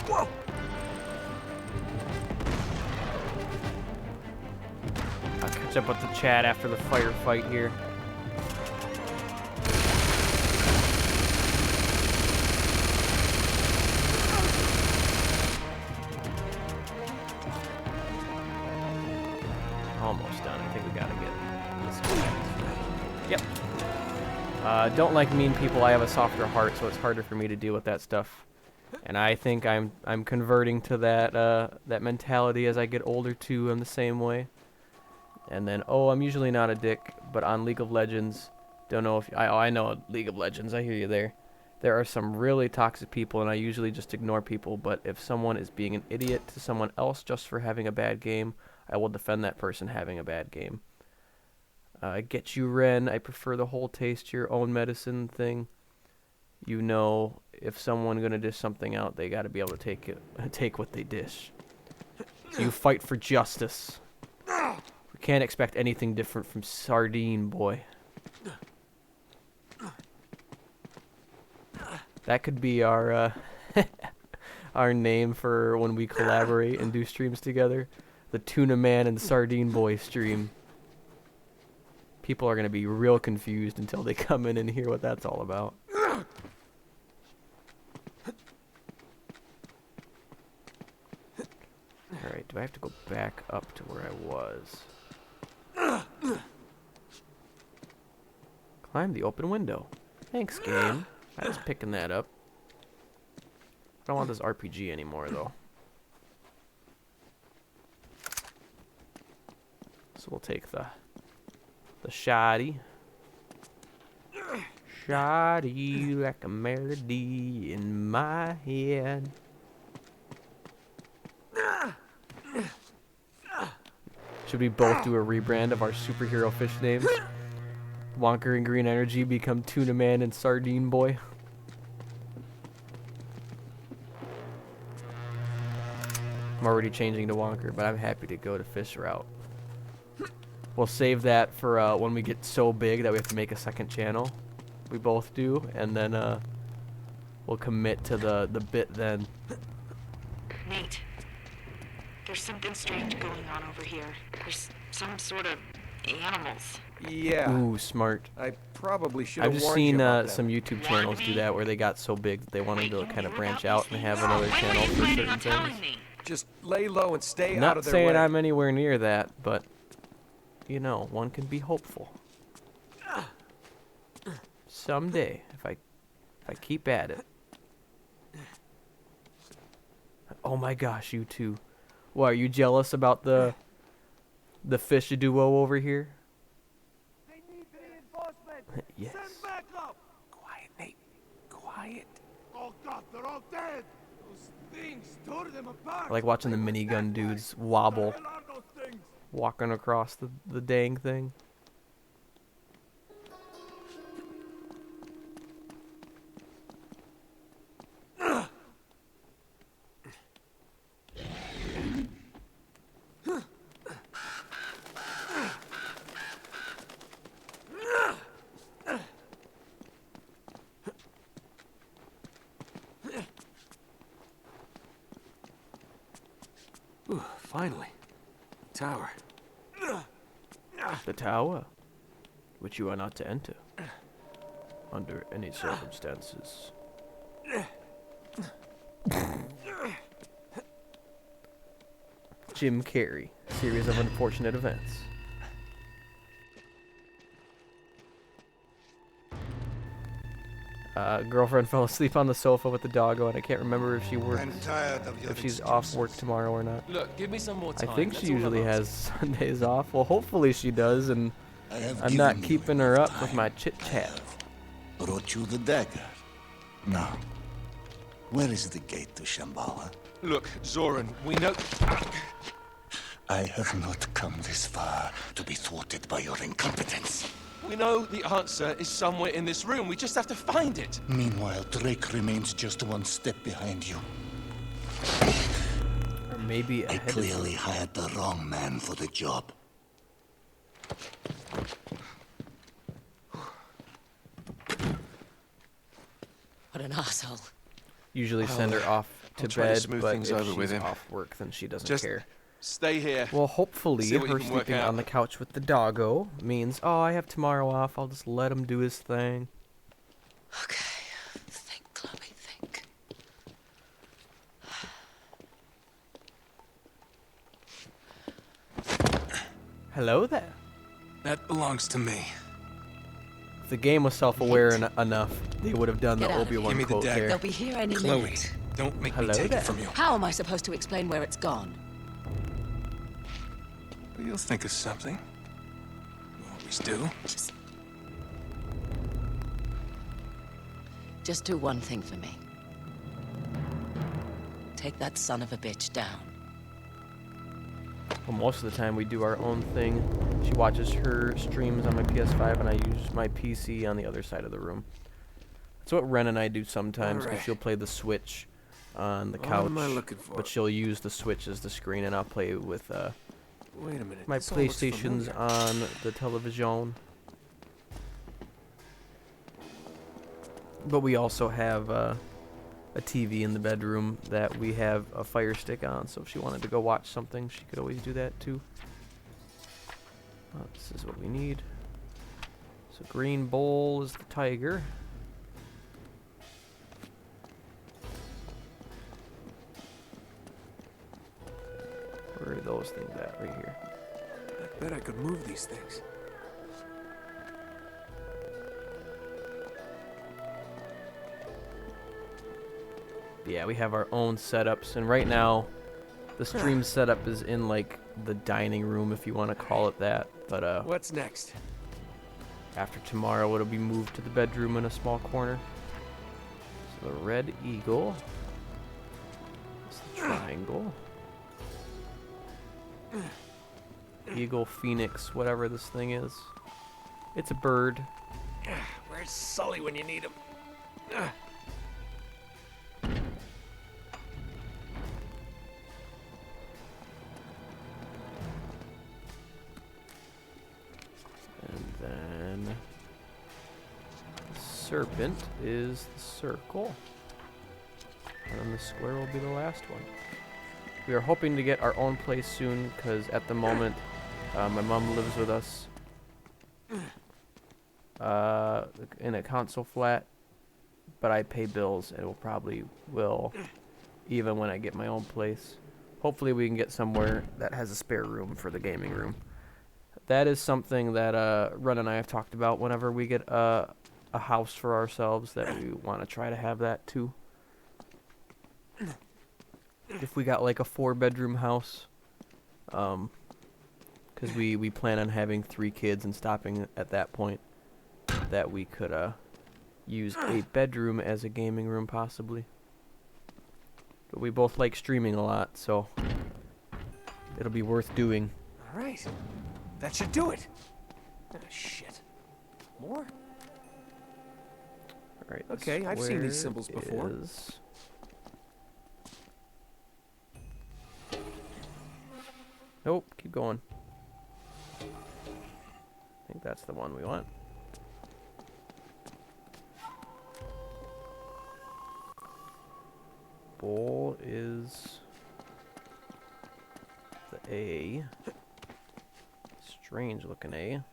Cool. I'll catch up with the chat after the firefight here. Almost done. I think we gotta get this guy. Yep. Don't like mean people. I have a softer heart, so it's harder for me to deal with that stuff. And I think I'm converting to that mentality as I get older too. I'm the same way. And then I'm usually not a dick, but on League of Legends, don't know if I know League of Legends. I hear you there. There are some really toxic people, and I usually just ignore people. But if someone is being an idiot to someone else just for having a bad game, I will defend that person having a bad game. I get you, Ren. I prefer the whole taste your own medicine thing. You know, if someone gonna dish something out, they gotta be able to take what they dish. So you fight for justice. We can't expect anything different from Sardine Boy. That could be our our name for when we collaborate and do streams together. The Tuna Man and Sardine Boy stream. People are gonna be real confused until they come in and hear what that's all about. Alright, do I have to go back up to where I was? Climb the open window. Thanks, game. I was picking that up. I don't want this RPG anymore, though. So we'll take the shoddy. Shoddy like a melody in my head. Should we both do a rebrand of our superhero fish names? Wonker and Green Energy become Tuna Man and Sardine Boy. I'm already changing to Wonker, but I'm happy to go to fish route. We'll save that for when we get so big that we have to make a second channel. We both do, and then we'll commit to the bit then. Nate, there's something strange going on over here. There's some sort of animals. Yeah. Ooh, smart. I probably should I've have just warned you seen about some that. YouTube channels do that where they got so big that they wanted to kind of branch out and have another channel for certain things. Just lay low and stay out Not of their saying way. I'm anywhere near that, but you know, one can be hopeful. Someday, if I keep at it. Oh my gosh, you two. What, are you jealous about the fish duo over here? They need reinforcements. Yes. Send back up. Quiet, Nate. Quiet. Oh God, they're all dead. Those things tore them apart. I like watching the minigun dudes wobble, What the hell are those things? walking across the dang thing. Ooh, finally. Tower. The tower, which you are not to enter under any circumstances. Jim Carrey, series of unfortunate events. Girlfriend fell asleep on the sofa with the doggo, and I can't remember if she works, I'm tired of your if she's off work tomorrow or not. Look, give me some more time. I think That's she all I'm usually has asking. Sundays off. Well, hopefully she does, and I'm not keeping her up with my chit chat. Brought you the dagger. Now, where is the gate to Shambala? Look, Zoran, we know. I have not come this far to be thwarted by your incompetence. We know the answer is somewhere in this room. We just have to find it. Meanwhile, Drake remains just one step behind you. Or maybe I ahead of clearly hired the wrong man for the job. What an asshole. Usually send her off to I'll try to bed, smooth but things if over she's with him. off work, then she doesn't Just care. stay here. Well, hopefully See what you her can work sleeping out. on the couch with the doggo means, oh, I have tomorrow off. I'll just let him do his thing. Okay. Think, Chloe, think. Hello there. That belongs to me. If the game was self-aware enough, they would have done the Get out of here. Obi-Wan Give me the quote dagger. there. They'll be here any Chloe, minute. Don't make Hello me take there. it from you. How am I supposed to explain where it's gone? You'll think of something. You always do. Just do one thing for me. Take that son of a bitch down. Well, most of the time we do our own thing. She watches her streams on my PS5 and I use my PC on the other side of the room. That's what Ren and I do sometimes, because Alright. she'll play the Switch on the What couch, am I looking for? but she'll use the Switch as the screen, and I'll play with Wait a minute. my this all looks PlayStation's familiar. on the television. But we also have a TV in the bedroom that we have a Fire Stick on, so if she wanted to go watch something, she could always do that too. This is what we need. So green bowl is the tiger. Where are those things at? Right here. I bet I could move these things. Yeah, we have our own setups, and right now the stream setup is in like the dining room, if you want to call it that. But What's next? after tomorrow it'll be moved to the bedroom in a small corner. So the red eagle. It's the triangle. Eagle, phoenix, whatever this thing is. It's a bird. Where's Sully when you need him? And then the serpent is the circle. And then the square will be the last one. We are hoping to get our own place soon, because at the moment my mom lives with us in a console flat, but I pay bills, and will probably will even when I get my own place. Hopefully we can get somewhere that has a spare room for the gaming room. That is something that Ren and I have talked about whenever we get a house for ourselves, that we want to try to have that too. If we got like a 4-bedroom house, because we plan on having 3 kids and stopping at that point, that we could use a bedroom as a gaming room possibly. But we both like streaming a lot, so it'll be worth doing. All right. That should do it. Ah, shit. More? All right. Okay, I've seen these symbols before. Nope, keep going. I think that's the one we want. Bowl is the A. Strange looking A.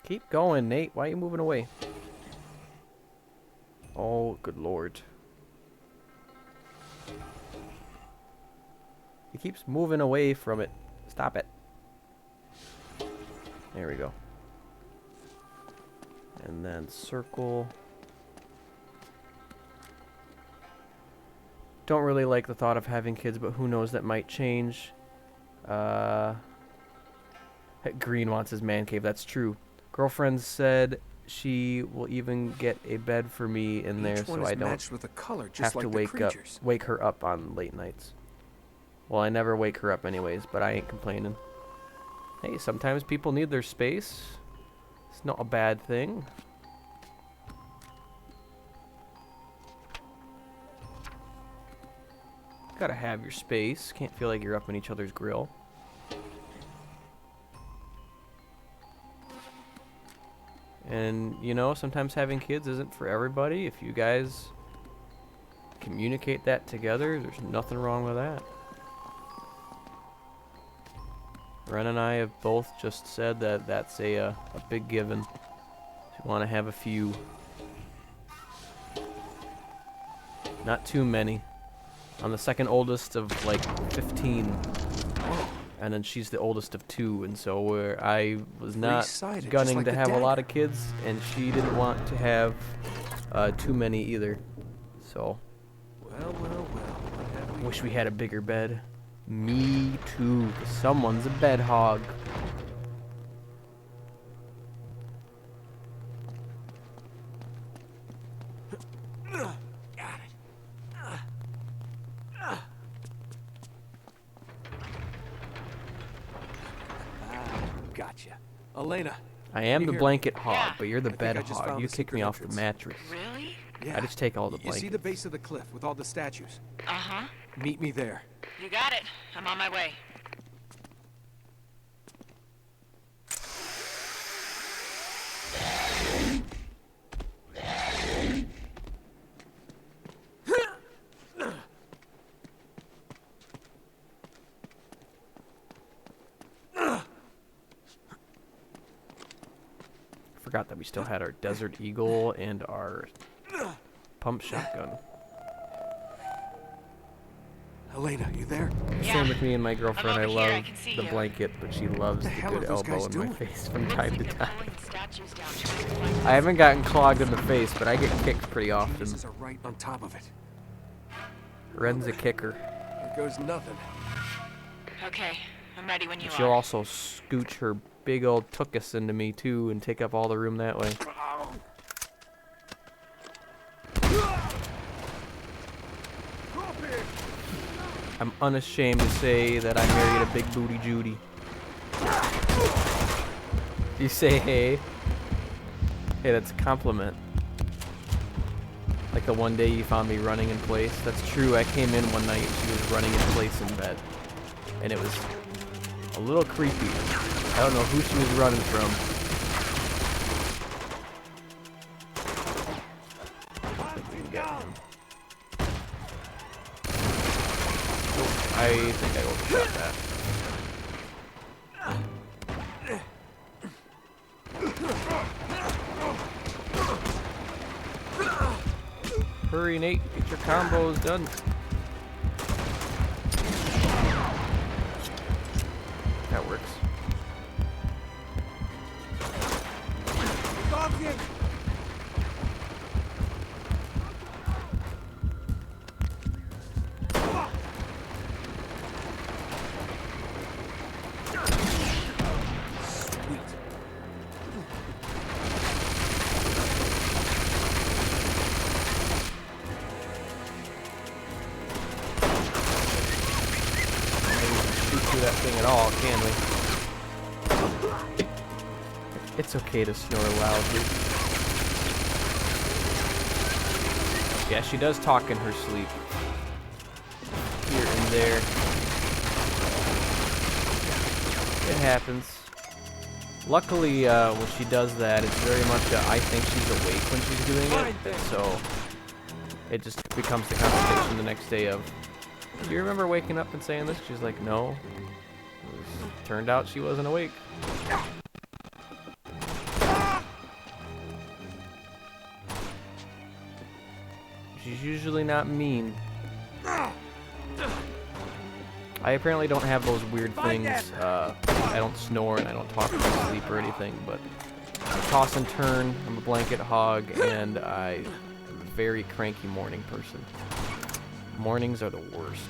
Keep going, Nate. Why are you moving away? Oh, good lord. He keeps moving away from it. Stop it. There we go. And then circle. Don't really like the thought of having kids, but who knows, that might change. Green wants his man cave. That's true. Girlfriend said she will even get a bed for me in there, Each one so is I don't matched with a color, just have like to the wake her up on late nights. Well, I never wake her up anyways, but I ain't complaining. Hey, sometimes people need their space. It's not a bad thing. Gotta have your space. Can't feel like you're up in each other's grill. And, you know, sometimes having kids isn't for everybody. If you guys communicate that together, there's nothing wrong with that. Ren and I have both just said that that's a big given. If you want to have a few. Not too many. I'm the second oldest of like 15. And then she's the oldest of 2, and so I was not Three-sided, gunning just like to the have a lot dagger. of kids, and she didn't want to have too many either. So, Well, what have we wish we had a bigger bed. Me too, 'cause someone's a bed hog. got it. Gotcha. Elena. I am you the hear blanket me? hog, but you're the I think bed I just hog. found You the kick me secret off the entrance. mattress. Really? Yeah. I just take all the You blankets. see the base of the cliff with all the statues? Uh-huh. Meet me there. You got it. I'm on my way. Forgot that we still had our Desert Eagle and our pump shotgun. Elena, you there? Same with me and my girlfriend. I over here. I love can see the you. blanket, but she loves the hell good are those elbow guys in my doing? face from Looks time like to they're time. pulling the statues down, trying to collect I haven't gotten clogged in the face, but I get kicked pretty often. Geniuses are right on top of it. Ren's a kicker. Here goes nothing. Okay, I'm ready when you She'll are. also scooch her big old tuchus into me too and take up all the room that way. I'm unashamed to say that I married a big booty Judy. You say hey? Hey, that's a compliment. Like the one day you found me running in place. That's true, I came in one night and she was running in place in bed. And it was a little creepy. I don't know who she was running from. I think we can get him. I think I overshot that. Hurry, Nate. Get your combos done. That works. That thing at all, can we? It's okay to snore loudly. Yeah, she does talk in her sleep. Here and there. It happens. Luckily, when she does that, it's very much I think she's awake when she's doing it, so it just becomes the conversation the next day of, do you remember waking up and saying this? She's like, no. Turned out she wasn't awake. She's usually not mean. I apparently don't have those weird things. I don't snore and I don't talk in my sleep or anything, but I toss and turn. I'm a blanket hog, and I am a very cranky morning person. Mornings are the worst.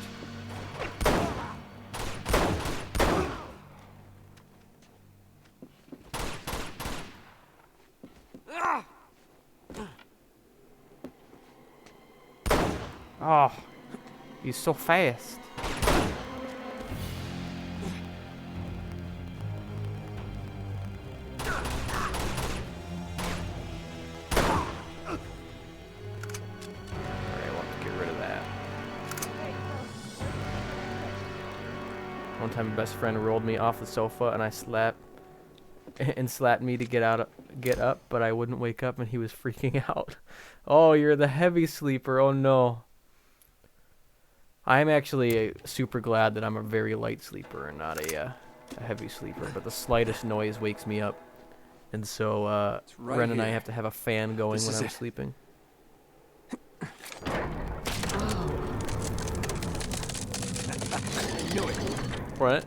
Oh, he's so fast. Alright, we'll have to get rid of that. One time, my best friend rolled me off the sofa, and slapped me to get up, but I wouldn't wake up, and he was freaking out. Oh, you're the heavy sleeper. Oh no. I'm actually super glad that I'm a very light sleeper and not a heavy sleeper, but the slightest noise wakes me up. And so right Ren and I here. have to have a fan going This when is I'm it. sleeping. I knew it. What?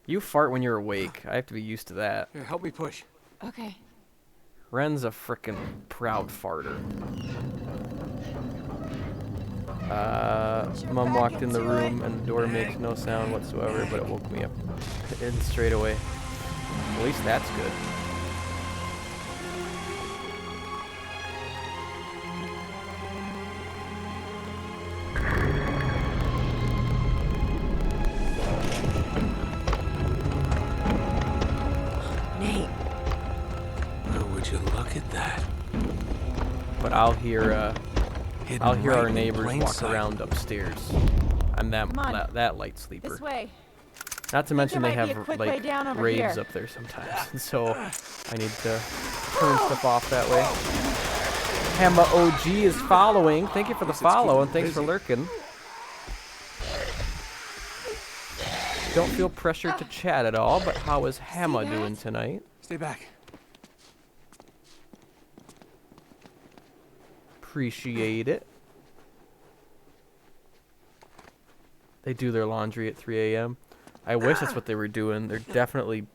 You fart when you're awake. I have to be used to that. Here, help me push. Okay. Ren's a frickin' proud farter. Mom walked in the room and the door makes no sound whatsoever, but it woke me up in straight away. At least that's good. Nate. Oh, would you look at that? But I'll hear Hidden our right in neighbors plain walk sight. around upstairs. I'm Come on. that light sleeper. This way. Not to I mention think they there might be have a quick way like down over raves here. up there sometimes, so I need to turn stuff off that way. Hamma OG is following. Thank you for the follow and thanks for lurking. Don't feel pressured to chat at all, but how is Hamma doing tonight? Stay back. Appreciate it. They do their laundry at 3 a.m. I wish that's what they were doing. They're definitely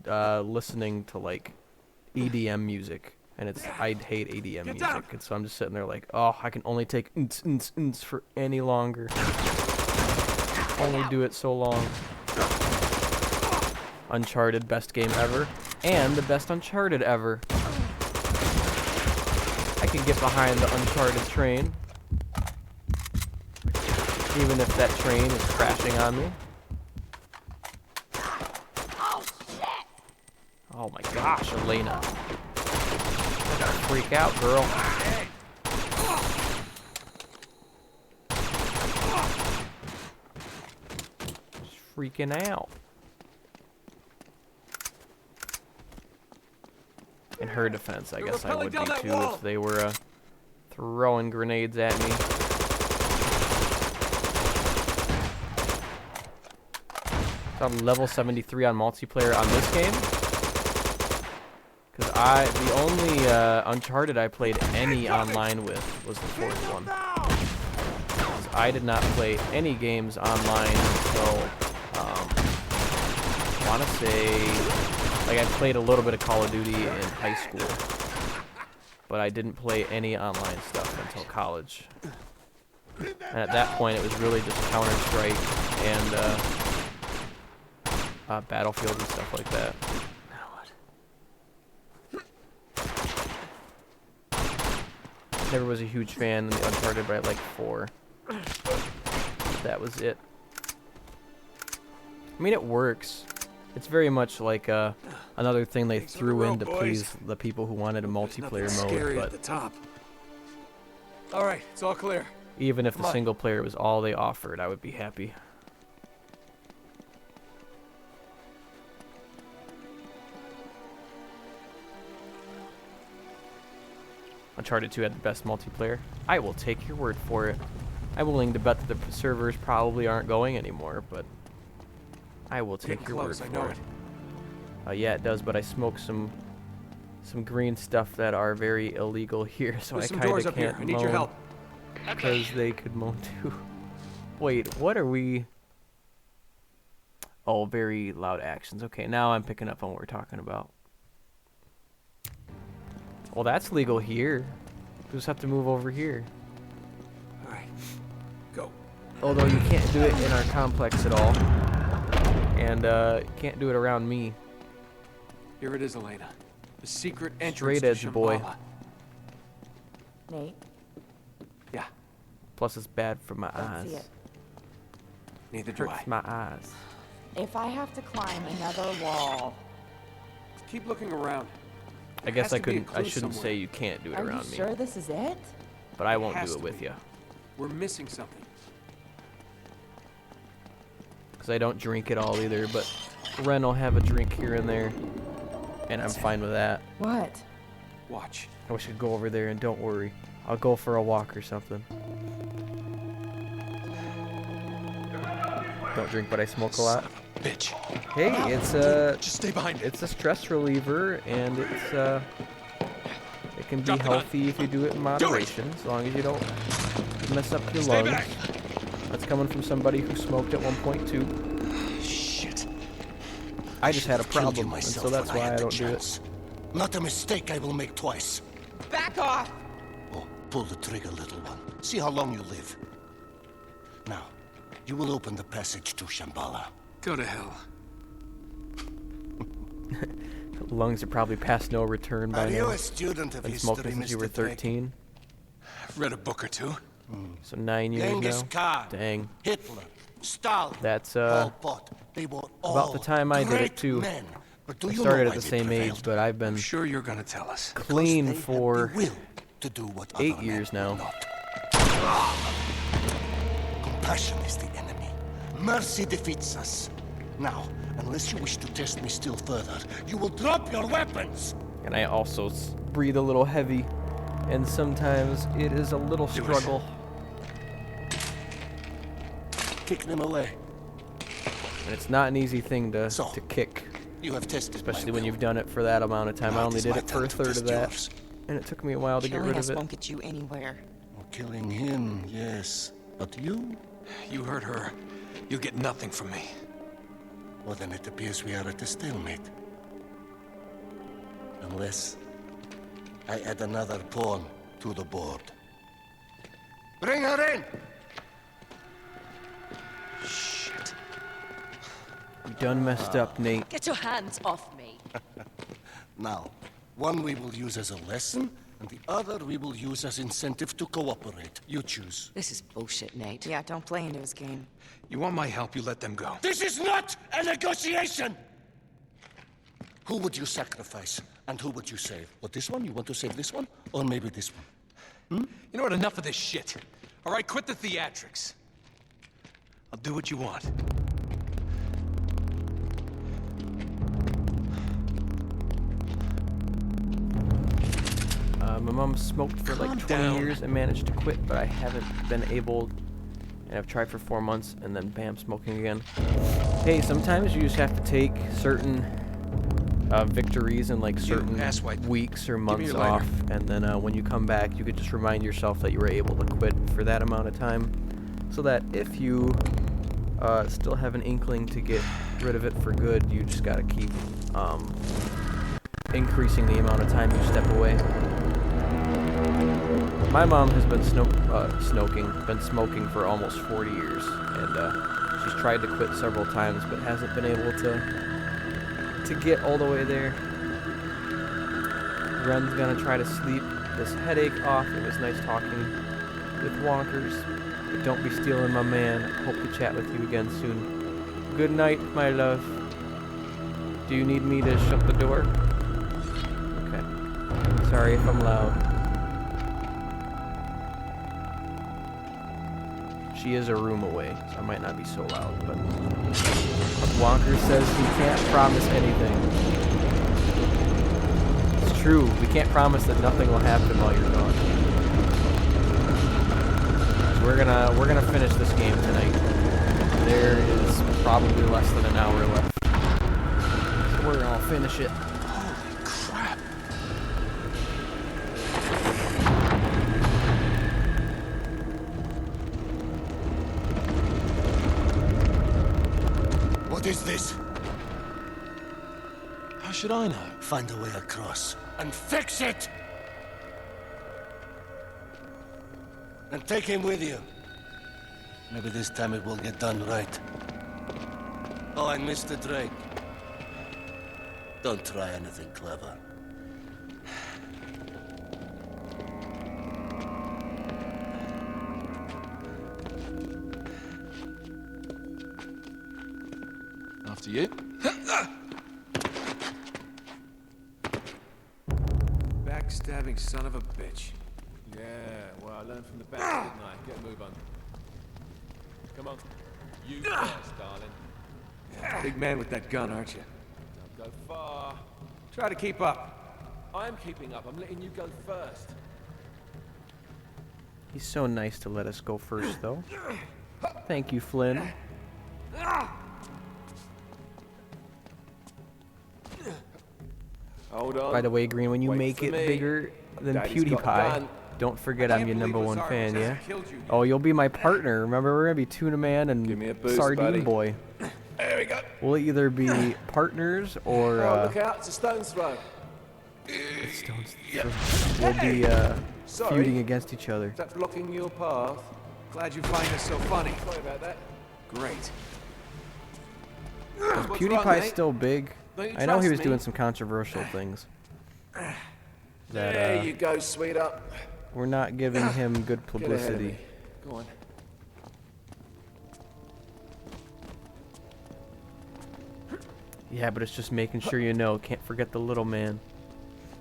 listening to like EDM music, and I hate EDM music, and so I'm just sitting there like, oh, I can only take for any longer. Only do it so long. Uncharted, best game ever, and the best Uncharted ever. I can get behind the Uncharted train, even if that train is crashing on me. Oh my gosh, Elena. I gotta freak out, girl. Just freaking out. In her defense, I guess I would be too if they were throwing grenades at me. It's on level 73 on multiplayer on this game. Because the only Uncharted I played any online with was the fourth one. 'Cause I did not play any games online until, I want to say, like I played a little bit of Call of Duty in high school. But I didn't play any online stuff until college. And at that point it was really just Counter-Strike and Battlefield and stuff like that. Never was a huge fan of the Uncharted, but I like 4. That was it. I mean, it works. It's very much like another thing they threw in to please the people who wanted a multiplayer mode. But at the top. All right, it's all clear. even if the single player was all they offered, I would be happy. Uncharted 2 had the best multiplayer. I will take your word for it. I'm willing to bet that the servers probably aren't going anymore, but I will take your word for it. Yeah, it does, but I smoke some green stuff that are very illegal here, so I kind of can't I need your help. because they could moan too. Wait, what are we? Oh, very loud actions. Okay, now I'm picking up on what we're talking about. Well, that's legal here. We just have to move over here. All right, go. Although you can't do it in our complex at all. And can't do it around me. Here it is, Elena. The secret entrance Straight to edge, boy. Shambala. Nate, Yeah, Plus it's bad for my don't eyes. see it. neither do I. Hurts my eyes. If I have to climb another wall, Keep looking around. I guess has I to be a couldn't. I clue shouldn't somewhere. say you can't do it are you around me, sure this is it? but I won't has do it to with be. you We're missing something. because I don't drink at all either. But Ren will have a drink here and there, and I'm fine with that. What? Watch. I wish I could go over there and don't worry. I'll go for a walk or something. Don't drink, but I smoke a lot. Bitch. Hey, it's a Just stay behind me. it's a stress reliever, and it's it can be Drop the gun. healthy if you do it in moderation, as long as you don't mess up your Stay lungs. back. That's coming from somebody who smoked at 1.2. Shit. I just had a Killed you problem, and so myself that's when why had I the don't do it. chance. Not a mistake I will make twice. Back off! Oh, pull the trigger, little one. See how long you live. Now, you will open the passage to Shambala. Go to hell. Lungs are probably past no return by Are you now. a student of Been history, smoking since you Mr. were Drake? 13. I've read a book or two. So 9 years Genghis now. Khan, Dang. Hitler, Stalin, That's Pol Pot. They were all about the time I did it great too. men. But do I you started know at why the they same age, prevailed? but I've been I'm sure you're gonna tell us. clean Because they had for the will to do what 8 other years men now. will not. Compassion is the enemy. Mercy defeats us. Now, unless you wish to test me still further, you will drop your weapons. And I also breathe a little heavy, and sometimes it is a little Do it. struggle. Kick them away. And it's not an easy thing to So, kick, You have tested especially my when will. you've done it for that amount of time. I Now it only is did my it for turn a to third test of that, yours. and it took me a while to get Killing rid us of it. won't get you anywhere. Oh, killing him, yes. But you? You hurt her. You'll get nothing from me. Well, then it appears we are at a stalemate. Unless I add another pawn to the board. Bring her in! Shit. You done messed up, Nate. Get your hands off me. Now, one we will use as a lesson, and the other we will use as incentive to cooperate. You choose. This is bullshit, Nate. Yeah, don't play into his game. You want my help, you let them go. This is not a negotiation! Who would you sacrifice, and who would you save? Well, this one? You want to save this one? Or maybe this one? You know what? Enough of this shit. All right, quit the theatrics. I'll do what you want. My mom smoked for like Calm 20 down. years and managed to quit, but I haven't been able, and I've tried for 4 months, and then bam, smoking again. Hey, sometimes you just have to take certain victories and like certain asswipe. weeks or me months your lighter. off, and then when you come back, you could just remind yourself that you were able to quit for that amount of time, so that if you still have an inkling to get rid of it for good, you just gotta keep increasing the amount of time you step away. My mom has been smoking for almost 40 years, and she's tried to quit several times, but hasn't been able to get all the way there. Ren's gonna try to sleep this headache off. It was nice talking with Wonkers, but don't be stealing my man. Hope to chat with you again soon. Good night, my love. Do you need me to shut the door? Okay. Sorry if I'm loud. She is a room away, so I might not be so loud, but Wonker says he can't promise anything. It's true, we can't promise that nothing will happen while you're gone. So we're gonna finish this game tonight. There is probably less than an hour left. So we're gonna finish it. Holy crap. What is this? How should I know? Find a way across and fix it! And take him with you. Maybe this time it will get done right. Oh, and Mr. Drake. Don't try anything clever. After you. Backstabbing son of a bitch. Yeah, well, I learned from the best, didn't I? Get a move on. Come on. You first, darling. Big man with that gun, aren't you? Don't go far. Try to keep up. I'm keeping up. I'm letting you go first. He's so nice to let us go first, though. Thank you, Flynn. Hold on. By the way, Green, when you Wait make for it me. bigger than Daddy's got a PewDiePie, gun. don't forget I'm your Can't number believe one Lazarus fan, yeah? hasn't killed you yet. Oh, you'll be my partner. Remember, we're gonna be Tuna Man and Give me a boost, Sardine buddy. Boy. There we go. We'll either be partners or Oh, look out. It's a stone's throw. Stones will be feuding against each other. Is that blocking your path? Glad you find this so funny. Sorry about that. Great. Is PewDiePie still big? I know he was doing some controversial things. There you go, sweetheart. We're not giving him good publicity. Go on. Yeah, but it's just making sure you know. Can't forget the little man.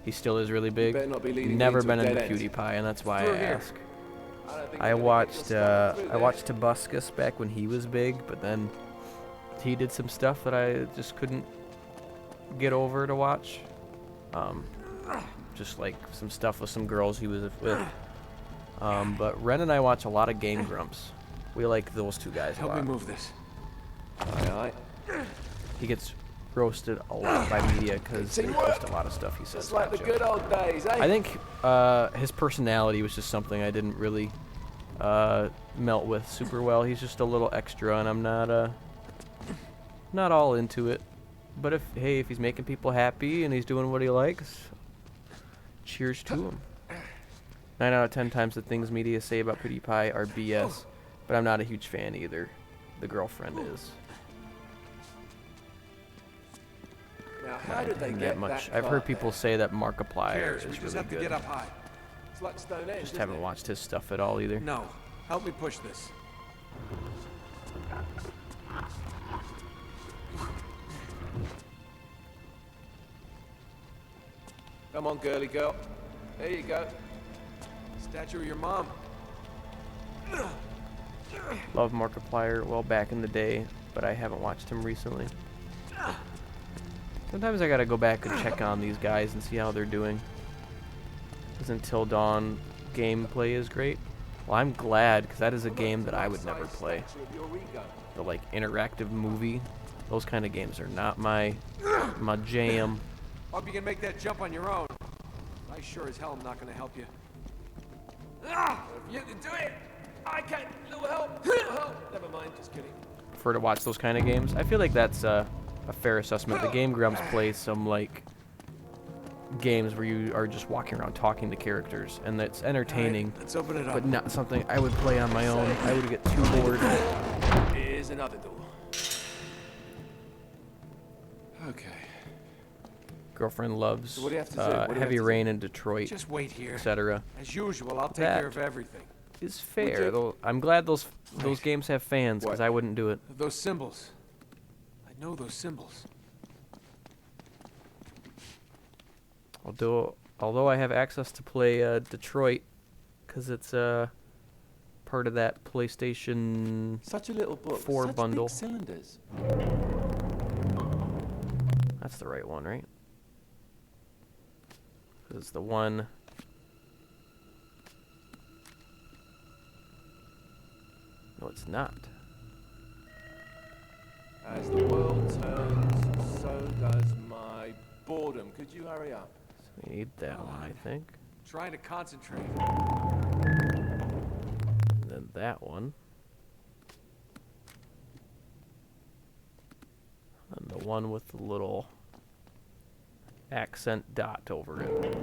He still is really big. Never been into PewDiePie, and that's why I ask. I watched Tobuscus back when he was big, but then he did some stuff that I just couldn't get over to watch. Just like some stuff with some girls he was with. But Ren and I watch a lot of Game Grumps. We like those two guys a lot. Help me move this. Aye. He gets roasted a lot by media because there's just a lot of stuff he says. It's like the good old days, eh? I think his personality was just something I didn't really melt with super well. He's just a little extra, and I'm not all into it. But if he's making people happy and he's doing what he likes, cheers to him. 9 out of 10 times the things media say about PewDiePie are BS, but I'm not a huge fan either. The girlfriend is. Now, how did they get much. that I've heard far people say that Markiplier is We just really have to good. get up high. It's like Stonehenge, Just isn't haven't it? watched his stuff at all either. No. Help me push this. Come on, girly girl. There you go. Statue of your mom. Love Markiplier, well, back in the day, but I haven't watched him recently. Sometimes I gotta go back and check on these guys and see how they're doing. Because Until Dawn gameplay is great. Well, I'm glad, because that is a game that I would never play. The, like, interactive movie. Those kind of games are not my jam. Hope you can make that jump on your own. I sure as hell am not gonna help you. If you can do it, I can. No help. No help. Never mind. Just kidding. Prefer to watch those kind of games. I feel like that's a fair assessment. The Game Grumps play some like games where you are just walking around talking to characters, and that's entertaining. Right, let's open it up. But not something I would play on my own. I would get too bored. Here's another door. Okay. Girlfriend loves So what do you have to do? What do you have Heavy to do? Rain in Detroit, Just wait here. etc. As usual, I'll take That care of everything. Is fair. Though I'm glad those games have fans, because What? I wouldn't do it. Those symbols. I know those symbols. Although I have access to play Detroit, because it's part of that PlayStation Such a little book. 4 Such bundle. Big cylinders. That's the right one, right? Because the one... No, it's not. As the world turns, so does my boredom. Could you hurry up? So we need that one, I think. Trying to concentrate. And then that one. And the one with the little accent dot over it.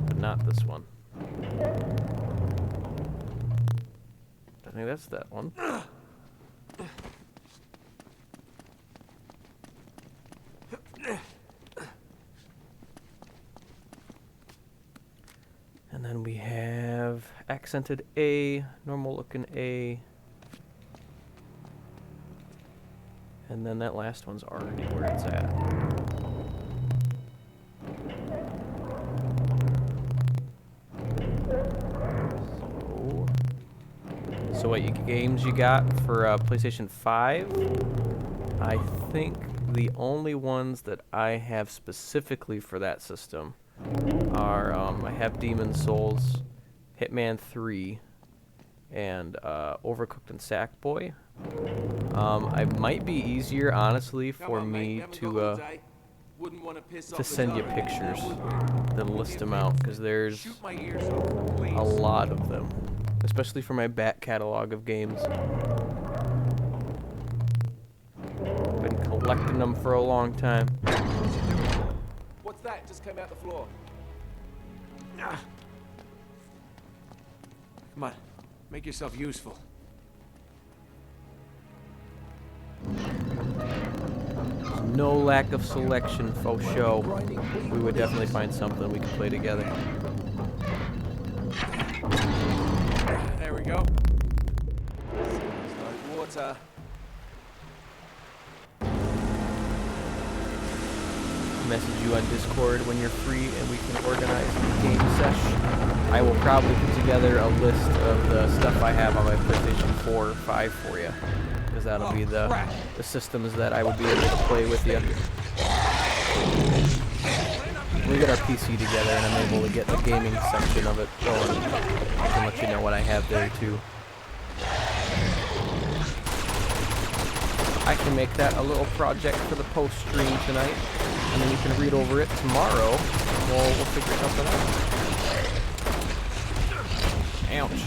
But not this one. I think that's that one. And then we have accented A, normal looking A. And then that last one's already where it's at. So what games you got for PlayStation 5? I think the only ones that I have specifically for that system are I have Demon's Souls, Hitman 3, and Overcooked and Sackboy. It might be easier, honestly, for me to send you pictures than list them out, because there's a lot of them, especially for my back catalog of games. Been collecting them for a long time. What's that just came out the floor? Come on, make yourself useful. No lack of selection, faux show. We would definitely find something we could play together. There we go. There's no water. Message you on Discord when you're free and we can organize a game sesh. I will probably put together a list of the stuff I have on my PlayStation 4 or 5 for you. Because that'll be the systems that I would be able to play with you. We get our PC together and I'm able to get the gaming section of it going. I can let you know what I have there too. I can make that a little project for the post stream tonight, and then you can read over it tomorrow. We'll figure something out. Ouch.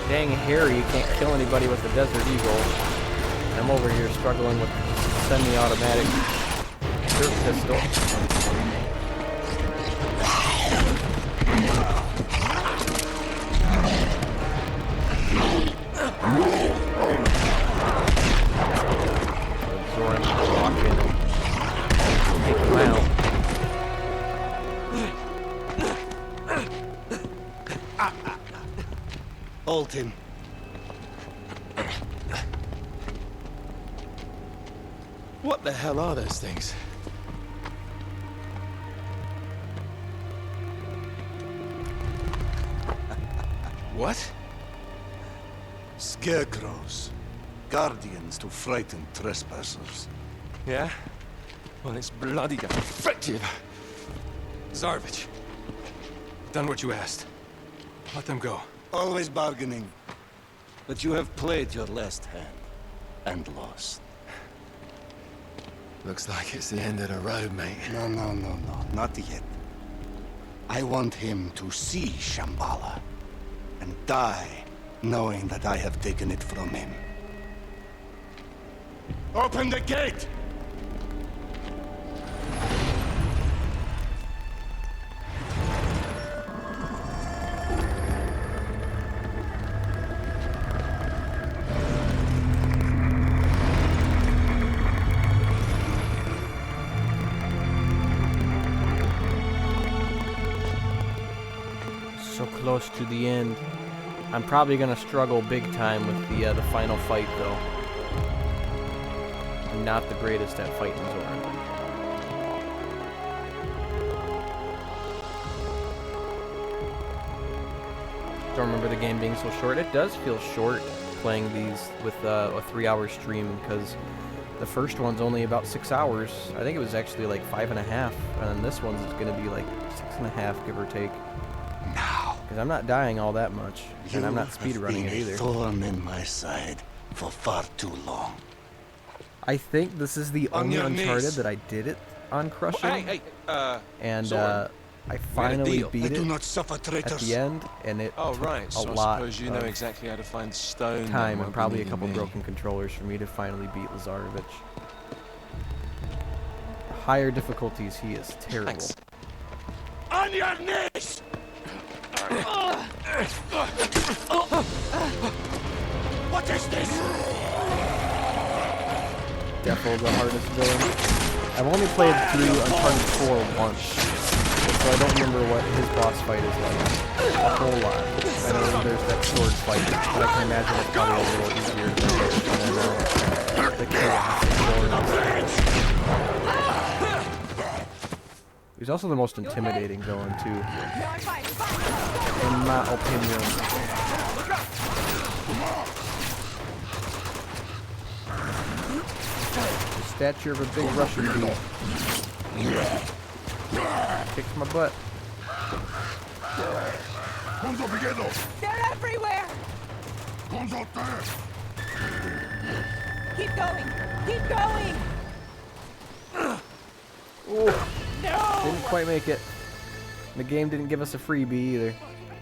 Dang Harry, you can't kill anybody with the Desert Eagle. I'm over here struggling with semi-automatic dirt pistol. Zoran can walk in and take him out. Hold him. What the hell are those things? What? Scarecrows. Guardians to frighten trespassers. Yeah? Well, it's bloody effective. Zarevich, done what you asked. Let them go. Always bargaining. But you have played your last hand. And lost. Looks like it's the end of the road, mate. No, not yet. I want him to see Shambala. And die, knowing that I have taken it from him. Open the gate! So close to the end. I'm probably gonna struggle big time with the final fight though. I'm not the greatest at fighting Zoran. Don't remember the game being so short. It does feel short playing these with a 3-hour stream because the first one's only about 6 hours. I think it was actually like 5.5, and then this one's gonna be like 6.5, give or take. Now, Because I'm not dying all that much, and I'm not speedrunning it either. You have been a thorn in my side for far too long. I think this is the On only your Uncharted knees. that I did it on crushing, Hey, and Zoran, I finally deal. beat I it do not suffer at traitors. the end, and it Oh, took right. a So I lot suppose you know of exactly how to find stone. that time won't and be probably a needing couple me. broken controllers for me to finally beat Lazarevich. Higher difficulties, he is terrible. Thanks. On your knees! What is this? Defo the hardest villain. I've only played through Uncharted 4 once, so I don't remember what his boss fight is like a whole lot. I know there's that sword fight, but I can imagine it's probably a little easier than the chaos of Zoran. He's also the most intimidating villain too. And my opinion. The stature of a big Russian dude. Kicks my butt. They're everywhere! Keep going! Keep going! Ooh, No! didn't quite make it. The game didn't give us a freebie either.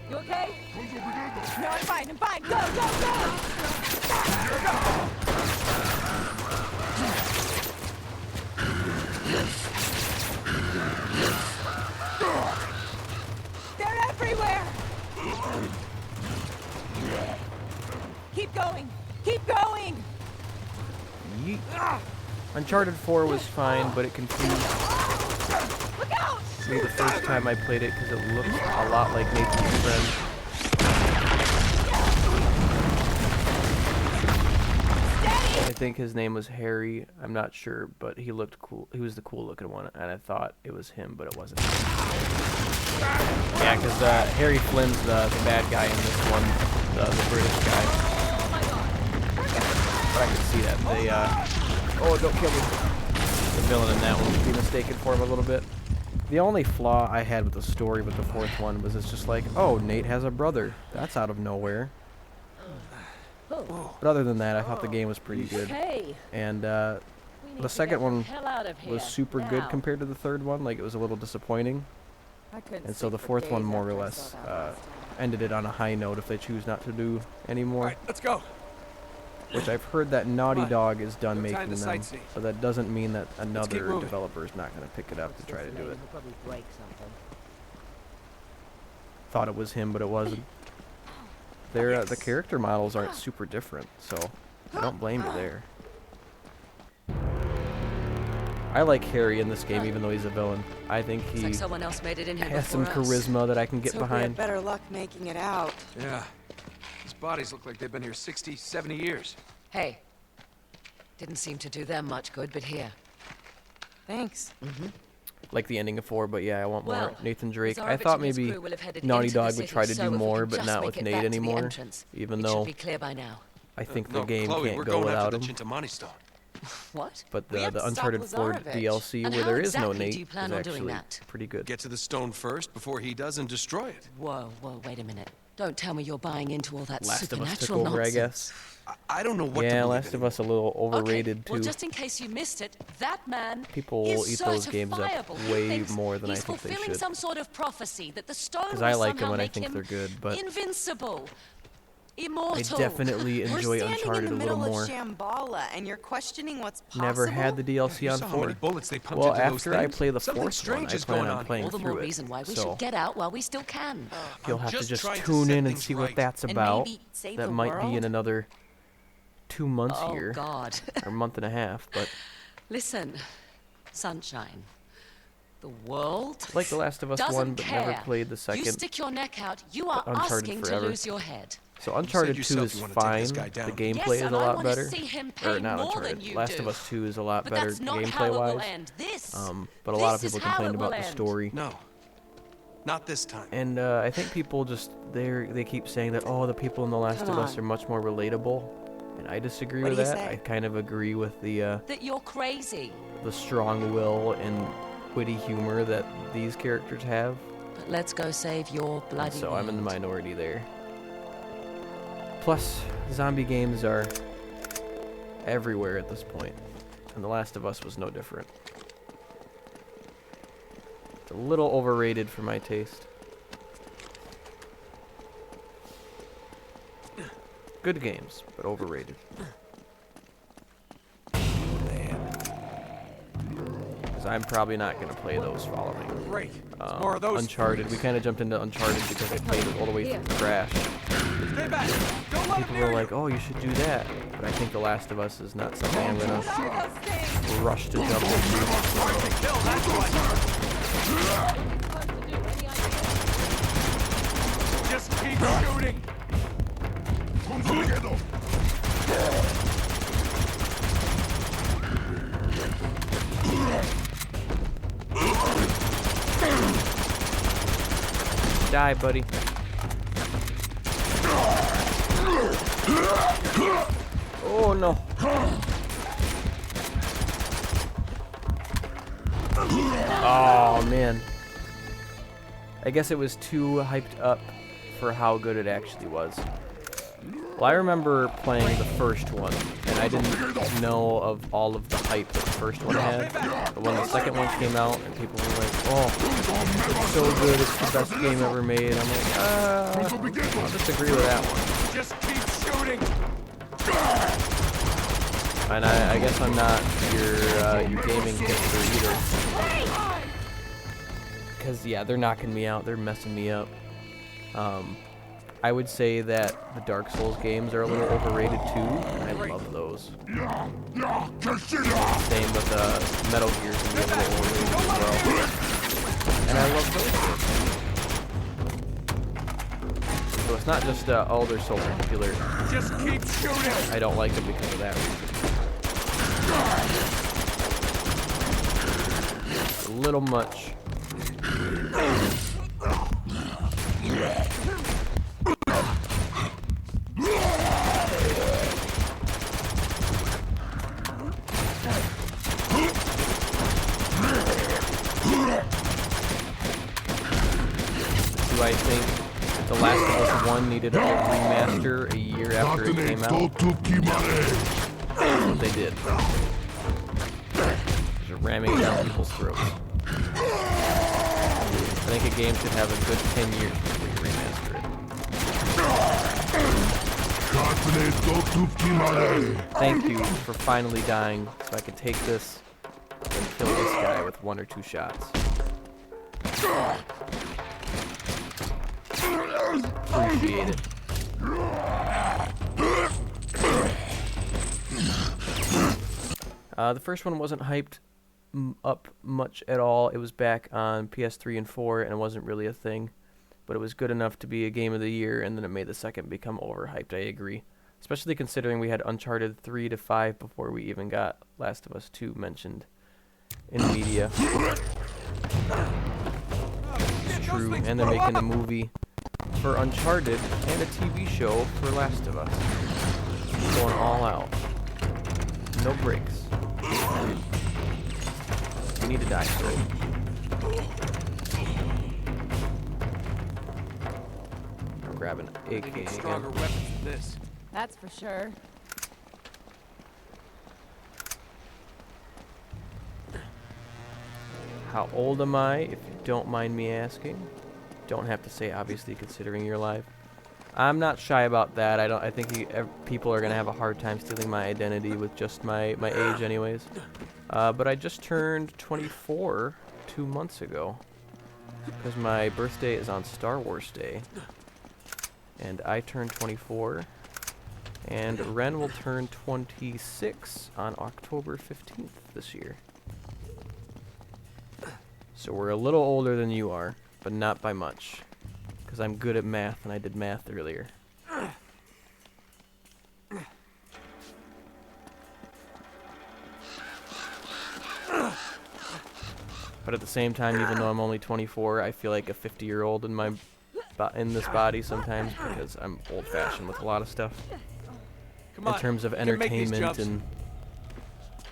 You okay? No, I'm fine. I'm fine. Go, go, go! They're everywhere! Keep going! Keep going! Yeet. Uncharted 4 was fine, but it confused Look out! me the first time I played it because it looked a lot like Nathan's friend. I think his name was Harry. I'm not sure, but he looked cool. He was the cool looking one, and I thought it was him, but it wasn't. Yeah, because Harry Flynn's the bad guy in this one, the British guy. But I can see that. They, oh, don't kill me. The villain in that one would be mistaken for him a little bit. The only flaw I had with the story with the fourth one was it's just like, oh, Nate has a brother. That's out of nowhere. But other than that, I thought the game was pretty good. And the second one was super good compared to the third one. Like, it was a little disappointing. And so the fourth one more or less ended it on a high note if they choose not to do anymore. All right, let's go. Which I've heard that Naughty Dog is done No time making to them. sightsee. So that doesn't mean that keep another moving. developer is not going to pick it up to try to do it. He'll probably break something. Thought it was him, but it wasn't. Their the character models aren't super different, so I don't blame you there. I like Harry in this game, even though he's a villain. I think Looks he like someone else made it in here has some before us. charisma that I can get Let's hope we have behind. better luck making it out. Yeah. These bodies look like they've been here 60, 70 years. Hey. Didn't seem to do them much good, but here. Thanks. Like the ending of 4, but yeah, I want more. Well, Nathan Drake. I Zarevich thought and his maybe crew will have headed Naughty into the Dog would city, try to so do if we more, can but just not make with it Nate back to the anymore. entrance, Even it though should be clear by now. I think No, the game Chloe, can't we're go going without after him. the Chintamani stone. What? But We have the to stop Uncharted 4 Lazarevich. DLC And where how there is no exactly Nate do you plan is on doing actually that? pretty good. Get to the stone first before he does and destroy it. Whoa, whoa, wait a minute. Don't tell me you're buying into all that Last of Us took supernatural over, I nonsense. guess. I don't know what to Yeah, believe Last of anymore. Us a little overrated Okay, well, too. just in case you missed it, that man People is eat those games up certifiable. He way thinks more than I he's think they fulfilling should. some sort of prophecy that the stone Because will I like them somehow and I make think him they're good, but invincible, I immortal. definitely We're enjoy standing Uncharted in a the little middle more. of Shambala, and you're questioning what's possible? Never had the DLC You on saw how 4. many bullets they pumped Well, into those after I things? play the Something fourth one, strange I is plan going on on. playing All the through more it. reason why we So should get out while we still can. you'll I'm have to just just trying to tune set in and things see what right. that's And about. maybe save That the might be in world? another 2 months Oh, here, God. or a month and a half. But Listen, Sunshine. The world like The Last of Us doesn't 1, but never care. played the You second. stick your neck out, you are Uncharted asking forever. to lose your head. So Uncharted 2 yourself is you wanna take fine. this guy The down. gameplay Yes, is a and I lot wanna better. see him Or pay not more Uncharted. than you Last do. of Us 2 is a lot But better that's not how gameplay it will wise. end. This. But a lot of this people is how complained it will about the end. story. No. Not this time. And I think people just they keep saying that the people in The Last Come of Us on. are much more relatable, and I disagree What with do you that. say? I kind of agree with the That you're crazy. strong will and witty humor that these characters have. But let's go save your And bloody so I'm in the world. minority there. Plus, zombie games are everywhere at this point, and The Last of Us was no different. It's a little overrated for my taste. Good games, but overrated. Because I'm probably not going to play those following. Great. More of those. Uncharted. We kind of jumped into Uncharted because I played it all the way through the crash. Stay back. Don't let him People near were you. like, oh, you should do that. But I think The Last of Us is not something I'm going to rush to jump into. Hard to kill, that's what. Just keep shooting. Die, buddy. Oh no. Oh man. I guess it was too hyped up for how good it actually was. Well, I remember playing the first one, and I didn't know of all of the hype that the first one had. But when the second one came out, and people were like, "Oh, it's so good! It's the best game ever made," I'm like, I'll disagree with that one. Just keep shooting. And I guess I'm not your gaming hipster either. Because, yeah, they're knocking me out. They're messing me up. I would say that the Dark Souls games are a little overrated, too. And I love those. Same with Metal Gear can be a little overrated as well. And I love those. So it's not just, oh, they're so popular. Just keep shooting. I don't like them because of that reason. A little much. Do I think The Last of Us 1 needed a remaster a year after it came out? That's what they did. Just ramming it down people's throats. I think a game should have a good 10 years before you remaster it. Thank you for finally dying so I can take this and kill this guy with 1 or 2 shots. Appreciate it. The first one wasn't hyped up much at all. It was back on PS3 and 4 and it wasn't really a thing. But it was good enough to be a game of the year, and then it made the second become overhyped, I agree. Especially considering we had Uncharted 3 to 5 before we even got Last of Us 2 mentioned in media. It's true, and they're making a movie for Uncharted and a TV show for Last of Us. Going all out. No breaks. We need to die soon. I'm grabbing AK again. Stronger weapons than this. That's for sure. How old am I, if you don't mind me asking? Don't have to say, obviously, considering you're alive. I'm not shy about that. I think people are gonna have a hard time stealing my identity with just my age, anyways. But I just turned 24 2 months ago, because my birthday is on Star Wars Day, and I turned 24, and Ren will turn 26 on October 15th this year. So we're a little older than you are, but not by much. Because I'm good at math, and I did math earlier. But at the same time, even though I'm only 24, I feel like a 50-year-old in this body sometimes, because I'm old-fashioned with a lot of stuff. Come on, in terms of you can make these entertainment jumps.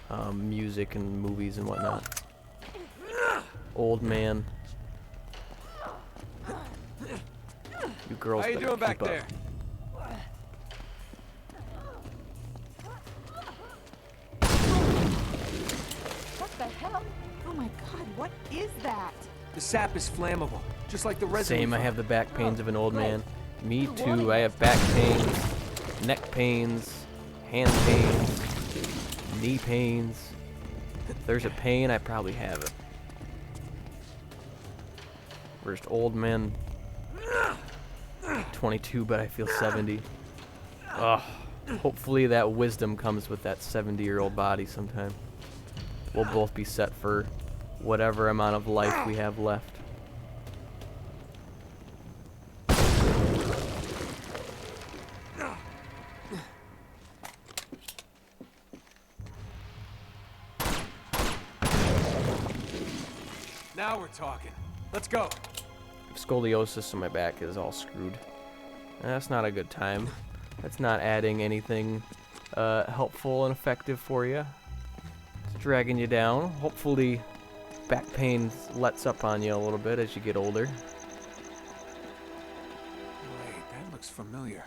and music and movies and whatnot. Old man. You girls How you better doing back keep up. there? What the hell? Oh my god, what is that? The sap is flammable, just like the resin. Same, I have the back pains of an old man. Me too, I have back pains, neck pains, hand pains, knee pains. If there's a pain, I probably have it. First old man. 22, but I feel 70. Ugh. Hopefully that wisdom comes with that 70-year-old body sometime. We'll both be set for whatever amount of life we have left. Now we're talking. Let's go. Scoliosis in my back is all screwed. That's not a good time. That's not adding anything helpful and effective for you. It's dragging you down. Hopefully back pain lets up on you a little bit as you get older. Wait, that looks familiar.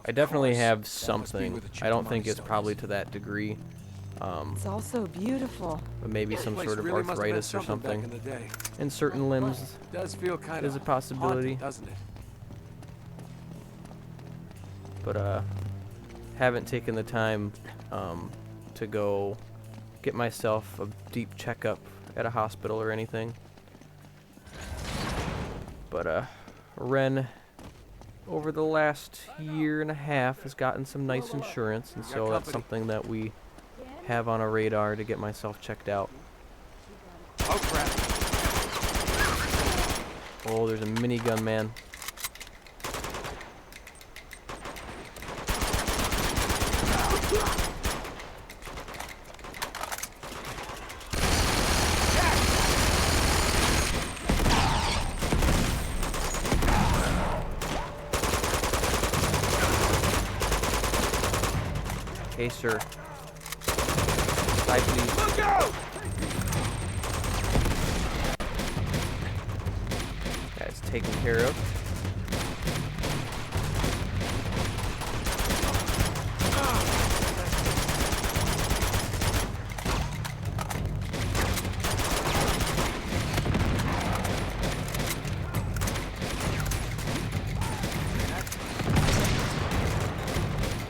I definitely have something. I don't think it's probably to that degree. It's all so beautiful. But maybe some sort of arthritis or something in certain limbs Does feel kind is a possibility. haunted, doesn't it? But haven't taken the time to go get myself a deep checkup at a hospital or anything. But Ren, over the last year and a half, has gotten some nice insurance, and so that's something that we have on a radar to get myself checked out. Oh crap. Oh, there's a minigun man. Hey, sir. Side, please. Look out! That's taken care of.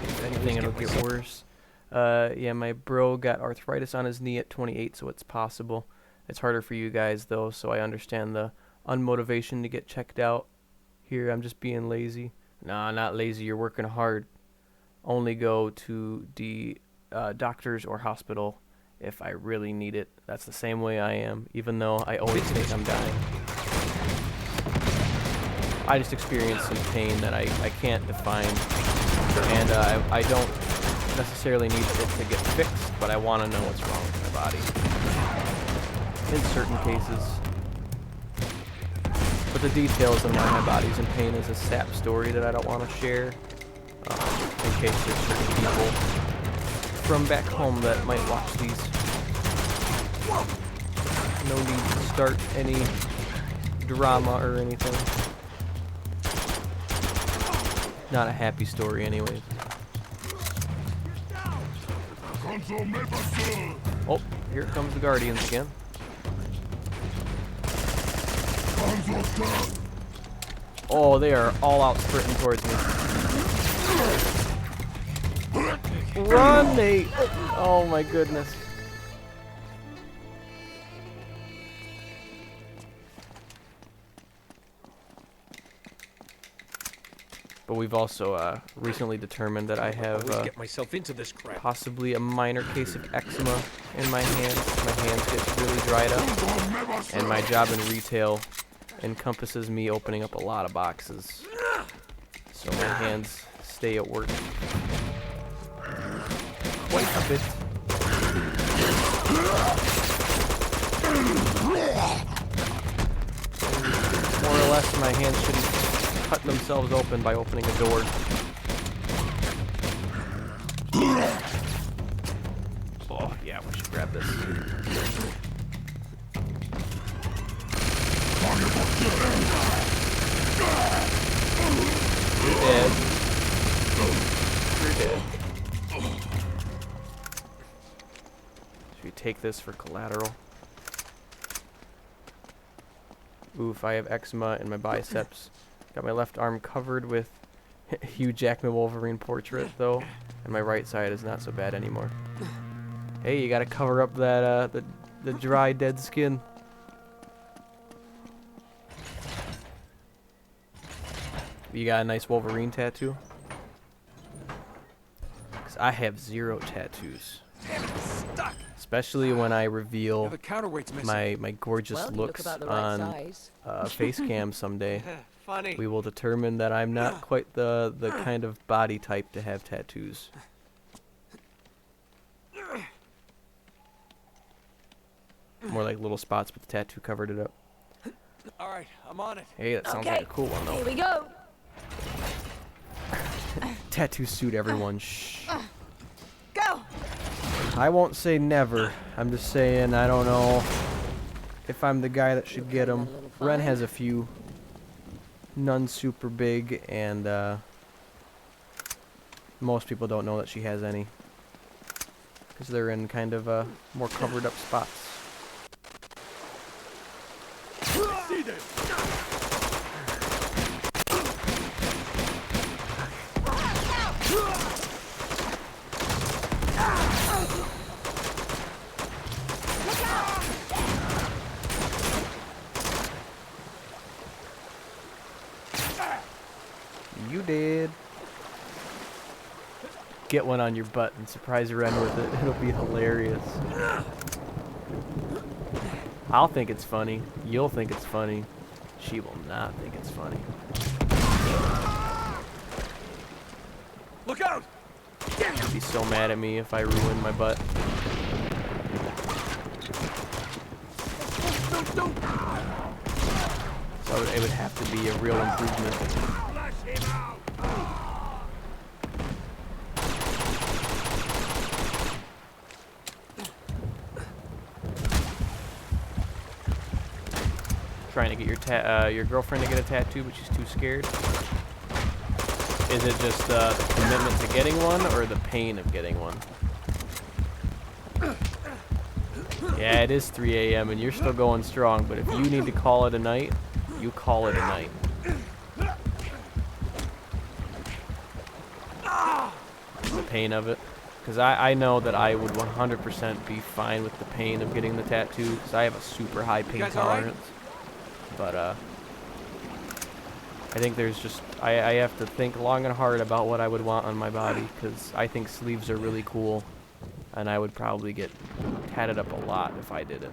If anything, it'll get worse. Yeah, my bro got arthritis on his knee at 28, so it's possible. It's harder for you guys, though, so I understand the unmotivation to get checked out. Here, I'm just being lazy. Nah, not lazy. You're working hard. Only go to the doctors or hospital if I really need it. That's the same way I am, even though I always think I'm dying. I just experience some pain that I can't define, and I don't necessarily need it to get fixed, but I want to know what's wrong with my body in certain cases. But the details of why my body's in pain is a sap story that I don't want to share, in case there's certain people from back home that might watch these. No need to start any drama or anything. Not a happy story anyways. Oh, here comes the Guardians again. Oh, they are all out sprinting towards me. Run, Nate! Oh my goodness. But we've also recently determined that I have Get myself into this crap. possibly a minor case of eczema in my hands. My hands get really dried up, and my job in retail encompasses me opening up a lot of boxes. So my hands stay at work quite a bit. More or less, my hands shouldn't cut themselves open by opening a door. Oh, yeah, we should grab this. You're dead. You're dead. Should we take this for collateral? Oof, I have eczema in my biceps. Got my left arm covered with Hugh Jackman Wolverine portrait, though, and my right side is not so bad anymore. Hey, you gotta cover up that the dry, dead skin. You got a nice Wolverine tattoo? 'Cause I have 0 tattoos. Damn it, it's stuck. Especially when I reveal Yeah, the counterweight's missing. my gorgeous Well, you looks look about the right on size. face cam someday. Funny. We will determine that I'm not quite the kind of body type to have tattoos. More like little spots, but the tattoo covered it up. All right, I'm on it. Hey, that sounds like a cool one, though. Here we go. tattoo suit everyone. Shh. Go! I won't say never. I'm just saying I don't know if I'm the guy that should get them. Ren has a few. None super big, and most people don't know that she has any. Because they're in kind of more covered up spots. You did. Get one on your butt and surprise Ren with it. It'll be hilarious. I'll think it's funny. You'll think it's funny. She will not think it's funny. Look out! She'd be so mad at me if I ruined my butt. So it would have to be a real improvement. Trying to get your girlfriend to get a tattoo, but she's too scared. Is it just the commitment to getting one, or the pain of getting one? Yeah, it is 3 a.m. and you're still going strong, but if you need to call it a night, you call it a night. The pain of it. Because I know that I would 100% be fine with the pain of getting the tattoo, because I have a super high pain tolerance. But I think there's just, I have to think long and hard about what I would want on my body, because I think sleeves are really cool, and I would probably get tatted up a lot if I did it.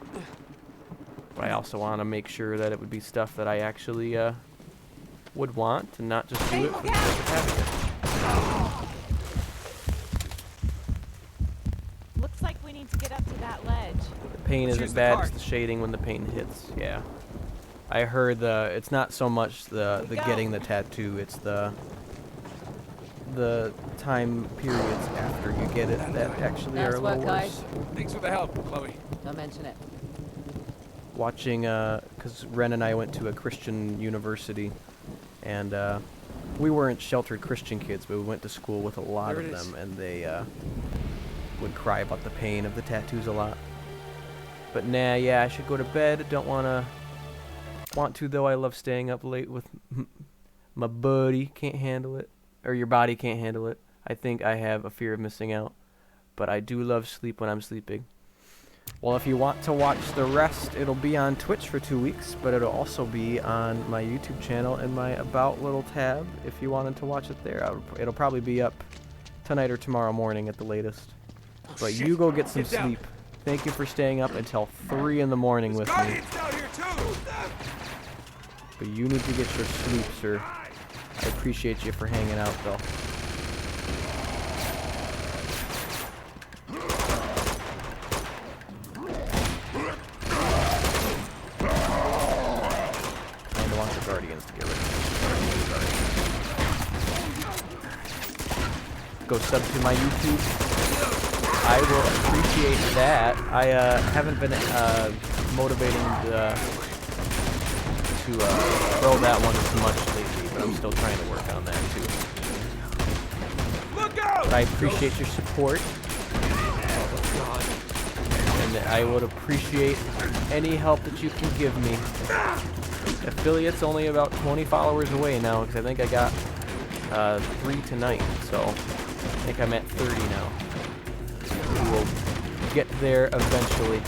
But I also want to make sure that it would be stuff that I actually would want, and not just do it for the sake of having it. Looks like we need to get up to that ledge. The pain isn't bad, it's the shading when the pain hits, yeah. I heard it's not so much the getting the tattoo, it's the time periods after you get it that actually are a little worse. Thanks for the help, Chloe. Don't mention it. Watching, because Ren and I went to a Christian university, and we weren't sheltered Christian kids, but we went to school with a lot of them, and they would cry about the pain of the tattoos a lot. But nah, yeah, I should go to bed. Don't want to though. I love staying up late with my buddy. Can't handle it, or your body can't handle it. I think I have a fear of missing out, but I do love sleep when I'm sleeping. Well, if you want to watch the rest, it'll be on Twitch for 2 weeks, but it'll also be on my YouTube channel in my About little tab if you wanted to watch it there. It'll probably be up tonight or tomorrow morning at the latest. But you go get some sleep. Thank you for staying up until 3 in the morning with me. But you need to get your sleep, sir. I appreciate you for hanging out, though. Kinda want the Guardians to get rid of me. Go sub to my YouTube. I will appreciate that. I haven't been motivating to throw that one as much lately, but I'm still trying to work on that too. Look out! But I appreciate your support, and I would appreciate any help that you can give me. Affiliate's only about 20 followers away now, because I think I got 3 tonight, so I think I'm at 30 now. We will get there eventually.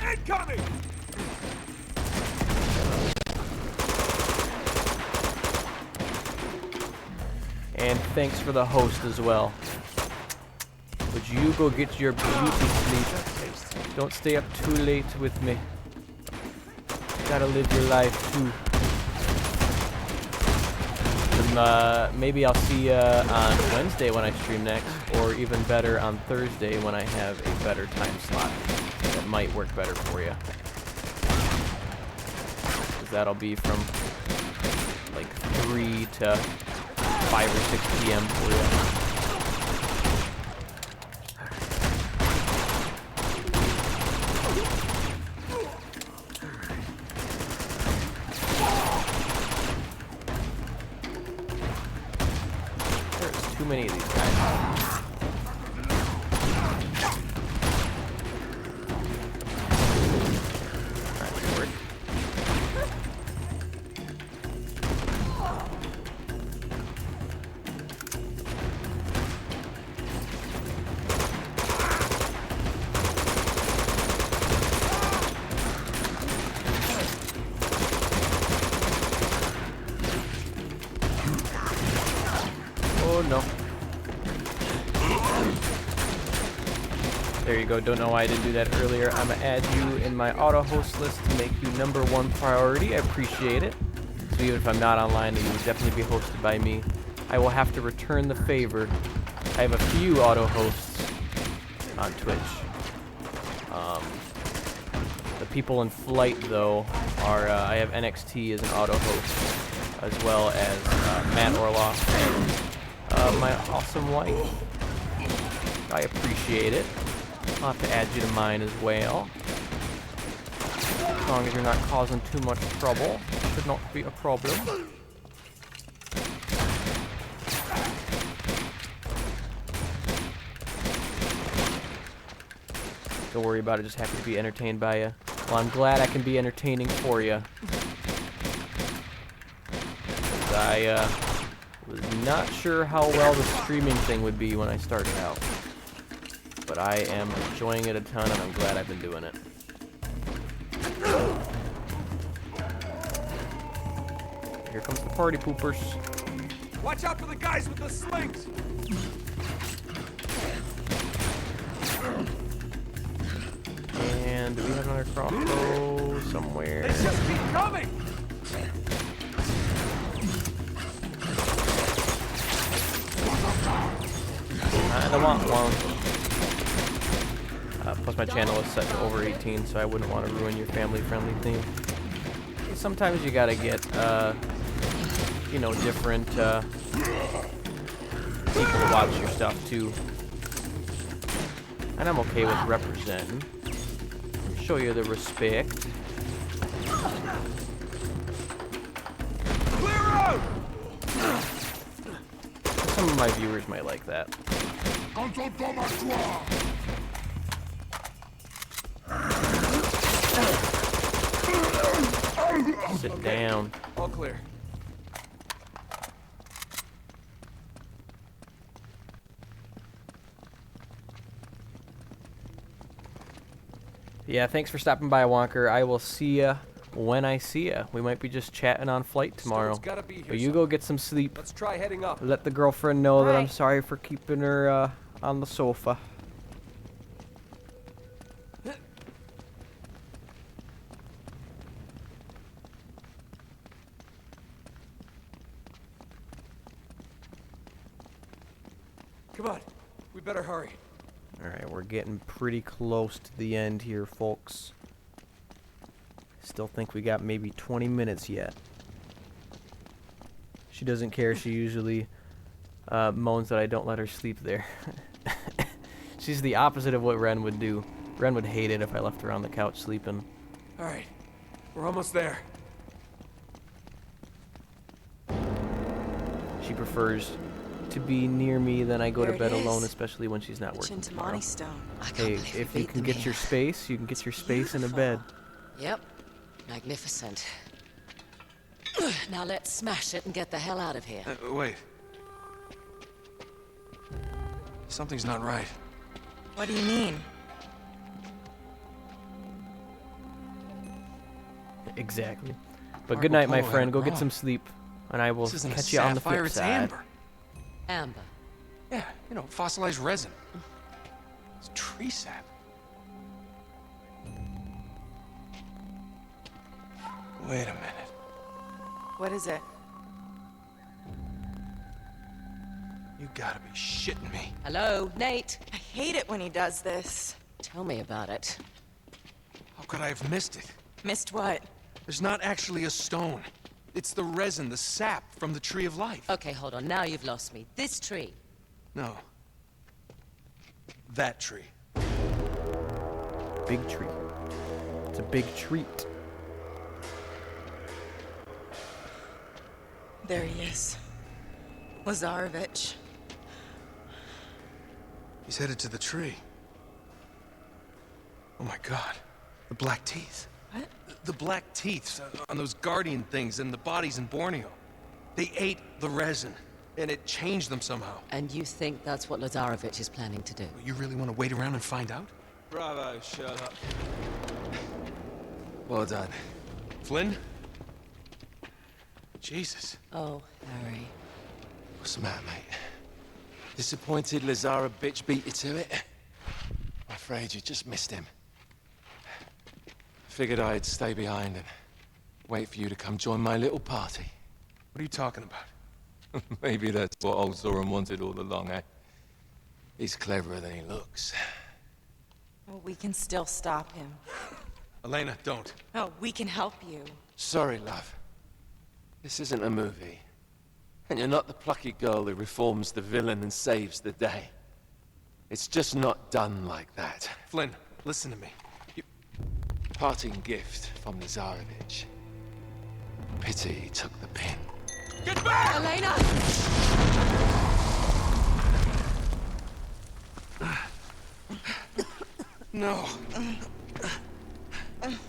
Incoming! And thanks for the host as well. But you go get your beauty sleep. Don't stay up too late with me. You gotta live your life too. The maybe I'll see you on Wednesday when I stream next, or even better on Thursday when I have a better time slot that might work better for you. Because that'll be from like 3 to 5 or 6 p.m. for you. Too many of these guys. Alright, work. Oh no. There you go. Don't know why I didn't do that earlier. I'm gonna add you in my auto host list to make you #1 priority. I appreciate it. So even if I'm not online, you will definitely be hosted by me. I will have to return the favor. I have a few auto hosts on Twitch. The people in flight though are I have NXT as an auto host, as well as Matt Orloff and my awesome wife. I appreciate it. I'll have to add you to mine as well. As long as you're not causing too much trouble, should not be a problem. Don't worry about it, just happy to be entertained by you. Well, I'm glad I can be entertaining for you. I was not sure how well the streaming thing would be when I started out. But I am enjoying it a ton, and I'm glad I've been doing it. Here comes the party poopers. Watch out for the guys with the slings! And do we have another crossbow somewhere? They just keep coming! I don't want one. Plus my channel is set to over 18, so I wouldn't want to ruin your family-friendly theme. Sometimes you gotta get, you know, different people to watch your stuff too. And I'm okay with representing. Show you the respect. Clear out! Some of my viewers might like that. Sit down. All clear. Yeah, thanks for stopping by, Wonker. I will see ya when I see ya. We might be just chatting on flight tomorrow. Gotta be here But you go get some sleep. Let's try heading up. Let the girlfriend know that I'm Right. sorry for keeping her on the sofa. Come on, we better hurry. Alright, we're getting pretty close to the end here, folks. Still think we got maybe 20 minutes yet. She doesn't care. She usually moans that I don't let her sleep there. She's the opposite of what Ren would do. Ren would hate it if I left her on the couch sleeping. All right, we're almost there. She prefers to be near me than I go There to it bed is. alone, especially when she's not It's working into tomorrow. Monty Stone. I can't Hey, believe we if you beat can them get here. your space, you can get your space in a bed. Yep. Magnificent. Now let's smash it and get the hell out of here. Wait. Something's not right. What do you mean? Exactly. But Marco good night, my Polo had friend. it Go get wrong. some sleep, and I will This isn't catch a you on the sapphire, flip it's side. amber. Amber. Yeah, you know, fossilized resin. It's tree sap. Wait a minute. What is it? You gotta be shitting me. Hello, Nate. I hate it when he does this. Tell me about it. How could I have missed it? Missed what? There's not actually a stone. It's the resin, the sap from the tree of life. Okay, hold on. Now you've lost me. This tree. No. That tree. Big tree. It's a big treat. There he is. Lazarevich. He's headed to the tree. Oh my god. The black teeth. What? The black teeth on those guardian things and the bodies in Borneo. They ate the resin, and it changed them somehow. And you think that's what Lazarevich is planning to do? You really want to wait around and find out? Bravo, Sherlock. Well done. Flynn? Jesus. Oh, Harry. What's the matter, mate? Disappointed Lazara bitch beat you to it? I'm afraid you just missed him. Figured I'd stay behind and wait for you to come join my little party. What are you talking about? Maybe that's what old Zoran wanted all along, eh? He's cleverer than he looks. Well, we can still stop him. Elena, don't. Oh, we can help you. Sorry, love. This isn't a movie. And you're not the plucky girl who reforms the villain and saves the day. It's just not done like that. Flynn, listen to me. Parting gift from Lazarevich. Pity he took the pin. Get back! Elena! No.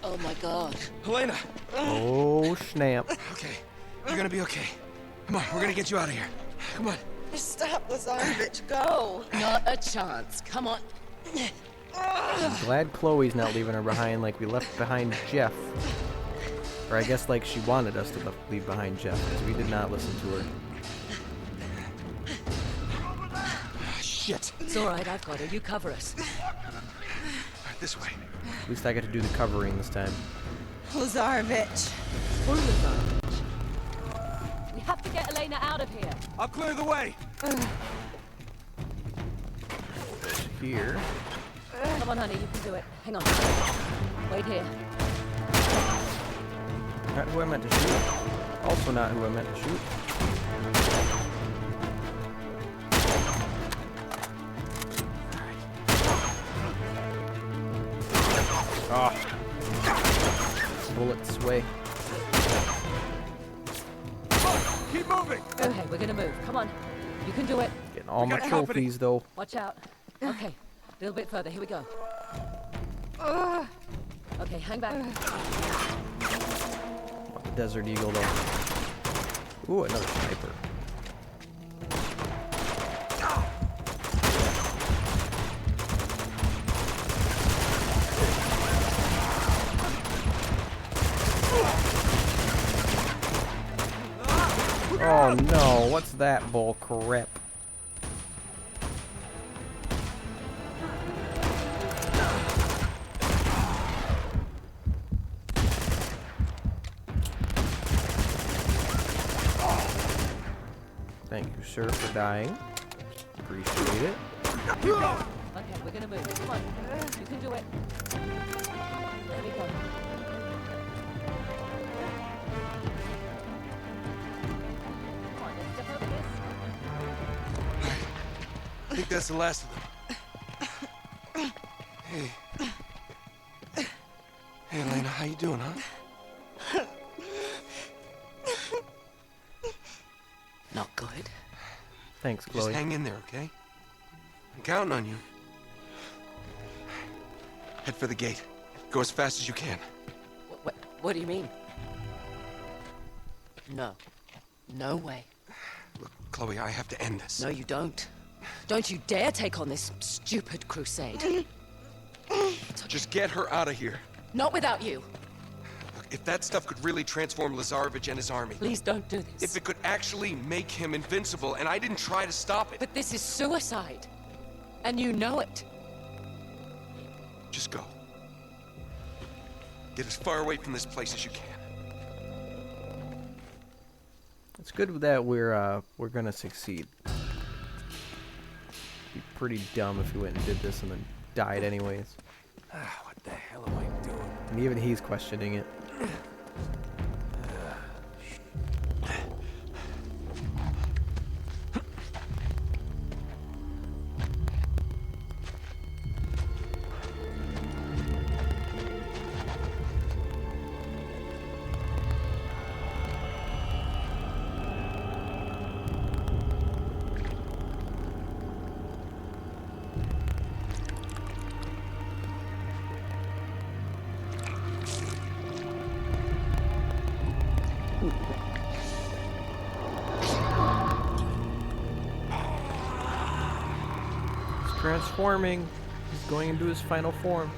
Oh my god. Elena! Oh, snap. Okay. You're gonna be okay. Come on, we're gonna get you out of here. Come on. Stop, Lazarevich. Go. Not a chance. Come on. I'm glad Chloe's not leaving her behind like we left behind Jeff. Or I guess like she wanted us to leave behind Jeff, because we did not listen to her. Shit. It's alright, I've got her. You cover us. All right, this way. At least I got to do the covering this time. Lazarevich. We have to get Elena out of here. I'll clear the way. Here. Come on, honey, you can do it. Hang on. Wait here. Not who I meant to shoot. Also not who I meant to shoot. Oh. Bullets away. Keep moving. Okay, we're gonna move. Come on. You can do it. Getting all my got company. trophies though. Watch out. Okay, a little bit further. Here we go. Okay, hang back. About the Desert Eagle though. Ooh, another sniper. Oh no, what's that bull crap? Thank you, sir, for dying. Appreciate it. Okay, we're gonna move. Come on. You can do it. There we go. Come on, let's step over this. I think that's the last of them. Hey. Hey, Elena, how you doing, huh? Not good. Thanks, Just Chloe. hang in there, okay? I'm counting on you. Head for the gate. Go as fast as you can. What do you mean? No. No way. Look, Chloe, I have to end this. No, you don't. Don't you dare take on this stupid crusade. Just get her out of here. Not without you. Look, if that stuff could really transform Lazarevich and his army. Please don't do this. If it could actually make him invincible, and I didn't try to stop it. But this is suicide. And you know it. Just go. Get as far away from this place as you can. It's good that we're gonna succeed. pretty dumb if he went and did this and then died anyways. What the hell am I doing? And even he's questioning it. Transforming. He's going into his final form.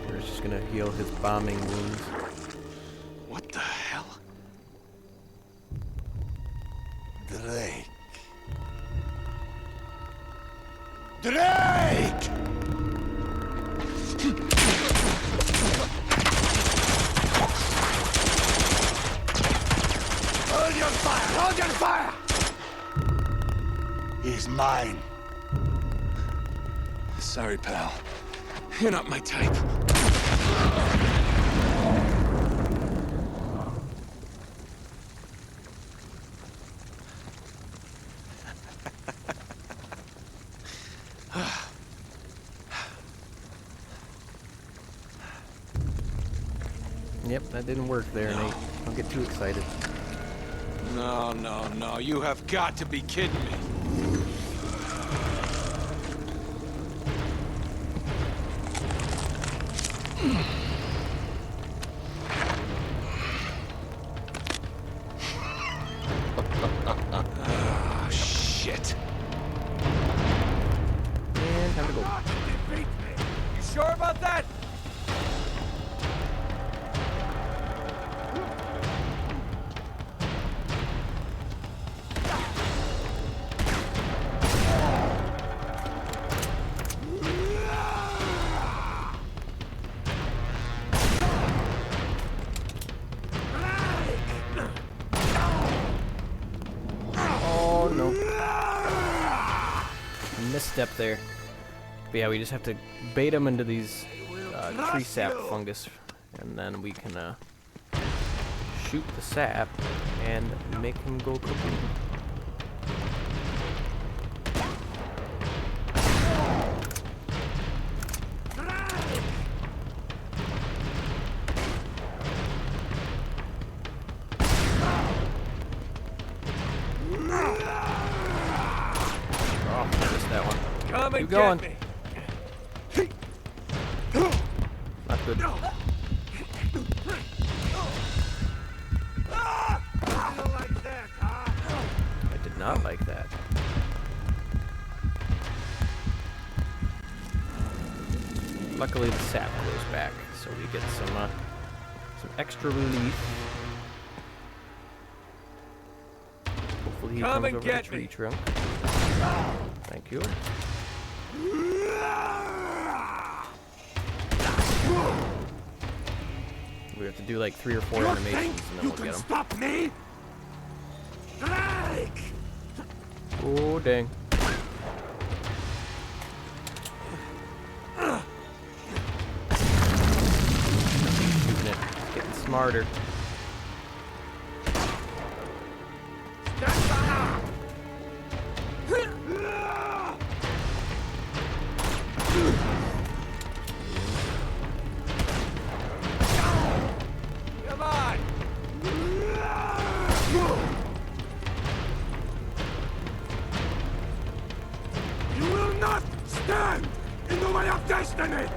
We're just gonna heal his bombing wounds. What the hell? Drake. Drake! Hold your fire! Hold your fire! He's mine. Sorry, pal. You're not my type. Yep, that didn't work there, Nate. Don't get too excited. No, no, no. You have got to be kidding me. Oh, shit. And time to go. You sure about that? Oh no. Misstep there. But yeah, we just have to bait him into these tree sap fungus, and then we can shoot the sap and make him go cuckoo. Oh, I missed that one. Come and Keep going. get me. Not good. I did not like that. Luckily, the sap goes back, so we get some extra relief. Hopefully, he Come comes and over the get tree me. trunk. Thank you. We have to do like 3 or 4 animations, and then we'll get him. Stop me? Drake! Oh, dang. Shooting it. It's getting smarter. Come on. You will not stand in the way of destiny!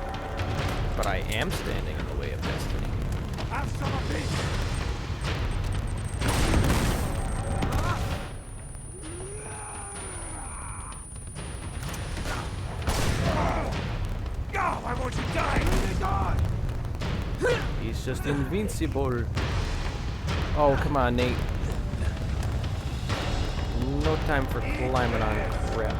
But I am standing in the way of destiny. Have some of these! Go! I want you dying. He's just invincible. Oh, come on, Nate. No time for climbing on crap.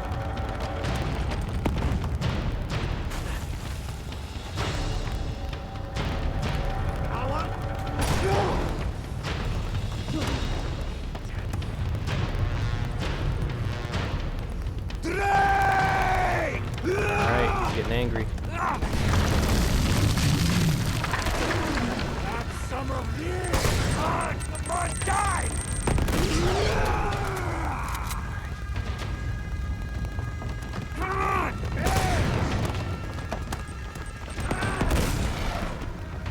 hungry. That summer of years! Come on, die! Come on!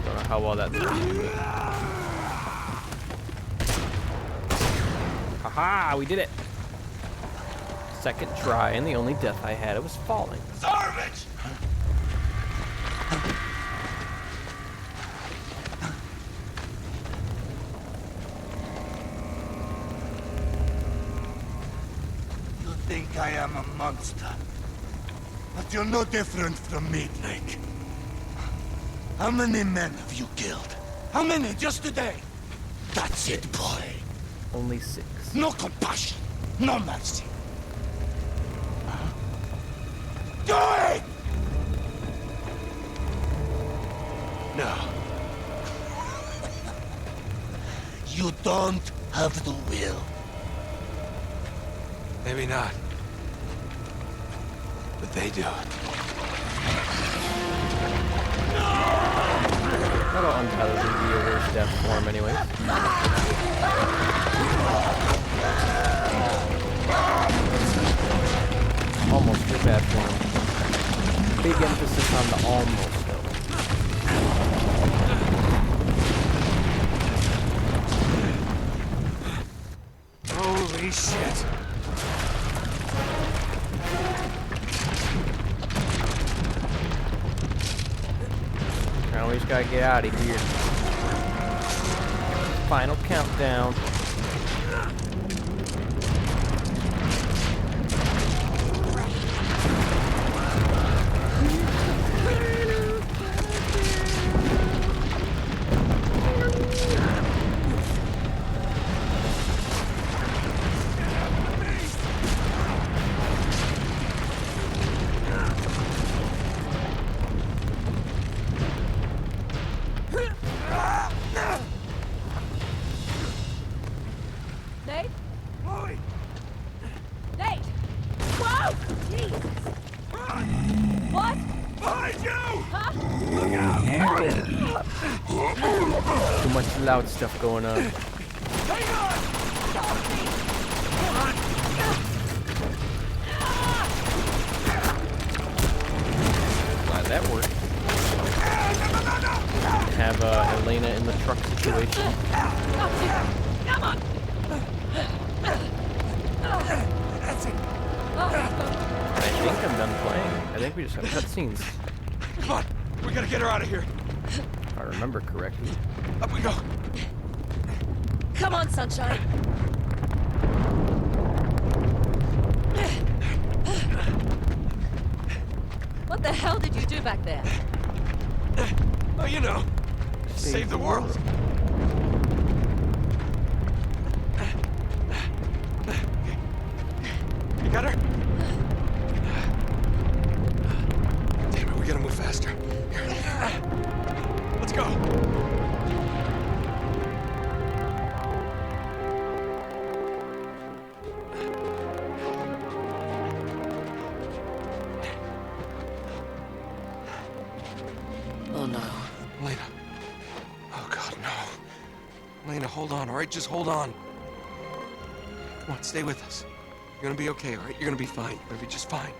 Don't know how well that's working. Haha, we did it! Second try, and the only death I had, it was falling. Garbage! You think I am a monster? But you're no different from me, Blake. How many men have you killed? How many just today? That's it, boy. Only 6. No compassion, no mercy. Do it! No. You don't have the will. Maybe not. But they do. That'll undoubtedly be your worst death form anyway. Almost your bad form. Big emphasis on the almost though. Holy shit! Now we just gotta get out of here. Final countdown. Nate? Chloe! Nate! Whoa! Jesus! What? Behind you! Huh? Too much loud stuff going on. Hang on! Glad that worked. Have Elena in the truck situation. Come on! That's it! I think I'm done playing. I think we just have cutscenes. Come on! We gotta get her out of here! If I remember correctly. Up we go! Come on, Sunshine. What the hell did you do back there? Oh, you know. Save the world! You got her? Damn it, we gotta move faster. Here. Let's go! Oh no. Elena. Oh, God, no. Elena, hold on, all right? Just hold on. Come on, stay with us. You're gonna be okay, all right? You're gonna be fine. You're gonna be just fine.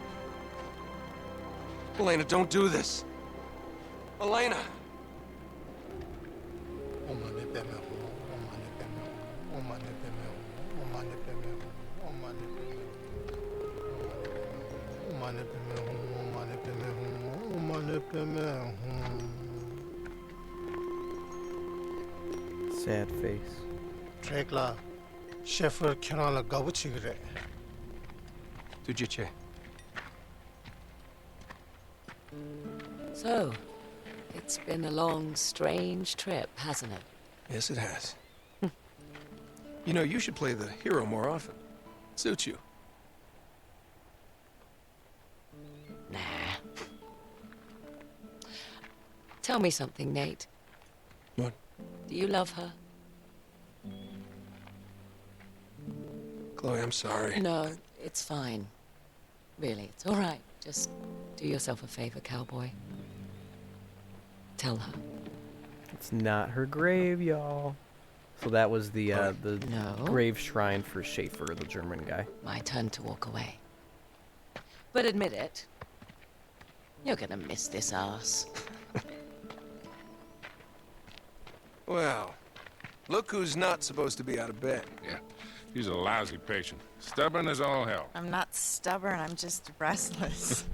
Elena, don't do this. Elena! Sad face. 트랙라 셰프 캐나라 가부치 그래. Dujiche. So, it's been a long, strange trip, hasn't it? Yes, it has. You know, you should play the hero more often. Suits you. Nah. Tell me something, Nate. What? Do you love her? Chloe, I'm sorry. No, it's fine. Really, it's all right. Just do yourself a favor, cowboy. Tell her. It's not her grave, y'all. So that was the No. grave shrine for Schaefer, the German guy. My turn to walk away. But admit it. You're gonna miss this ass. Well, look who's not supposed to be out of bed. Yeah, he's a lousy patient. Stubborn as all hell. I'm not stubborn, I'm just restless.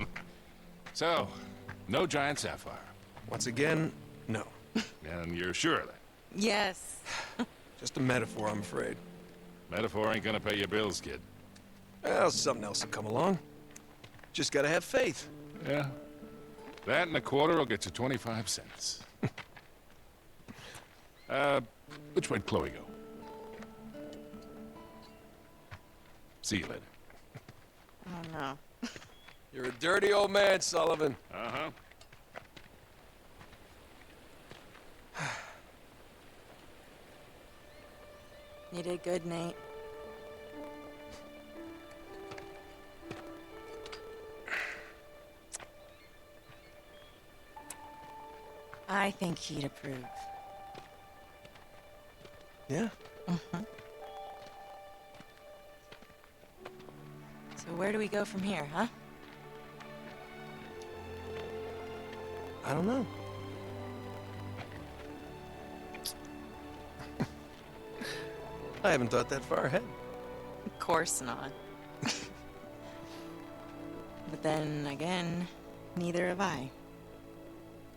So, no giant sapphire. Once again, no. And you're sure of that? Yes. Just a metaphor, I'm afraid. Metaphor ain't gonna pay your bills, kid. Well, something else will come along. Just gotta have faith. Yeah. That and a quarter will get you 25 cents. Which way'd Chloe go? See you later. Oh no. You're a dirty old man, Sullivan. Uh-huh. You did good, Nate. I think he'd approve. Yeah? So where do we go from here, huh? I don't know. I haven't thought that far ahead. Of course not. But then again, neither have I.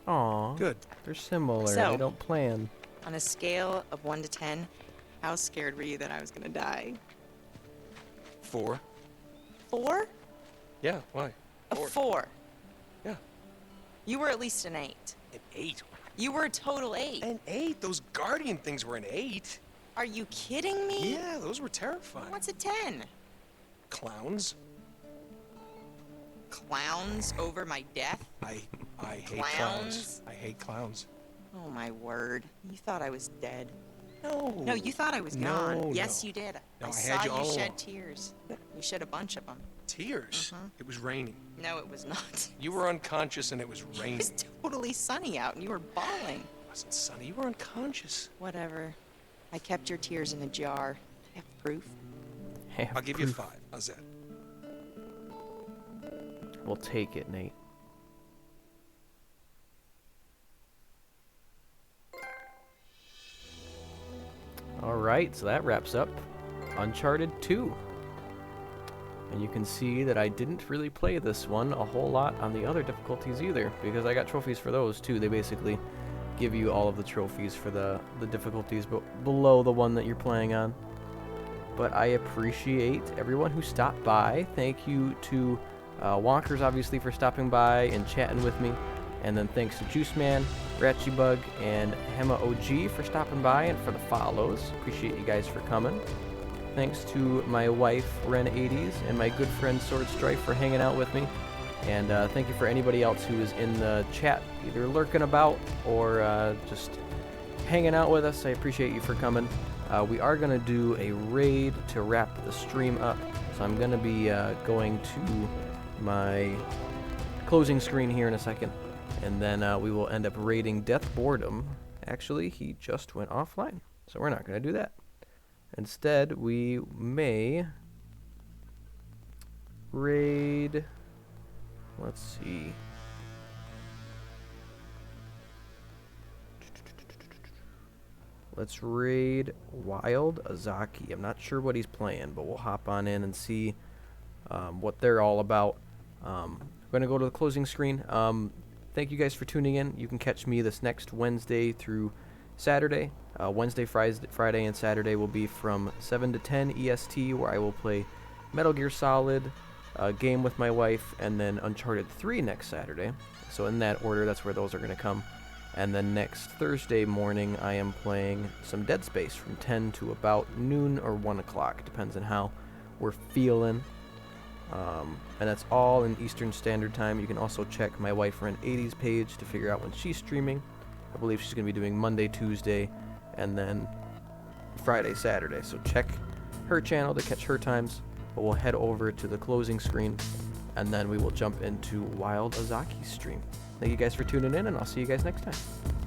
Aw. Good. They're similar. So- They don't plan. On a scale of 1 to 10, how scared were you that I was gonna die? 4. 4? Yeah, why? A 4. Yeah. You were at least an 8. An 8. You were a total 8. An 8? Those guardian things were an 8. Are you kidding me? Yeah, those were terrifying. What's a 10? Clowns? Clowns over my death? I hate Clowns? clowns. I hate clowns. Oh my word. You thought I was dead. No. No, you thought I was No, gone. Yes, no. you did. No, I I saw had you all you shed along. tears. You shed a bunch of them. Tears? It was raining. No, it was not. You were unconscious and it was It raining. was totally sunny out and you were bawling. It wasn't sunny. You were unconscious. Whatever. I kept your tears in a jar. I have proof. Have I'll give you proof. 5. How's that? We'll take it, Nate. Alright, so that wraps up Uncharted 2. And you can see that I didn't really play this one a whole lot on the other difficulties either, because I got trophies for those too. They basically give you all of the trophies for the difficulties but below the one that you're playing on. But I appreciate everyone who stopped by. Thank you to Wonkers, obviously, for stopping by and chatting with me. And then thanks to Juice Man, Ratchybug, and Hema OG for stopping by and for the follows. Appreciate you guys for coming. Thanks to my wife, Ren80s, and my good friend Sword Strife for hanging out with me. And thank you for anybody else who is in the chat, either lurking about or just hanging out with us. I appreciate you for coming. We are going to do a raid to wrap the stream up. So I'm going to be going to my closing screen here in a second. And then we will end up raiding Death Boredom. Actually, he just went offline. So we're not going to do that. Instead, we may raid... Let's see. Let's raid Wild Azaki. I'm not sure what he's playing, but we'll hop on in and see what they're all about. I'm going to go to the closing screen. Thank you guys for tuning in. You can catch me this next Wednesday through Saturday. Wednesday, Friday, and Saturday will be from 7 to 10 EST, where I will play Metal Gear Solid, a game with my wife, and then Uncharted 3 next Saturday. So in that order, that's where those are going to come. And then next Thursday morning, I am playing some Dead Space from 10 to about noon or 1 o'clock. Depends on how we're feeling. And that's all in Eastern Standard Time. You can also check my wife Ren80's page to figure out when she's streaming. I believe she's going to be doing Monday, Tuesday, and then Friday, Saturday. So check her channel to catch her times. But we'll head over to the closing screen and then we will jump into Wild Azaki's stream. Thank you guys for tuning in, and I'll see you guys next time.